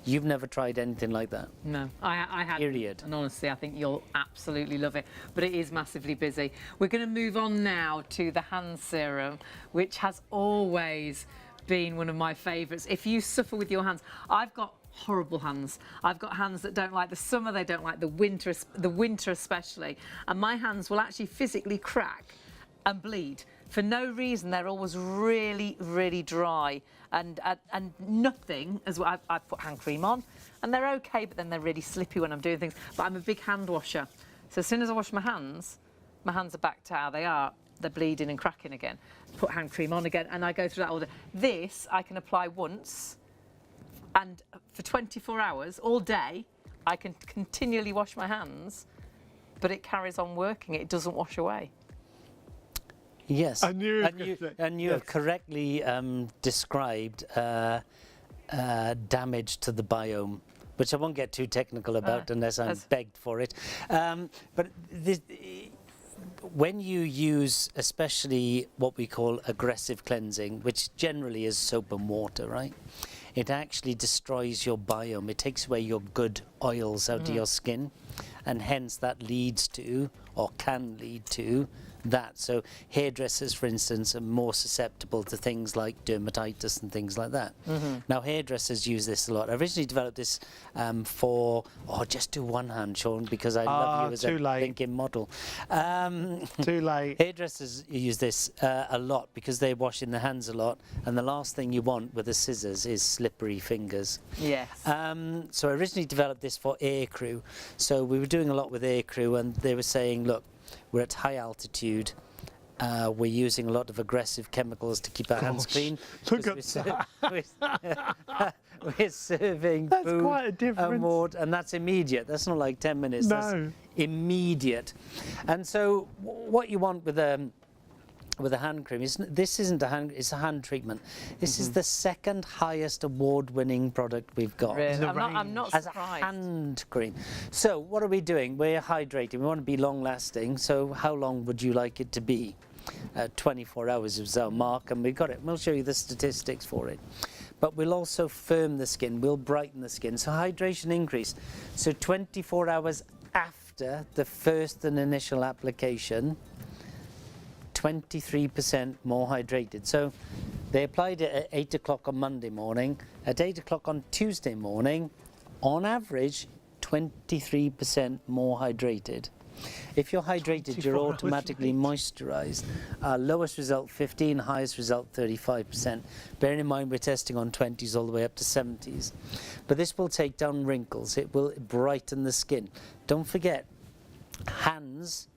C: You've never tried anything like that?
A: No, I had.
C: Period.
A: And honestly, I think you'll absolutely love it. But it is massively busy. We're going to move on now to the hand serum, which has always been one of my favourites. If you suffer with your hands, I've got horrible hands. I've got hands that don't like the summer, they don't like the winter especially. And my hands will actually physically crack and bleed. For no reason, they're always really, really dry and nothing. As well, I've put hand cream on, and they're okay, but then they're really slippy when I'm doing things. But I'm a big hand washer, so as soon as I wash my hands are back to how they are. They're bleeding and cracking again. Put hand cream on again, and I go through that order. This I can apply once, and for 24 hours, all day, I can continually wash my hands, but it carries on working. It doesn't wash away.
C: Yes,
B: I knew
C: and you have correctly described damage to the biome, which I won't get too technical about unless I'm begged for it. But when you use especially what we call aggressive cleansing, which generally is soap and water, right? It actually destroys your biome. It takes away your good oils out of your skin, and hence that leads to, or can lead to, that. So hairdressers, for instance, are more susceptible to things like dermatitis and things like that. Now, hairdressers use this a lot. I originally developed this for, just do one hand, Sean, because I love you as a LinkedIn model.
B: Too late.
C: Hairdressers use this a lot because they're washing their hands a lot, and the last thing you want with the scissors is slippery fingers.
A: Yes.
C: So I originally developed this for aircrew. So we were doing a lot with aircrew, and they were saying, look, we're at high altitude. We're using a lot of aggressive chemicals to keep our hands clean.
B: Look at that.
C: We're serving
B: That's
C: food
B: quite a difference.
C: and that's immediate. That's not like 10 minutes.
B: No.
C: That's immediate. And so what you want with a hand cream is, this isn't a hand, it's a hand treatment. This is the second highest award-winning product we've got.
A: Really? I'm not
C: as
A: surprised.
C: a hand cream. So what are we doing? We're hydrating. We want to be long-lasting. So how long would you like it to be? 24 hours is our mark, and we've got it. We'll show you the statistics for it. But we'll also firm the skin. We'll brighten the skin. So hydration increase. So 24 hours after the first and initial application, 23% more hydrated. So they applied it at 8 o'clock on Monday morning. At 8 o'clock on Tuesday morning, on average, 23% more hydrated. If you're hydrated, you're automatically moisturized. Lowest result 15, highest result 35%. Bearing in mind we're testing on 20s all the way up to 70s. But this will take down wrinkles. It will brighten the skin. Don't forget, hands,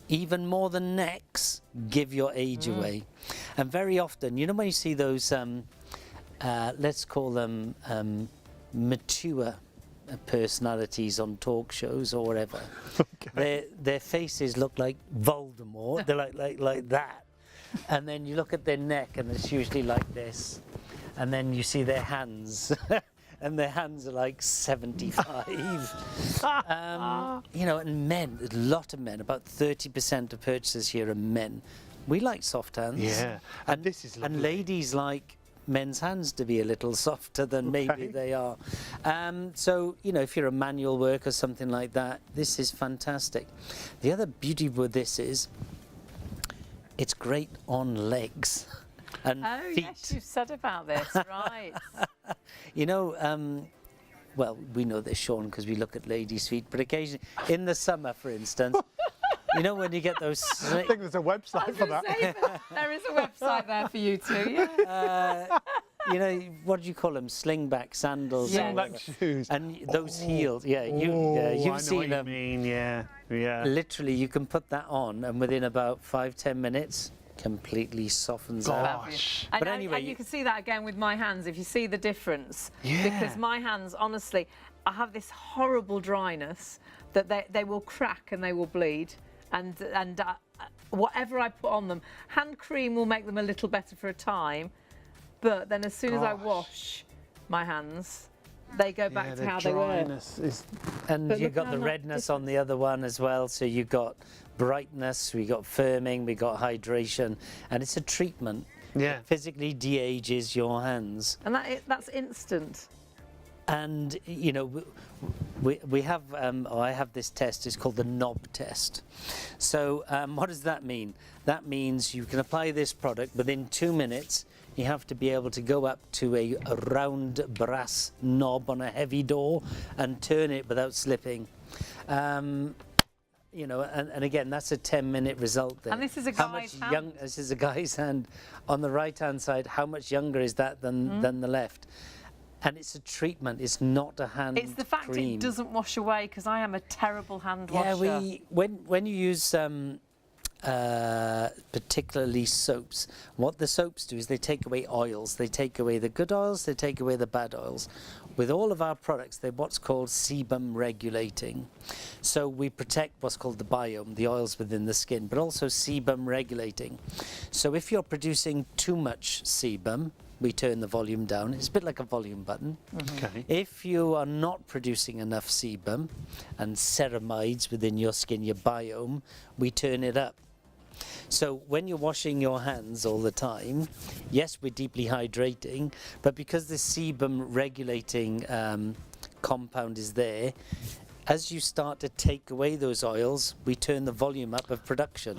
C: even more than necks, give your age away. And very often, you know when you see those, let's call them mature personalities on talk shows or whatever, their faces look like Voldemort. They're like that. And then you look at their neck and it's usually like this. And then you see their hands. And their hands are like 75. You know, and men, a lot of men, about 30% of purchasers here are men. We like soft hands.
B: Yeah, and this is lovely.
C: And ladies like men's hands to be a little softer than maybe they are. So, you know, if you're a manual worker, something like that, this is fantastic. The other beauty with this is it's great on legs and feet.
A: Yes, you've said about this, right.
C: You know, well, we know this, Sean, because we look at ladies' feet, but occasionally, in the summer, for instance, you know when you get those...
B: I think there's a website for that.
A: There is a website there for you too, yeah.
C: You know, what do you call them? Slingback sandals.
B: Slingback shoes.
C: And those heels, you've seen them.
B: I know what you mean, yeah.
C: Literally, you can put that on, and within about 5-10 minutes, completely softens out.
B: Gosh.
C: But anyway,
A: and you can see that again with my hands, if you see the difference. Yeah. Because my hands, honestly, I have this horrible dryness that they will crack and they will bleed, and whatever I put on them, hand cream will make them a little better for a time, but then as soon as I wash my hands, they go back to how they were.
C: And
A: But
C: you've
A: look
C: got the
A: how
C: redness on the other one as well. So you've got brightness, we got firming, we got hydration, and it's a treatment.
B: Yeah.
C: It physically de-ages your hands.
A: And that's instant.
C: And you know, we have I have this test. It's called the knob test. So what does that mean? That means you can apply this product within 2 minutes. You have to be able to go up to a round brass knob on a heavy door and turn it without slipping. You know, and again, that's a 10-minute result there.
A: And this is a guy's hand.
C: This is a guy's hand. On the right-hand side, how much younger is that than the left? And it's a treatment. It's not a hand cream.
A: It's the fact it doesn't wash away, because I am a terrible hand washer.
C: Yeah, when you use particularly soaps, what the soaps do is they take away oils. They take away the good oils, they take away the bad oils. With all of our products, they're what's called sebum regulating. So we protect what's called the biome, the oils within the skin, but also sebum regulating. So if you're producing too much sebum, we turn the volume down. It's a bit like a volume button.
B: Okay.
C: If you are not producing enough sebum and ceramides within your skin, your biome, we turn it up. So when you're washing your hands all the time, yes, we're deeply hydrating, but because the sebum regulating compound is there, as you start to take away those oils, we turn the volume up of production.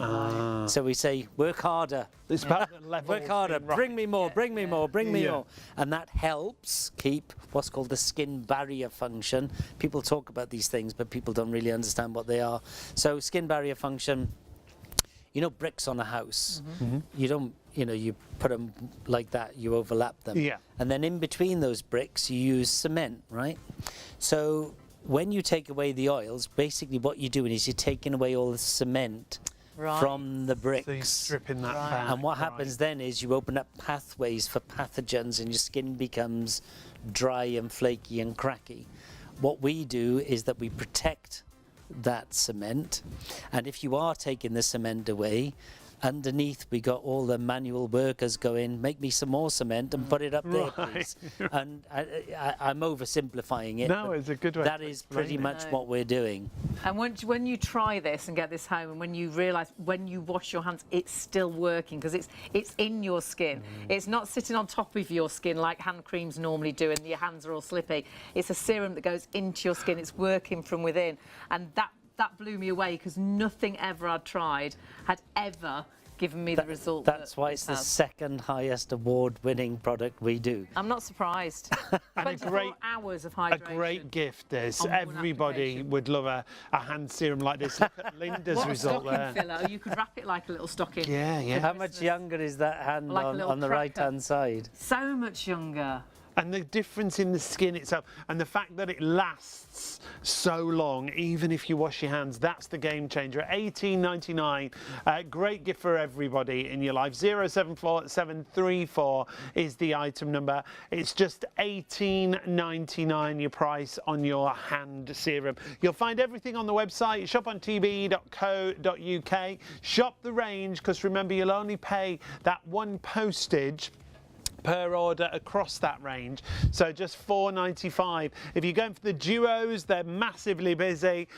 C: So we say, work harder.
B: It's about the level
C: Work harder, bring me more, bring me more, bring me
B: Yeah.
C: more. And that helps keep what's called the skin barrier function. People talk about these things, but people don't really understand what they are. So skin barrier function, you know, bricks on a house. You don't, you know, you put them like that, you overlap them.
B: Yeah.
C: And then in between those bricks, you use cement, right? So when you take away the oils, basically what you're doing is you're taking away all the cement from the bricks.
B: So you're stripping that back.
C: And what happens then is you open up pathways for pathogens and your skin becomes dry and flaky and cracky. What we do is that we protect that cement, and if you are taking the cement away, underneath we got all the manual workers going, make me some more cement and put it up there, please. And I'm oversimplifying it.
B: No, it's a good way.
C: That is pretty much what we're doing.
A: And when you try this and get this home, and when you realise when you wash your hands, it's still working, because it's in your skin. It's not sitting on top of your skin like hand creams normally do, and your hands are all slippy. It's a serum that goes into your skin. It's working from within, and that blew me away, because nothing ever I'd tried had ever given me the result.
C: That's why it's the second highest award-winning product we do.
A: I'm not surprised.
B: And
A: 24 hours of hydration.
B: A great gift, this.
A: on one
B: Everybody
A: application.
B: would love a hand serum like this. Look at Linda's
A: What a
B: result
A: stocking
B: there.
A: filler. You could wrap it like a little stocking.
B: Yeah, yeah.
C: How much younger is that hand
A: Like a little
C: on the
A: cracker.
C: right-hand side?
A: So much younger.
B: And the difference in the skin itself, and the fact that it lasts so long, even if you wash your hands, that's the game changer. $18.99, great gift for everybody in your life. 074734 is the item number. It's just $18.99 your price on your hand serum. You'll find everything on the website, ShopOnTV.co.uk. Shop the range, because remember, you'll only pay that one postage per order across that range, so just $4.95. If you're going for the duos, they're massively busy.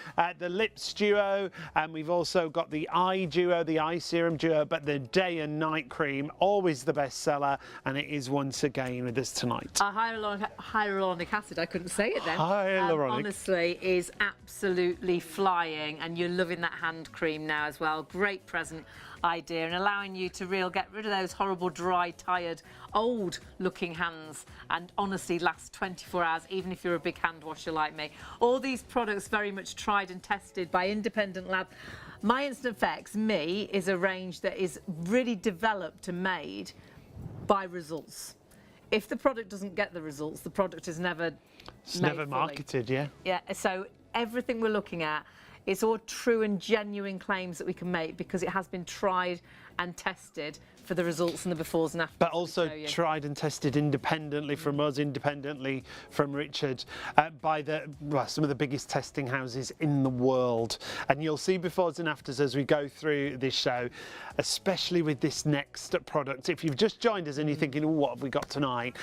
B: The lips duo, and we've also got the eye duo, the eye serum duo, but the day and night cream, always the best seller, and it is once again with us tonight.
A: Hyaluronic acid, I couldn't say it then.
B: Hyaluronic.
A: Honestly, is absolutely flying, and you're loving that hand cream now as well. Great present idea, and allowing you to get rid of those horrible, dry, tired, old-looking hands, and honestly last 24 hours, even if you're a big hand washer like me. All these products very much tried and tested by independent labs. My Instant Effects, is a range that is really developed and made by results. If the product doesn't get the results, the product is never
B: It's
A: made
B: never
A: fully.
B: marketed, yeah.
A: Yeah, so everything we're looking at, it's all true and genuine claims that we can make, because it has been tried and tested for the results and the befores and afters.
B: But also tried and tested independently from us, independently from Richard, by some of the biggest testing houses in the world. And you'll see befores and afters as we go through this show, especially with this next product. If you've just joined us and you're thinking, oh, what have we got tonight?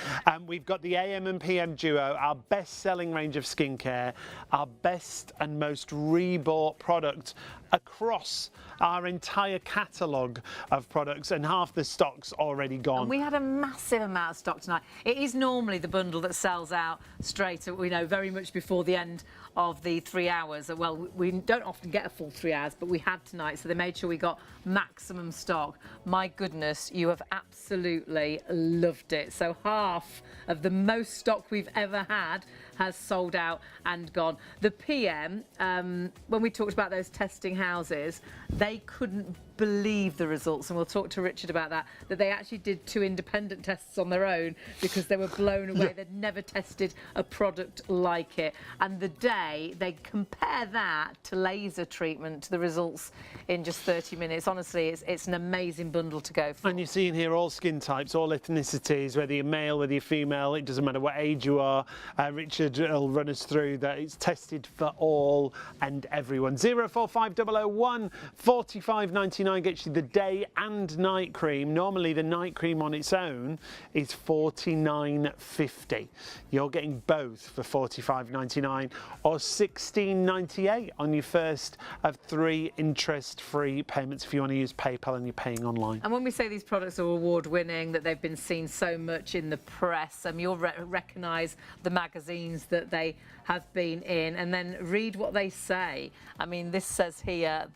B: We've got the AM and PM Duo, our best-selling range of skincare, our best and most rebought product across our entire catalogue of products, and half the stock's already gone.
A: And we had a massive amount of stock tonight. It is normally the bundle that sells out straight, very much before the end of the 3 hours. Well, we don't often get a full 3 hours, but we had tonight, so they made sure we got maximum stock. My goodness, you have absolutely loved it. So half of the most stock we've ever had has sold out and gone. The PM, when we talked about those testing houses, they couldn't believe the results, and we'll talk to Richard about that they actually did 2 independent tests on their own because they were blown away. They'd never tested a product like it, and the day they compare that to laser treatment, the results in just 30 minutes, honestly, it's an amazing bundle to go for.
B: And you're seeing here all skin types, all ethnicities, whether you're male, whether you're female, it doesn't matter what age you are. Richard will run us through that. It's tested for all and everyone. 045001 45.99 gets you the day and night cream. Normally the night cream on its own is $49.50. You're getting both for $45.99 or $16.98 on your first of 3 interest-free payments if you want to use PayPal and you're paying online.
A: And when we say these products are award-winning, that they've been seen so much in the press, you'll recognise the magazines that they have been in, and then read what they say. I mean, this says here,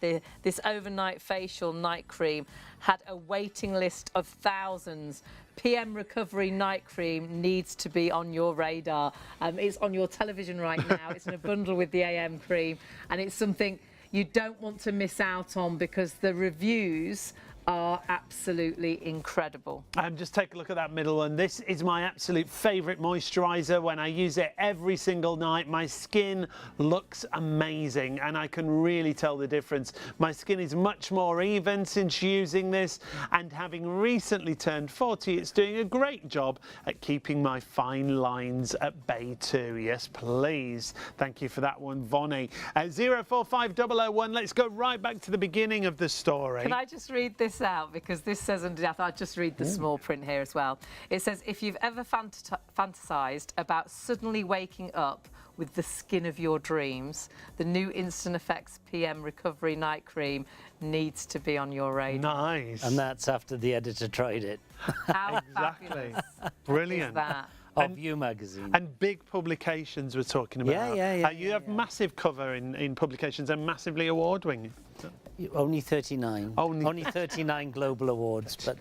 A: this overnight facial night cream had a waiting list of thousands. PM Recovery Night Cream needs to be on your radar. It's on your television right now. It's in a bundle with the AM cream, and it's something you don't want to miss out on because the reviews are absolutely incredible.
B: Just take a look at that middle one. This is my absolute favourite moisturiser. When I use it every single night, my skin looks amazing, and I can really tell the difference. My skin is much more even since using this, and having recently turned 40, it's doing a great job at keeping my fine lines at bay too. Yes, please. Thank you for that one, Vonnie. 045001, let's go right back to the beginning of the story.
A: Can I just read this out, because this says underneath, I'll just read the small print here as well. It says, if you've ever fantasized about suddenly waking up with the skin of your dreams, the new Instant Effects PM Recovery Night Cream needs to be on your radar.
B: Nice.
C: And that's after the editor tried it.
A: How
B: Exactly.
A: fabulous
B: Brilliant.
A: is that?
C: Of You magazine.
B: And big publications we're talking about.
C: Yeah.
B: You have massive cover in publications and massively award-winning.
C: Only 39. Only 39 global awards, but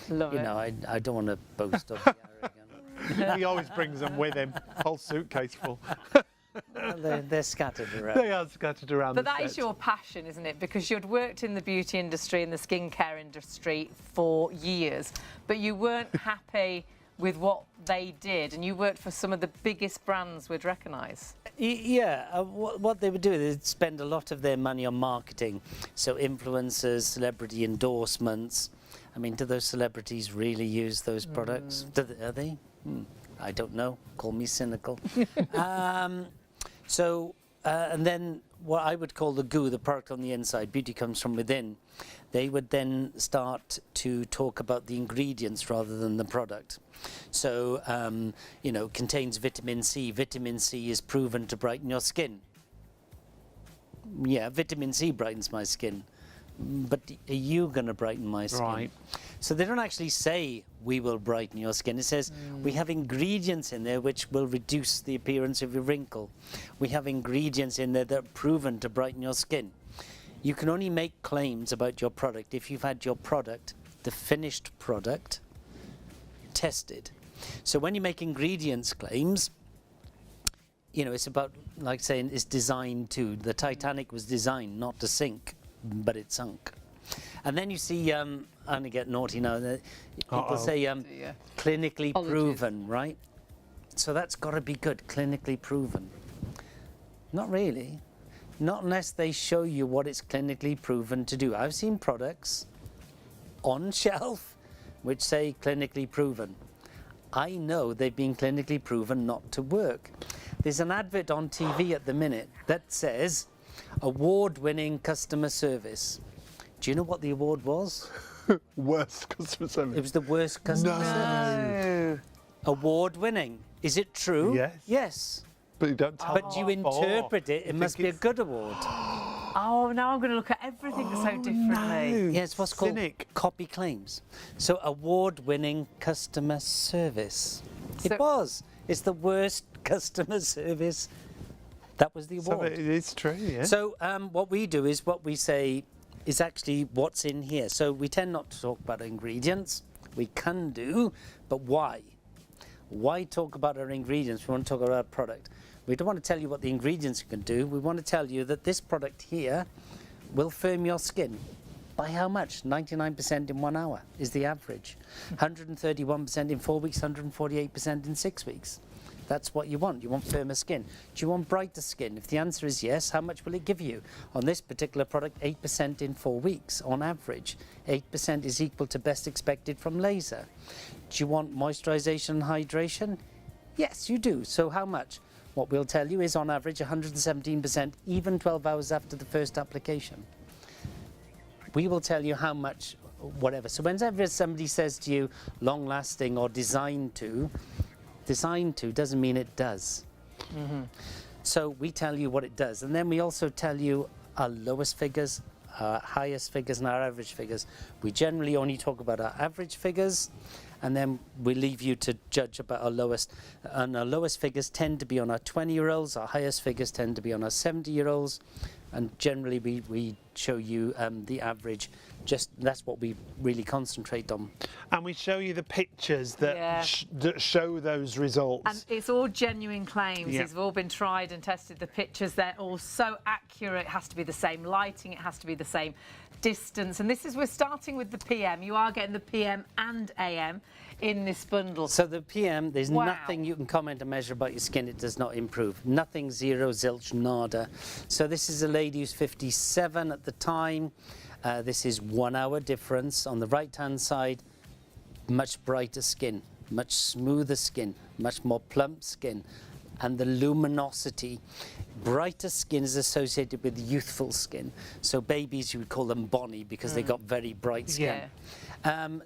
A: Love
C: you
A: it.
C: know, I don't want to boast of the arrogant.
B: He always brings them with him, whole suitcase full.
C: Well, they're scattered around.
B: They are scattered around
A: But
B: the
A: that is
B: set.
A: your passion, isn't it? Because you'd worked in the beauty industry and the skincare industry for years, but you weren't happy with what they did, and you worked for some of the biggest brands we'd recognise.
C: Yeah, what they would do is they'd spend a lot of their money on marketing. So influencers, celebrity endorsements. I mean, do those celebrities really use those products? Are they? I don't know. Call me cynical. And then what I would call the goo, the product on the inside, beauty comes from within. They would then start to talk about the ingredients rather than the product. So, you know, contains vitamin C. Vitamin C is proven to brighten your skin. Yeah, vitamin C brightens my skin. But are you going to brighten my skin?
B: Right.
C: So they don't actually say we will brighten your skin. It says we have ingredients in there which will reduce the appearance of your wrinkle. We have ingredients in there that are proven to brighten your skin. You can only make claims about your product if you've had your product, the finished product, tested. So when you make ingredients claims, you know, it's about, like saying, it's designed to. The Titanic was designed not to sink, but it sunk. And then you see, I'm going to get naughty now, people say clinically proven, right? So that's got to be good, clinically proven. Not really. Not unless they show you what it's clinically proven to do. I've seen products on shelf which say clinically proven. I know they've been clinically proven not to work. There's an advert on TV at the minute that says award-winning customer service. Do you know what the award was?
B: Worst customer service.
C: It was the worst customer service. Award-winning. Is it true?
B: Yes.
C: Yes.
B: But you don't tell
C: But you interpret it, it must be a good award.
A: Oh, now I'm going to look at everything so differently.
C: Yeah, it's what's called
B: Cynic.
C: copy claims. So award-winning customer service.
A: So-
C: It was. It's the worst customer service. That was the
B: So
C: award.
B: it is true, yeah.
C: So what we do is what we say is actually what's in here. So we tend not to talk about ingredients. We can do, but why? Why talk about our ingredients? We want to talk about our product. We don't want to tell you what the ingredients can do. We want to tell you that this product here will firm your skin. By how much? 99% in 1 hour is the average. 131% in 4 weeks, 148% in 6 weeks. That's what you want. You want firmer skin. Do you want brighter skin? If the answer is yes, how much will it give you? On this particular product, 8% in 4 weeks on average. 8% is equal to best expected from laser. Do you want moisturization and hydration? Yes, you do. So how much? What we'll tell you is on average 117%, even 12 hours after the first application. We will tell you how much, whatever. So whenever somebody says to you, long lasting or designed to doesn't mean it does. So we tell you what it does. And then we also tell you our lowest figures, our highest figures and our average figures. We generally only talk about our average figures, and then we leave you to judge about our lowest. And our lowest figures tend to be on our 20-year-olds, our highest figures tend to be on our 70-year-olds, and generally we show you the average. Just that's what we really concentrate on.
B: And we show you the pictures that,
A: Yeah.
B: that show those results.
A: And it's all genuine claims.
B: Yeah.
A: These have all been tried and tested. The pictures, they're all so accurate. It has to be the same lighting. It has to be the same distance. And this is, we're starting with the PM. You are getting the PM and AM in this bundle.
C: So the PM, there's
A: Wow.
C: nothing you can comment and measure about your skin it does not improve. Nothing, zero, zilch, nada. So this is a lady who's 57 at the time. This is 1 hour difference. On the right hand side, much brighter skin, much smoother skin, much more plump skin. And the luminosity, brighter skin is associated with youthful skin. So babies, you would call them bonny because they got very bright skin.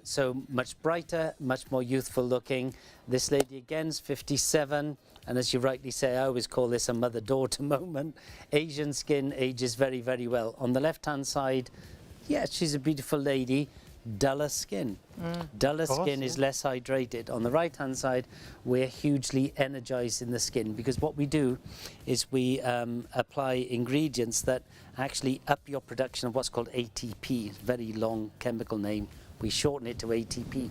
C: So much brighter, much more youthful looking. This lady again's 57, and as you rightly say, I always call this a mother-daughter moment. Asian skin ages very, very well. On the left-hand side, yeah, she's a beautiful lady. Duller skin. Duller skin is less hydrated. On the right-hand side, we're hugely energized in the skin because what we do is we apply ingredients that actually up your production of what's called ATP, very long chemical name. We shorten it to ATP.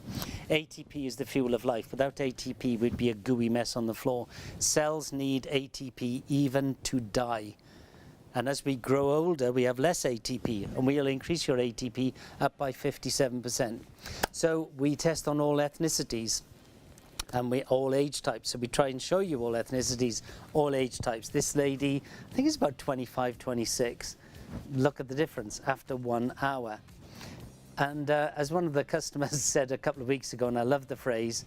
C: ATP is the fuel of life. Without ATP, we'd be a gooey mess on the floor. Cells need ATP even to die. And as we grow older, we have less ATP, and we'll increase your ATP up by 57%. So we test on all ethnicities, and we all age types. So we try and show you all ethnicities, all age types. This lady, I think it's about 25, 26. Look at the difference after 1 hour. And as one of the customers said a couple of weeks ago, and I love the phrase,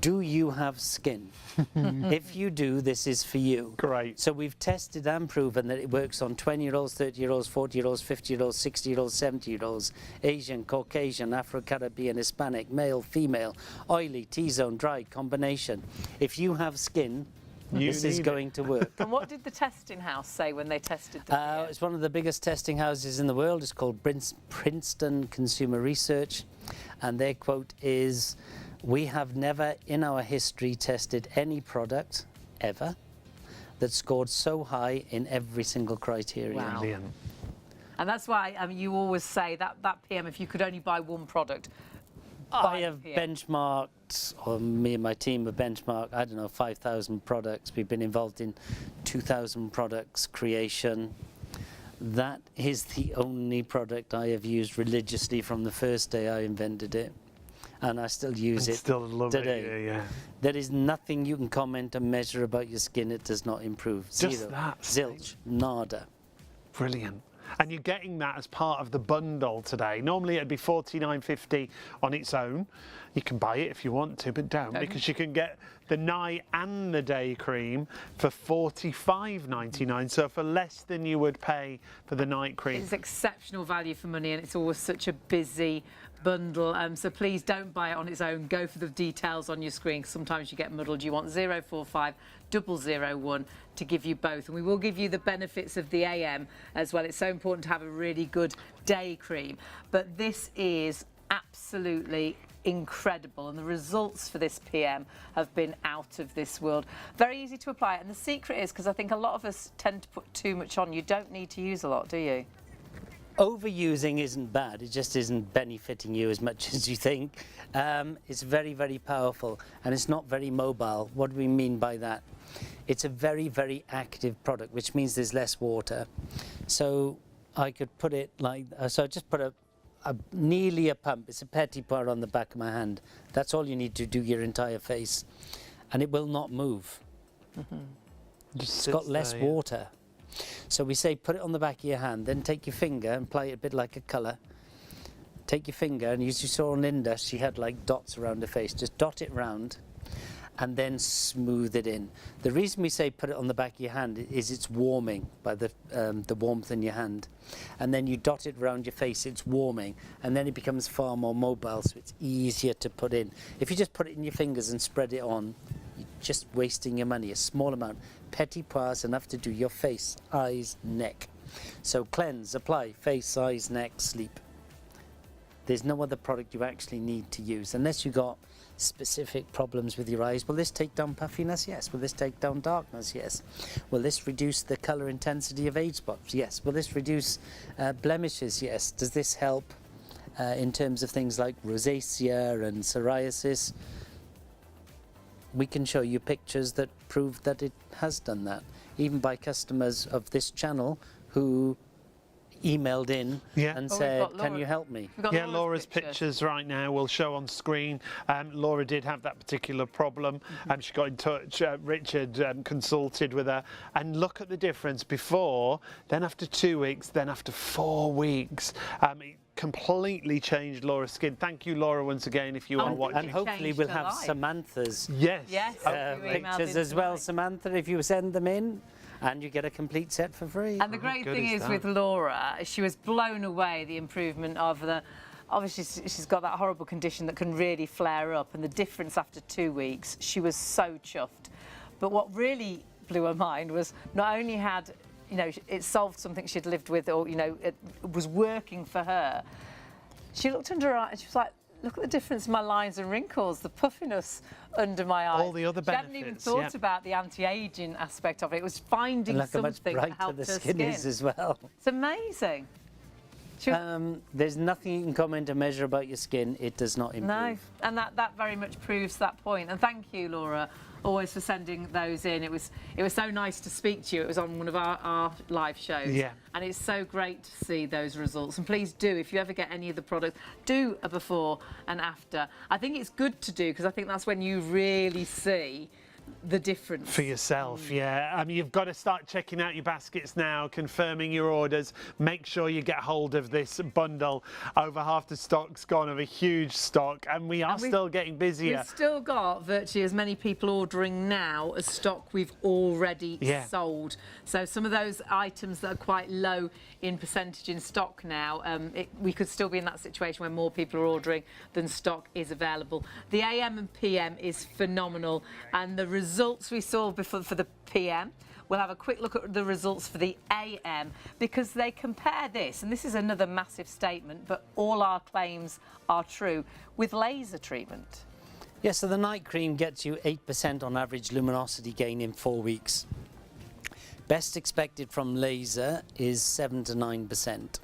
C: do you have skin? If you do, this is for you.
B: Great.
C: So we've tested and proven that it works on 20-year-olds, 30-year-olds, 40-year-olds, 50-year-olds, 60-years-olds, 70-year-olds, Asian, Caucasian, Afro-Caribbean, Hispanic, male, female, oily, T-zone, dry, combination. If you have skin, this is going to work.
A: And what did the testing house say when they tested the PM?
C: It's one of the biggest testing houses in the world. It's called Princeton Consumer Research, and their quote is, "We have never in our history tested any product ever that scored so high in every single criteria."
A: Wow.
B: Brilliant.
A: And that's why you always say that PM, if you could only buy one product,
C: I have
A: PM.
C: benchmarked, or me and my team have benchmarked, I don't know, 5,000 products. We've been involved in 2,000 products creation. That is the only product I have used religiously from the first day I invented it. And I still use it
B: Still love
C: today.
B: it, yeah.
C: There is nothing you can comment and measure about your skin it does not improve.
B: Just
C: Zero.
B: that.
C: Zilch. Nada.
B: Brilliant. And you're getting that as part of the bundle today. Normally it'd be $49.50 on its own. You can buy it if you want to, but don't, because you can get the night and the day cream for $45.99, so for less than you would pay for the night cream.
A: It's exceptional value for money, and it's always such a busy bundle, so please don't buy it on its own. Go for the details on your screen. Sometimes you get muddled. You want 045 001 to give you both, and we will give you the benefits of the AM as well. It's so important to have a really good day cream, but this is absolutely incredible, and the results for this PM have been out of this world. Very easy to apply, and the secret is, because I think a lot of us tend to put too much on, you don't need to use a lot, do you?
C: Overusing isn't bad, it just isn't benefiting you as much as you think. It's very, very powerful, and it's not very mobile. What do we mean by that? It's a very, very active product, which means there's less water. So I could put it like, so I just put nearly a pump. It's a petit pois on the back of my hand. That's all you need to do your entire face, and it will not move. It's got less water. So we say put it on the back of your hand, then take your finger and apply it a bit like a colour. Take your finger, and as you saw on Linda, she had like dots around her face. Just dot it round and then smooth it in. The reason we say put it on the back of your hand is it's warming by the warmth in your hand. And then you dot it around your face, it's warming, and then it becomes far more mobile, so it's easier to put in. If you just put it in your fingers and spread it on, you're just wasting your money. A small amount. Petit pois enough to do your face, eyes, neck. So cleanse, apply, face, eyes, neck, sleep. There's no other product you actually need to use unless you got specific problems with your eyes. Will this take down puffiness? Yes. Will this take down darkness? Yes. Will this reduce the colour intensity of age spots? Yes. Will this reduce blemishes? Yes. Does this help in terms of things like rosacea and psoriasis? We can show you pictures that prove that it has done that, even by customers of this channel who emailed in and said, can you help me?
B: Yeah, Laura's pictures right now will show on screen. Laura did have that particular problem. She got in touch, Richard consulted with her, and look at the difference before, then after 2 weeks, then after 4 weeks. It completely changed Laura's skin. Thank you, Laura, once again, if you are watching.
C: And hopefully we'll have Samantha's pictures as well. Samantha, if you send them in, and you get a complete set for free.
A: And the great thing is with Laura, she was blown away, the improvement of the... Obviously, she's got that horrible condition that can really flare up, and the difference after 2 weeks, she was so chuffed. But what really blew her mind was not only had, you know, it solved something she'd lived with, or, you know, it was working for her. She looked under her eye and she was like, look at the difference in my lines and wrinkles, the puffiness under my eyes.
B: All the other benefits.
A: She hadn't even thought about the anti-aging aspect of it. It was finding something that helped her skin.
C: Is as well.
A: It's amazing.
C: There's nothing you can comment or measure about your skin. It does not improve.
A: No, and that very much proves that point. And thank you, Laura, always for sending those in. It was so nice to speak to you. It was on one of our live shows.
B: Yeah.
A: And it's so great to see those results. And please do, if you ever get any of the products, do a before and after. I think it's good to do, because I think that's when you really see the difference.
B: For yourself, yeah. I mean, you've got to start checking out your baskets now, confirming your orders. Make sure you get hold of this bundle. Over half the stock's gone, of a huge stock, and we are still getting busier.
A: We've still got virtually as many people ordering now as stock we've already sold. So some of those items that are quite low in percentage in stock now, we could still be in that situation where more people are ordering than stock is available. The AM and PM is phenomenal, and the results we saw before for the PM, we'll have a quick look at the results for the AM, because they compare this, and this is another massive statement, but all our claims are true, with laser treatment.
C: Yes, so the night cream gets you 8% on average luminosity gain in 4 weeks. Best expected from laser is 7 to 9%.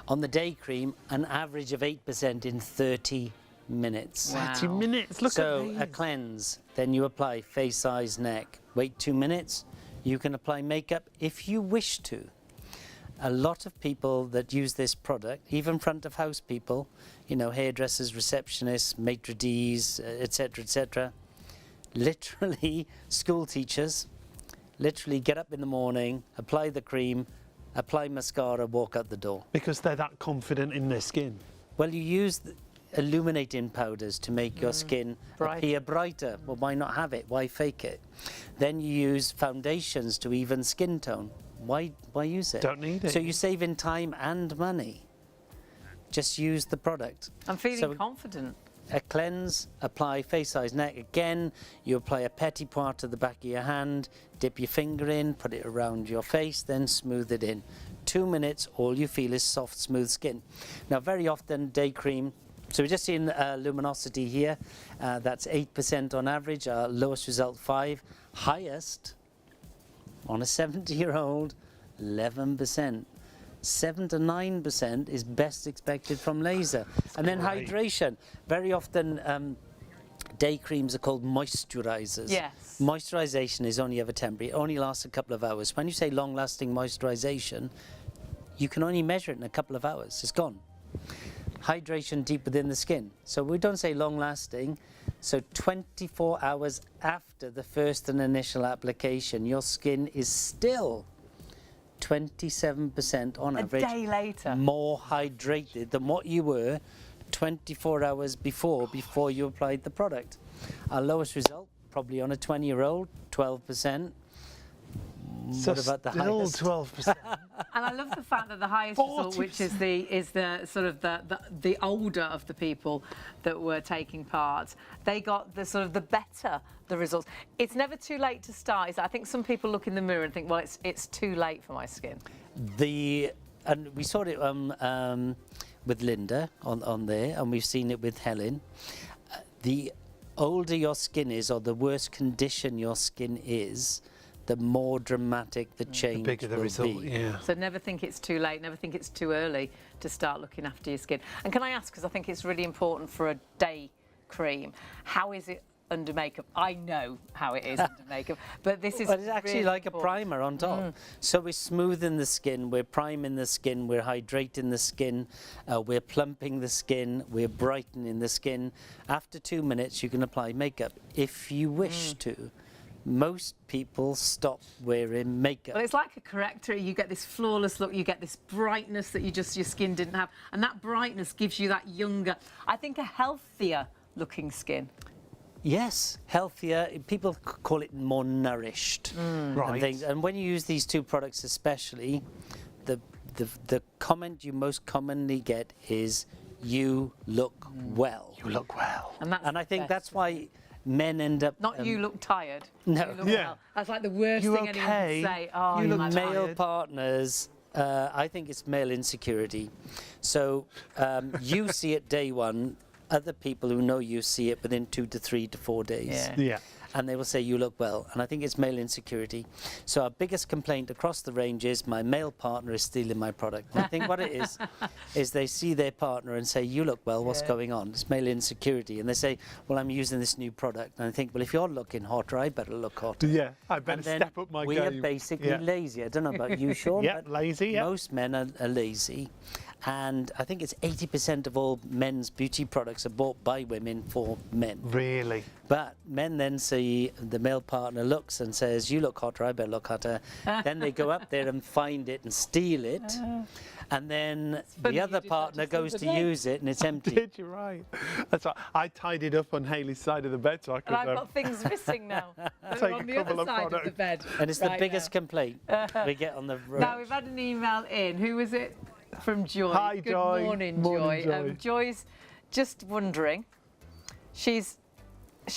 C: On the day cream, an average of 8% in 30 minutes.
A: Wow.
B: 30 minutes, look at these.
C: So a cleanse, then you apply face, eyes, neck. Wait 2 minutes. You can apply makeup if you wish to. A lot of people that use this product, even front of house people, you know, hairdressers, receptionists, maitre d's, etc., literally school teachers, literally get up in the morning, apply the cream, apply mascara, walk out the door.
B: Because they're that confident in their skin.
C: Well, you use illuminating powders to make your skin appear brighter. Well, why not have it? Why fake it? Then you use foundations to even skin tone. Why use it?
B: Don't need it.
C: So you're saving time and money. Just use the product.
A: I'm feeling confident.
C: A cleanse, apply face, eyes, neck. Again, you apply a petit pois to the back of your hand, dip your finger in, put it around your face, then smooth it in. 2 minutes, all you feel is soft, smooth skin. Now, very often, day cream. So we're just seeing luminosity here. That's 8% on average. Our lowest result, 5. Highest, on a 70-year-old, 11%. 7 to 9% is best expected from laser. And then hydration. Very often day creams are called moisturizers.
A: Yes.
C: Moisturization is only ever temporary. It only lasts a couple of hours. When you say long-lasting moisturization, you can only measure it in a couple of hours. It's gone. Hydration deep within the skin. So we don't say long-lasting. So 24 hours after the first and initial application, your skin is still 27% on average
A: A day later.
C: more hydrated than what you were 24 hours before you applied the product. Our lowest result, probably on a 20-year-old, 12%.
B: So
C: what about the
B: still
C: highest?
B: 12%.
A: And I love the fact that the highest result, which is the sort of the older of the people that were taking part, they got the sort of the better the results. It's never too late to start. I think some people look in the mirror and think, well, it's too late for my skin.
C: And we saw it with Linda on there, and we've seen it with Helen. The older your skin is, or the worse condition your skin is, the more dramatic the change
B: The bigger the
C: will
B: result,
C: be.
B: yeah.
A: So never think it's too late, never think it's too early to start looking after your skin. And can I ask, because I think it's really important for a day cream, how is it under makeup? I know how it is under makeup, but this is
C: But it's actually
A: really
C: like
A: important.
C: a primer on top. So we're smoothing the skin, we're priming the skin, we're hydrating the skin, we're plumping the skin, we're brightening the skin. After 2 minutes, you can apply makeup if you wish to. Most people stop wearing makeup.
A: Well, it's like a corrector. You get this flawless look, you get this brightness that your skin didn't have, and that brightness gives you that younger, I think a healthier looking skin.
C: Yes, healthier. People call it more nourished.
B: Right.
C: And things. And when you use these two products especially, the comment you most commonly get is, you look well.
B: You look well.
A: And
C: I think
A: best.
C: that's why men end up...
A: Not you look tired.
C: No.
A: You look
B: Yeah.
A: well. That's like the worst
B: You
A: thing anyone
B: okay?
A: can say. Oh,
B: You
A: you
B: look
A: look
B: tired.
C: Male partners, I think it's male insecurity. So you see it day one, other people who know you see it within 2 to 3 to 4 days.
A: Yeah.
B: Yeah.
C: And they will say, you look well. And I think it's male insecurity. So our biggest complaint across the range is, my male partner is stealing my product. And I think what it is they see their partner and say, you look well, what's going on? It's male insecurity. And they say, well, I'm using this new product. And I think, well, if you're looking hotter, I better look hotter.
B: Yeah, I better
C: And then
B: step up my
C: we
B: game.
C: are basically
B: Yeah.
C: lazy. I don't know about you, Sean,
B: Yeah,
C: but
B: lazy, yeah.
C: most men are lazy. And I think it's 80% of all men's beauty products are bought by women for men.
B: Really?
C: But men then see the male partner looks and says, you look hotter, I better look hotter. Then they go up there and find it and steal it. And then
A: funny
C: the
A: you
C: other
A: did that
C: partner
A: just the
C: goes
A: other
C: to
A: day.
C: use it and it's empty.
B: Did you right? That's right. I tied it up on Haley's side of the bed so I could.
A: And I've got things missing now. That
B: Take
A: are on
B: a
A: the
B: couple
A: other
B: of
A: side of the
B: products.
A: bed.
C: And it's the
A: right
C: biggest
A: now.
C: complaint we get on the road.
A: Now, we've had an email in. Who was it? From Joy.
B: Hi,
A: Good
B: Joy.
A: morning,
B: Morning,
A: Joy.
B: Joy.
A: Joy's just wondering, she's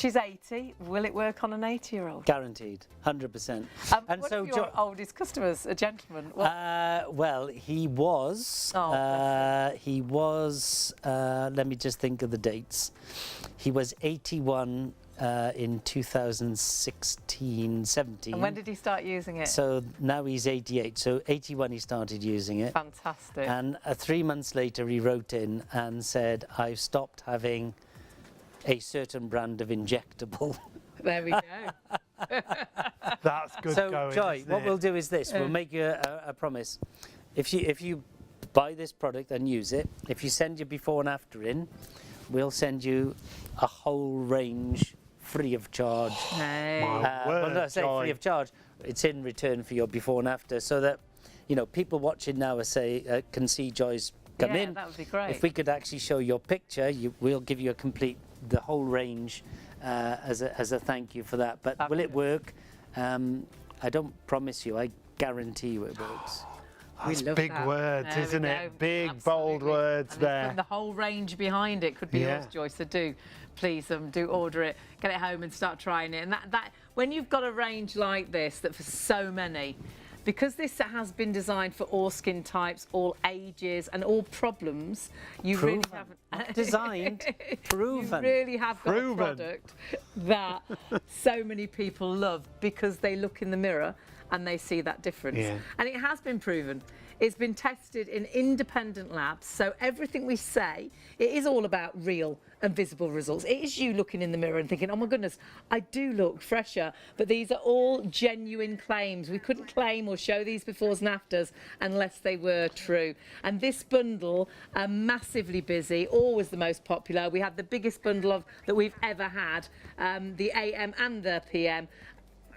A: 80. Will it work on an 80-year-old?
C: Guaranteed, 100%. And
A: one
C: so
A: of your oldest customers, a gentleman.
C: well, he was.
A: Oh,
C: Let me just think of the dates. He was 81 in 2016, 17.
A: And when did he start using it?
C: So now he's 88. So 81 he started using it.
A: Fantastic.
C: And 3 months later he wrote in and said, I've stopped having a certain brand of injectable.
A: There we go.
B: That's good
C: So,
B: going.
C: Joy,
B: isn't
C: what
B: it?
C: we'll do is this. We'll make you a promise. If you buy this product and use it, if you send your before and after in, we'll send you a whole range free of charge.
A: Hey.
B: My
C: Well, no, I
B: word,
C: say
B: Joy.
C: free of charge. It's in return for your before and after, so that you know, people watching now can see Joy's come in.
A: That would be great.
C: If we could actually show your picture, we'll give you the whole range as a thank you for that. But
A: Fabulous.
C: will it work? I don't promise you. I guarantee you it works.
B: That's
A: love
B: big
A: that.
B: words,
A: There we
B: isn't
A: go.
B: it? Big,
A: Absolutely.
B: bold words
A: And it's
B: there.
A: putting the whole range behind it. Could be
B: Yeah.
A: yours, Joyce. So do, please, do order it, get it home and start trying it. And that when you've got a range like this, that for so many, because this has been designed for all skin types, all ages, and all problems, you really
C: Proven.
A: haven't
C: Not designed, proven.
A: You really have got
B: Proven.
A: a product that so many people love because they look in the mirror and they see that difference.
B: Yeah.
A: And it has been proven. It's been tested in independent labs. So everything we say, it is all about real and visible results. It is you looking in the mirror and thinking, oh my goodness, I do look fresher. But these are all genuine claims. We couldn't claim or show these befores and afters unless they were true. And this bundle, massively busy, always the most popular. We had the biggest bundle that we've ever had, the AM and the PM.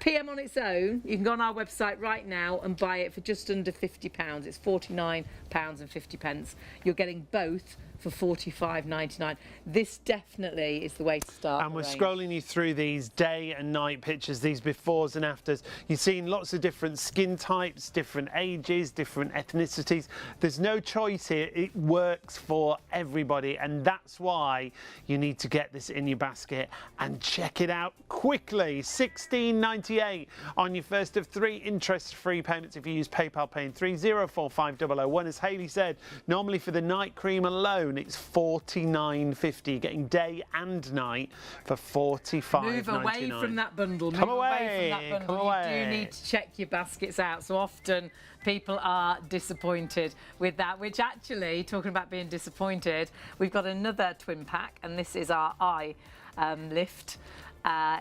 A: PM on its own, you can go on our website right now and buy it for just under £50. It's £49.50. You're getting both for £45.99. This definitely is the way to start.
B: And
A: the
B: we're
A: range.
B: scrolling you through these day and night pictures, these befores and afters. You've seen lots of different skin types, different ages, different ethnicities. There's no choice here. It works for everybody, and that's why you need to get this in your basket and check it out quickly. £16.98 on your first of 3 interest-free payments if you use PayPal, paying 304501. As Hayley said, normally for the night cream alone, it's £49.50, getting day and night for £45.99.
A: Move away from that bundle.
B: Come
A: Move
B: away,
A: away from that bundle.
B: come
A: You
B: away.
A: do need to check your baskets out. So often people are disappointed with that, which actually, talking about being disappointed, we've got another twin pack, and this is our eye lift.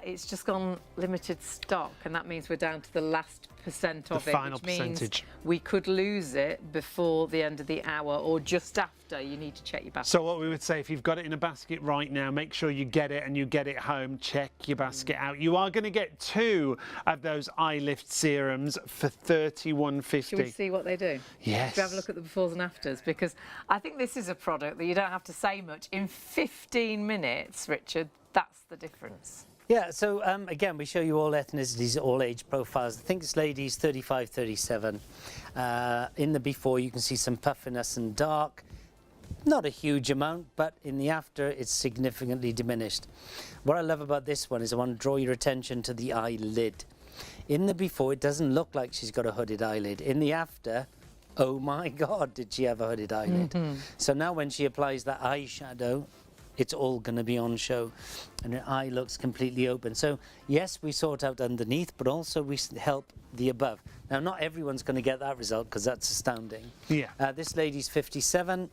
A: It's just gone limited stock, and that means we're down to the last percent of
B: The
A: it,
B: final
A: which means
B: percentage.
A: we could lose it before the end of the hour or just after. You need to check your basket.
B: So what we would say, if you've got it in a basket right now, make sure you get it and you get it home. Check your basket out. You are going to get 2 of those eye lift serums for £31.50.
A: Shall we see what they do?
B: Yes.
A: Should we have a look at the befores and afters? Because I think this is a product that you don't have to say much. In 15 minutes, Richard, that's the difference.
C: Yeah, so again, we show you all ethnicities, all age profiles. I think it's ladies 35, 37. In the before, you can see some puffiness and dark. Not a huge amount, but in the after, it's significantly diminished. What I love about this one is I want to draw your attention to the eyelid. In the before, it doesn't look like she's got a hooded eyelid. In the after, oh my God, did she have a hooded eyelid? So now when she applies that eyeshadow, it's all going to be on show, and her eye looks completely open. So yes, we sort out underneath, but also we help the above. Now, not everyone's going to get that result because that's astounding.
B: Yeah.
C: This lady's 57.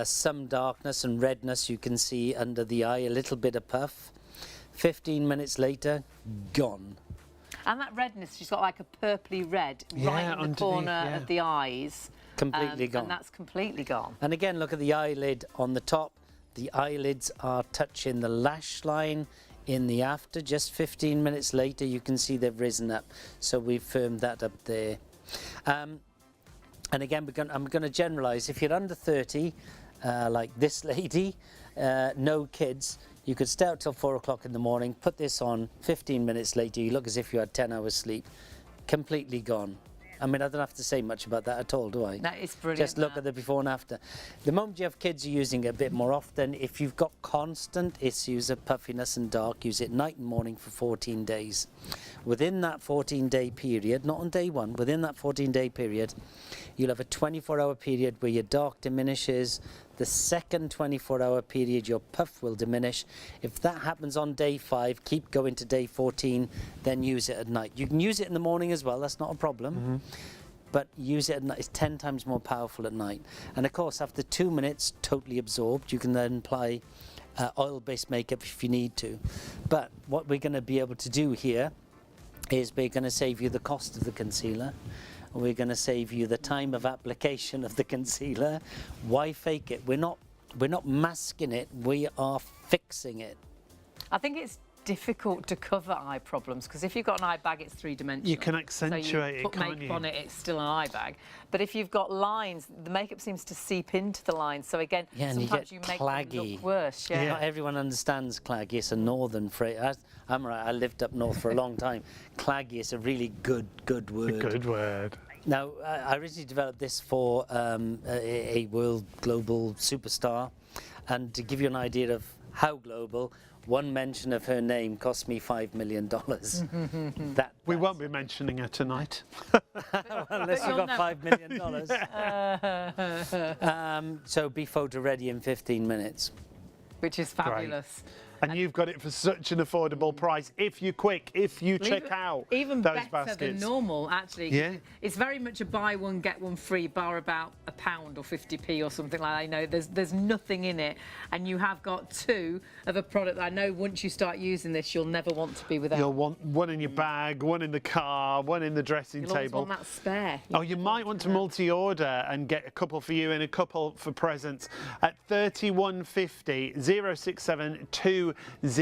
C: Some darkness and redness you can see under the eye, a little bit of puff. 15 minutes later, gone.
A: And that redness, she's got like a purpley red right in the
B: underneath,
A: corner
B: yeah.
A: of the eyes.
C: Completely gone.
A: And that's completely gone.
C: And again, look at the eyelid on the top. The eyelids are touching the lash line in the after. Just 15 minutes later, you can see they've risen up. So we've firmed that up there. And again, I'm going to generalise. If you're under 30, like this lady, no kids, you could stay out till 4 o'clock in the morning, put this on, 15 minutes later, you look as if you had 10 hours sleep. Completely gone. I mean, I don't have to say much about that at all, do I?
A: No, it's brilliant.
C: Just look at the before and after. The moment you have kids, you're using it a bit more often. If you've got constant issues of puffiness and dark, use it night and morning for 14 days. Within that 14-day period, not on day 1, within that 14-day period, you'll have a 24-hour period where your dark diminishes. The second 24-hour period, your puff will diminish. If that happens on day 5, keep going to day 14, then use it at night. You can use it in the morning as well, that's not a problem. But use it at night. It's 10 times more powerful at night. And of course, after 2 minutes, totally absorbed, you can then apply oil-based makeup if you need to. But what we're going to be able to do here is we're going to save you the cost of the concealer. We're going to save you the time of application of the concealer. Why fake it? We're not masking it, we are fixing it.
A: I think it's difficult to cover eye problems, because if you've got an eye bag, it's three-dimensional.
B: You can accentuate it,
A: put
B: can't
A: makeup
B: you?
A: on it, it's still an eye bag. But if you've got lines, the makeup seems to seep into the lines. So again,
C: Yeah, and
A: sometimes
C: you
A: you
C: get
A: make them
C: claggy.
A: look worse. Yeah.
C: Not everyone understands claggy. It's a northern phrase. I'm right. I lived up north for a long time. Claggy is a really good word.
B: Good word.
C: Now, I originally developed this for a world global superstar, and to give you an idea of how global, one mention of her name cost me $5 million.
B: We won't be mentioning her tonight.
C: Unless you've got $5 million. So be photo ready in 15 minutes.
A: Which is fabulous.
B: And you've got it for such an affordable price if you're quick, if you check out
A: even
B: those
A: better
B: baskets.
A: than normal, actually.
B: Yeah.
A: It's very much a buy one get one free, bar about £1 or 50p or something like that. I know there's nothing in it, and you have got two of a product that I know once you start using this, you'll never want to be without.
B: You'll want one in your bag, one in the car, one in the dressing
A: You'll always
B: table.
A: want that spare.
B: Oh, you might want to multi-order and get a couple for you and a couple for presents at 3150 067 202 is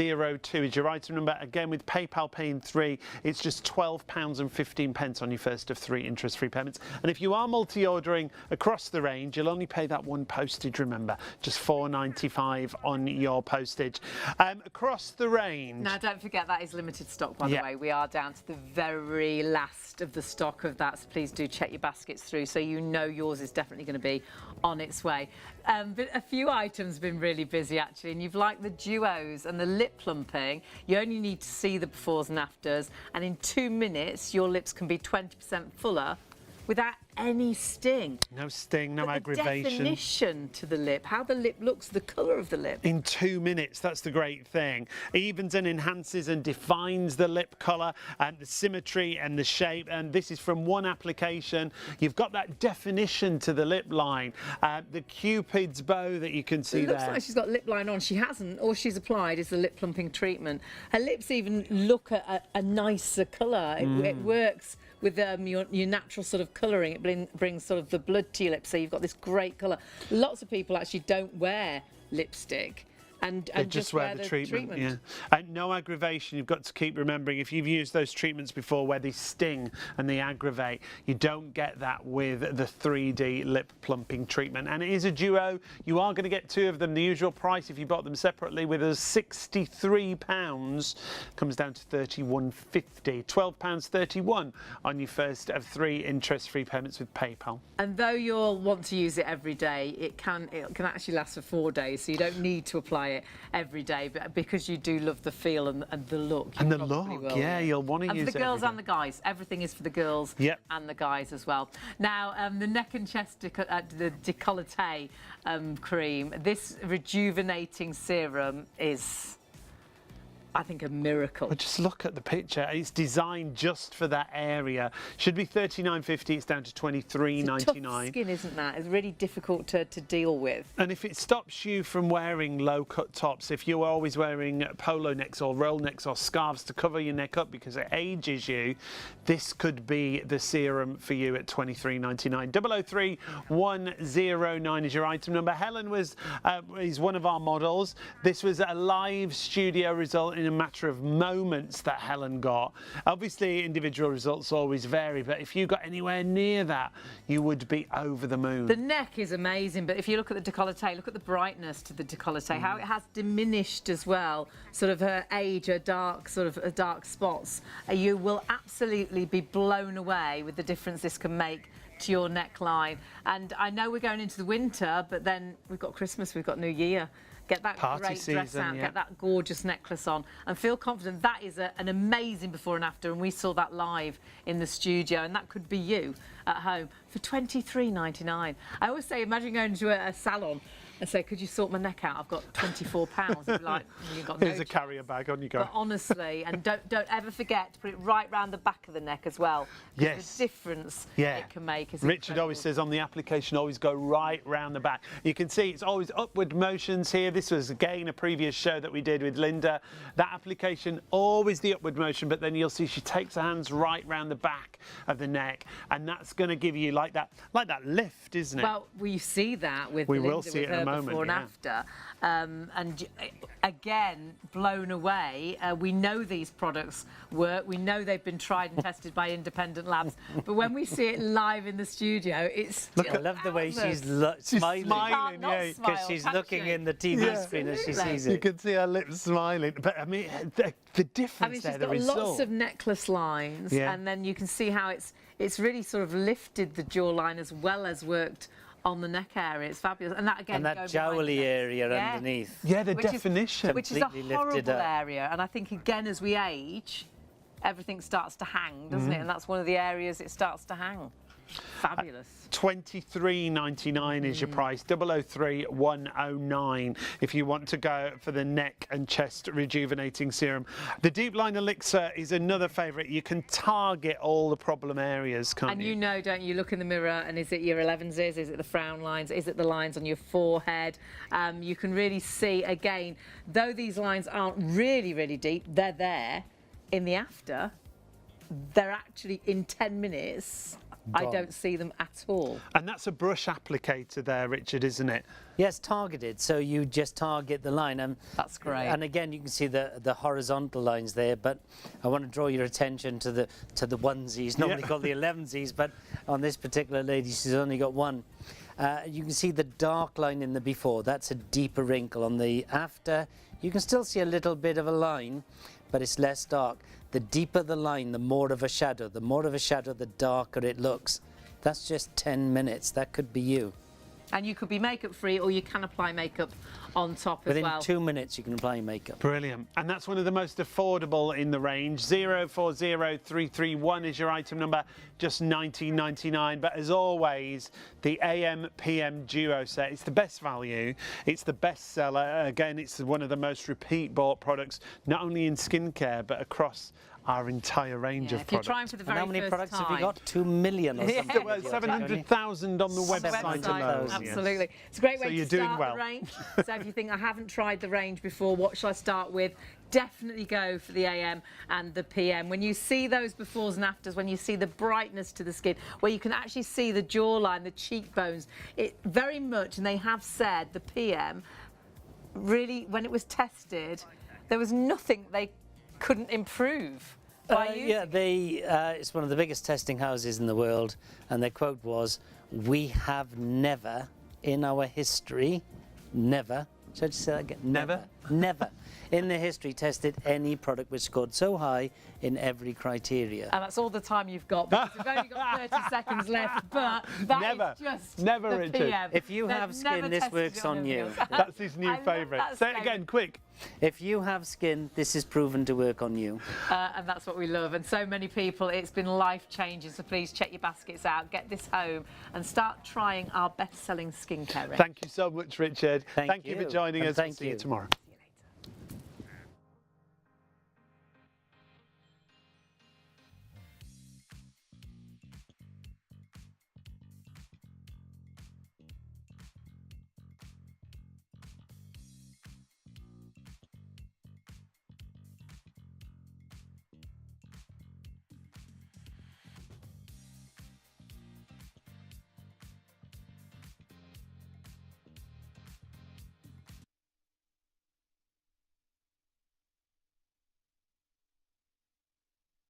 B: your item number. Again, with PayPal paying 3, it's just £12.15 on your first of 3 interest-free payments. And if you are multi-ordering across the range, you'll only pay that one postage, remember, just £4.95 on your postage. Across the range.
A: Now, don't forget that is limited stock, by the way. We are down to the very last of the stock of that, so please do check your baskets through so you know yours is definitely going to be on its way. But a few items have been really busy, actually, and you've liked the duos and the lip plumping. You only need to see the befores and afters, and in 2 minutes, your lips can be 20% fuller without any sting.
B: No sting, no
A: But
B: aggravation.
A: the definition to the lip, how the lip looks, the colour of the lip.
B: In 2 minutes, that's the great thing. Evens and enhances and defines the lip colour and the symmetry and the shape, and this is from one application. You've got that definition to the lip line, the Cupid's bow that you can see
A: It looks
B: there.
A: like she's got lip line on. She hasn't. All she's applied is the lip plumping treatment. Her lips even look a nicer colour. It works with your natural sort of colouring. It brings sort of the blood to your lips, so you've got this great colour. Lots of people actually don't wear lipstick and
B: just wear the treatment. Yeah. And no aggravation. You've got to keep remembering, if you've used those treatments before where they sting and they aggravate, you don't get that with the 3D lip plumping treatment. And it is a duo. You are going to get 2 of them. The usual price if you bought them separately with us, £63, comes down to £31.50. £12.31 on your first of 3 interest-free payments with PayPal.
A: And though you'll want to use it every day, it can actually last for 4 days, so you don't need to apply it every day, but because you do love the feel and the look.
B: And the look, yeah, you'll want to use it.
A: And for the girls
B: every
A: and the guys, everything is for the girls and the guys as well. Now, the neck and chest the décolleté cream, this rejuvenating serum is, I think, a miracle.
B: But just look at the picture. It's designed just for that area. Should be $39.50. It's down to $23.99.
A: It's a tough skin, isn't that? It's really difficult to deal with.
B: And if it stops you from wearing low-cut tops, if you're always wearing polo necks or roll necks or scarves to cover your neck up because it ages you, this could be the serum for you at $23.99. 003109 is your item number. Helen is one of our models. This was a live studio result in a matter of moments that Helen got. Obviously, individual results always vary, but if you got anywhere near that, you would be over the moon.
A: The neck is amazing, but if you look at the décolleté, look at the brightness to the décolleté, how it has diminished as well, sort of her age, her dark spots. You will absolutely be blown away with the difference this can make to your neckline. And I know we're going into the winter, but then we've got Christmas, we've got New Year. Get that great dress out, get that gorgeous necklace on, and feel confident. That is an amazing before and after, and we saw that live in the studio, and that could be you at home for $23.99. I always say, imagine going to a salon and say, could you sort my neck out? I've got £24. I'd be like, you've got no
B: Here's a carrier bag, on you go.
A: But honestly, and don't ever forget to put it right round the back of the neck as well.
B: Yes.
A: The difference it can make is
B: Richard
A: incredible.
B: always says on the application, always go right round the back. You can see it's always upward motions here. This was, again, a previous show that we did with Linda. That application, always the upward motion, but then you'll see she takes her hands right round the back of the neck, and that's going to give you like that lift, isn't it?
A: Well, we see that with
B: We
A: Linda,
B: will see
A: with
B: it in a
A: her
B: moment,
A: before and
B: yeah.
A: after. And again, blown away. We know these products work. We know they've been tried and tested by independent labs. But when we see it live in the studio, it's still
C: I love the way she's smiling.
B: smiling,
A: Not
B: yeah.
A: smile,
C: Because she's
A: can
C: looking
A: she?
C: in the TV screen as she
A: Absolutely.
C: sees
B: You
C: it.
B: can see her lips smiling. But I mean, the difference
A: I mean, she's
B: there, the
A: got
B: result.
A: lots of necklace lines,
B: Yeah.
A: and then you can see how it's really sort of lifted the jawline as well as worked on the neck area. It's fabulous. And that again,
C: And that
A: going behind the
C: jowly
A: neck.
C: area
A: Yeah.
C: underneath.
B: Yeah, the
A: Which is-
B: definition.
A: which is a
C: Completely lifted
A: horrible
C: up.
A: area. And I think, again, as we age, everything starts to hang, doesn't it? And that's one of the areas it starts to hang. Fabulous.
B: $23.99 is your price, 003-109 if you want to go for the neck and chest rejuvenating serum. The Deep Line Elixir is another favourite. You can target all the problem areas, can't
A: And
B: you?
A: you know, don't you, look in the mirror and is it your 11s, is it the frown lines, is it the lines on your forehead? You can really see, again, though these lines aren't really, really deep, they're there in the after. They're actually in 10 minutes. I
C: Gone.
A: don't see them at all.
B: And that's a brush applicator there, Richard, isn't it?
C: Yes, targeted. So you just target the line.
A: That's great.
C: And again, you can see the horizontal lines there. But I want to draw your attention to the onesies, normally called the 11sies. But on this particular lady, she's only got one. You can see the dark line in the before. That's a deeper wrinkle. On the after, you can still see a little bit of a line, but it's less dark. The deeper the line, the more of a shadow. The more of a shadow, the darker it looks. That's just 10 minutes. That could be you.
A: And you could be makeup free, or you can apply makeup on top as
C: Within
A: well.
C: 2 minutes, you can apply makeup.
B: Brilliant. And that's one of the most affordable in the range. 040331 is your item number, just $19.99. But as always, the AM PM duo set, it's the best value, it's the best seller. Again, it's one of the most repeat bought products, not only in skincare, but across our entire range of
A: If you're
B: products.
A: trying for the
C: And
A: very
C: how many
A: first
C: products
A: time.
C: have you got? 2 million or something?
A: Yeah.
B: Well, 700,000 on the website alone.
C: 700,000.
B: yes.
A: Absolutely. It's a great way
B: So
A: to
B: you're doing
A: start
B: well.
A: the range. So if you think, I haven't tried the range before, what shall I start with? Definitely go for the AM and the PM. When you see those befores and afters, when you see the brightness to the skin, where you can actually see the jawline, the cheekbones, it very much, and they have said, the PM, really, when it was tested, there was nothing they couldn't improve.
C: Yeah, it's one of the biggest testing houses in the world, and their quote was, "We have never, in our history, never," should I just say that again?
B: Never?
C: Never, in their history, tested any product which scored so high in every criteria.
A: And that's all the time you've got, because we've only got 30 seconds left, but that
B: Never.
A: is just
B: Never,
A: the
B: Richard.
A: PM.
C: If you
A: They've
C: have
A: never
C: skin, this
A: tested
C: works
A: it
C: on
A: anything
C: you.
A: else.
B: That's his new
A: I love
B: favourite.
A: that
B: Say it
A: statement.
B: again, quick.
C: If you have skin, this is proven to work on you.
A: And that's what we love. And so many people, it's been life-changing. So please check your baskets out, get this home, and start trying our best-selling skincare range.
B: Thank you so much, Richard.
C: Thank
B: you for
C: you.
B: joining
C: And
B: us. We'll
C: thank
B: see you
C: you.
B: tomorrow.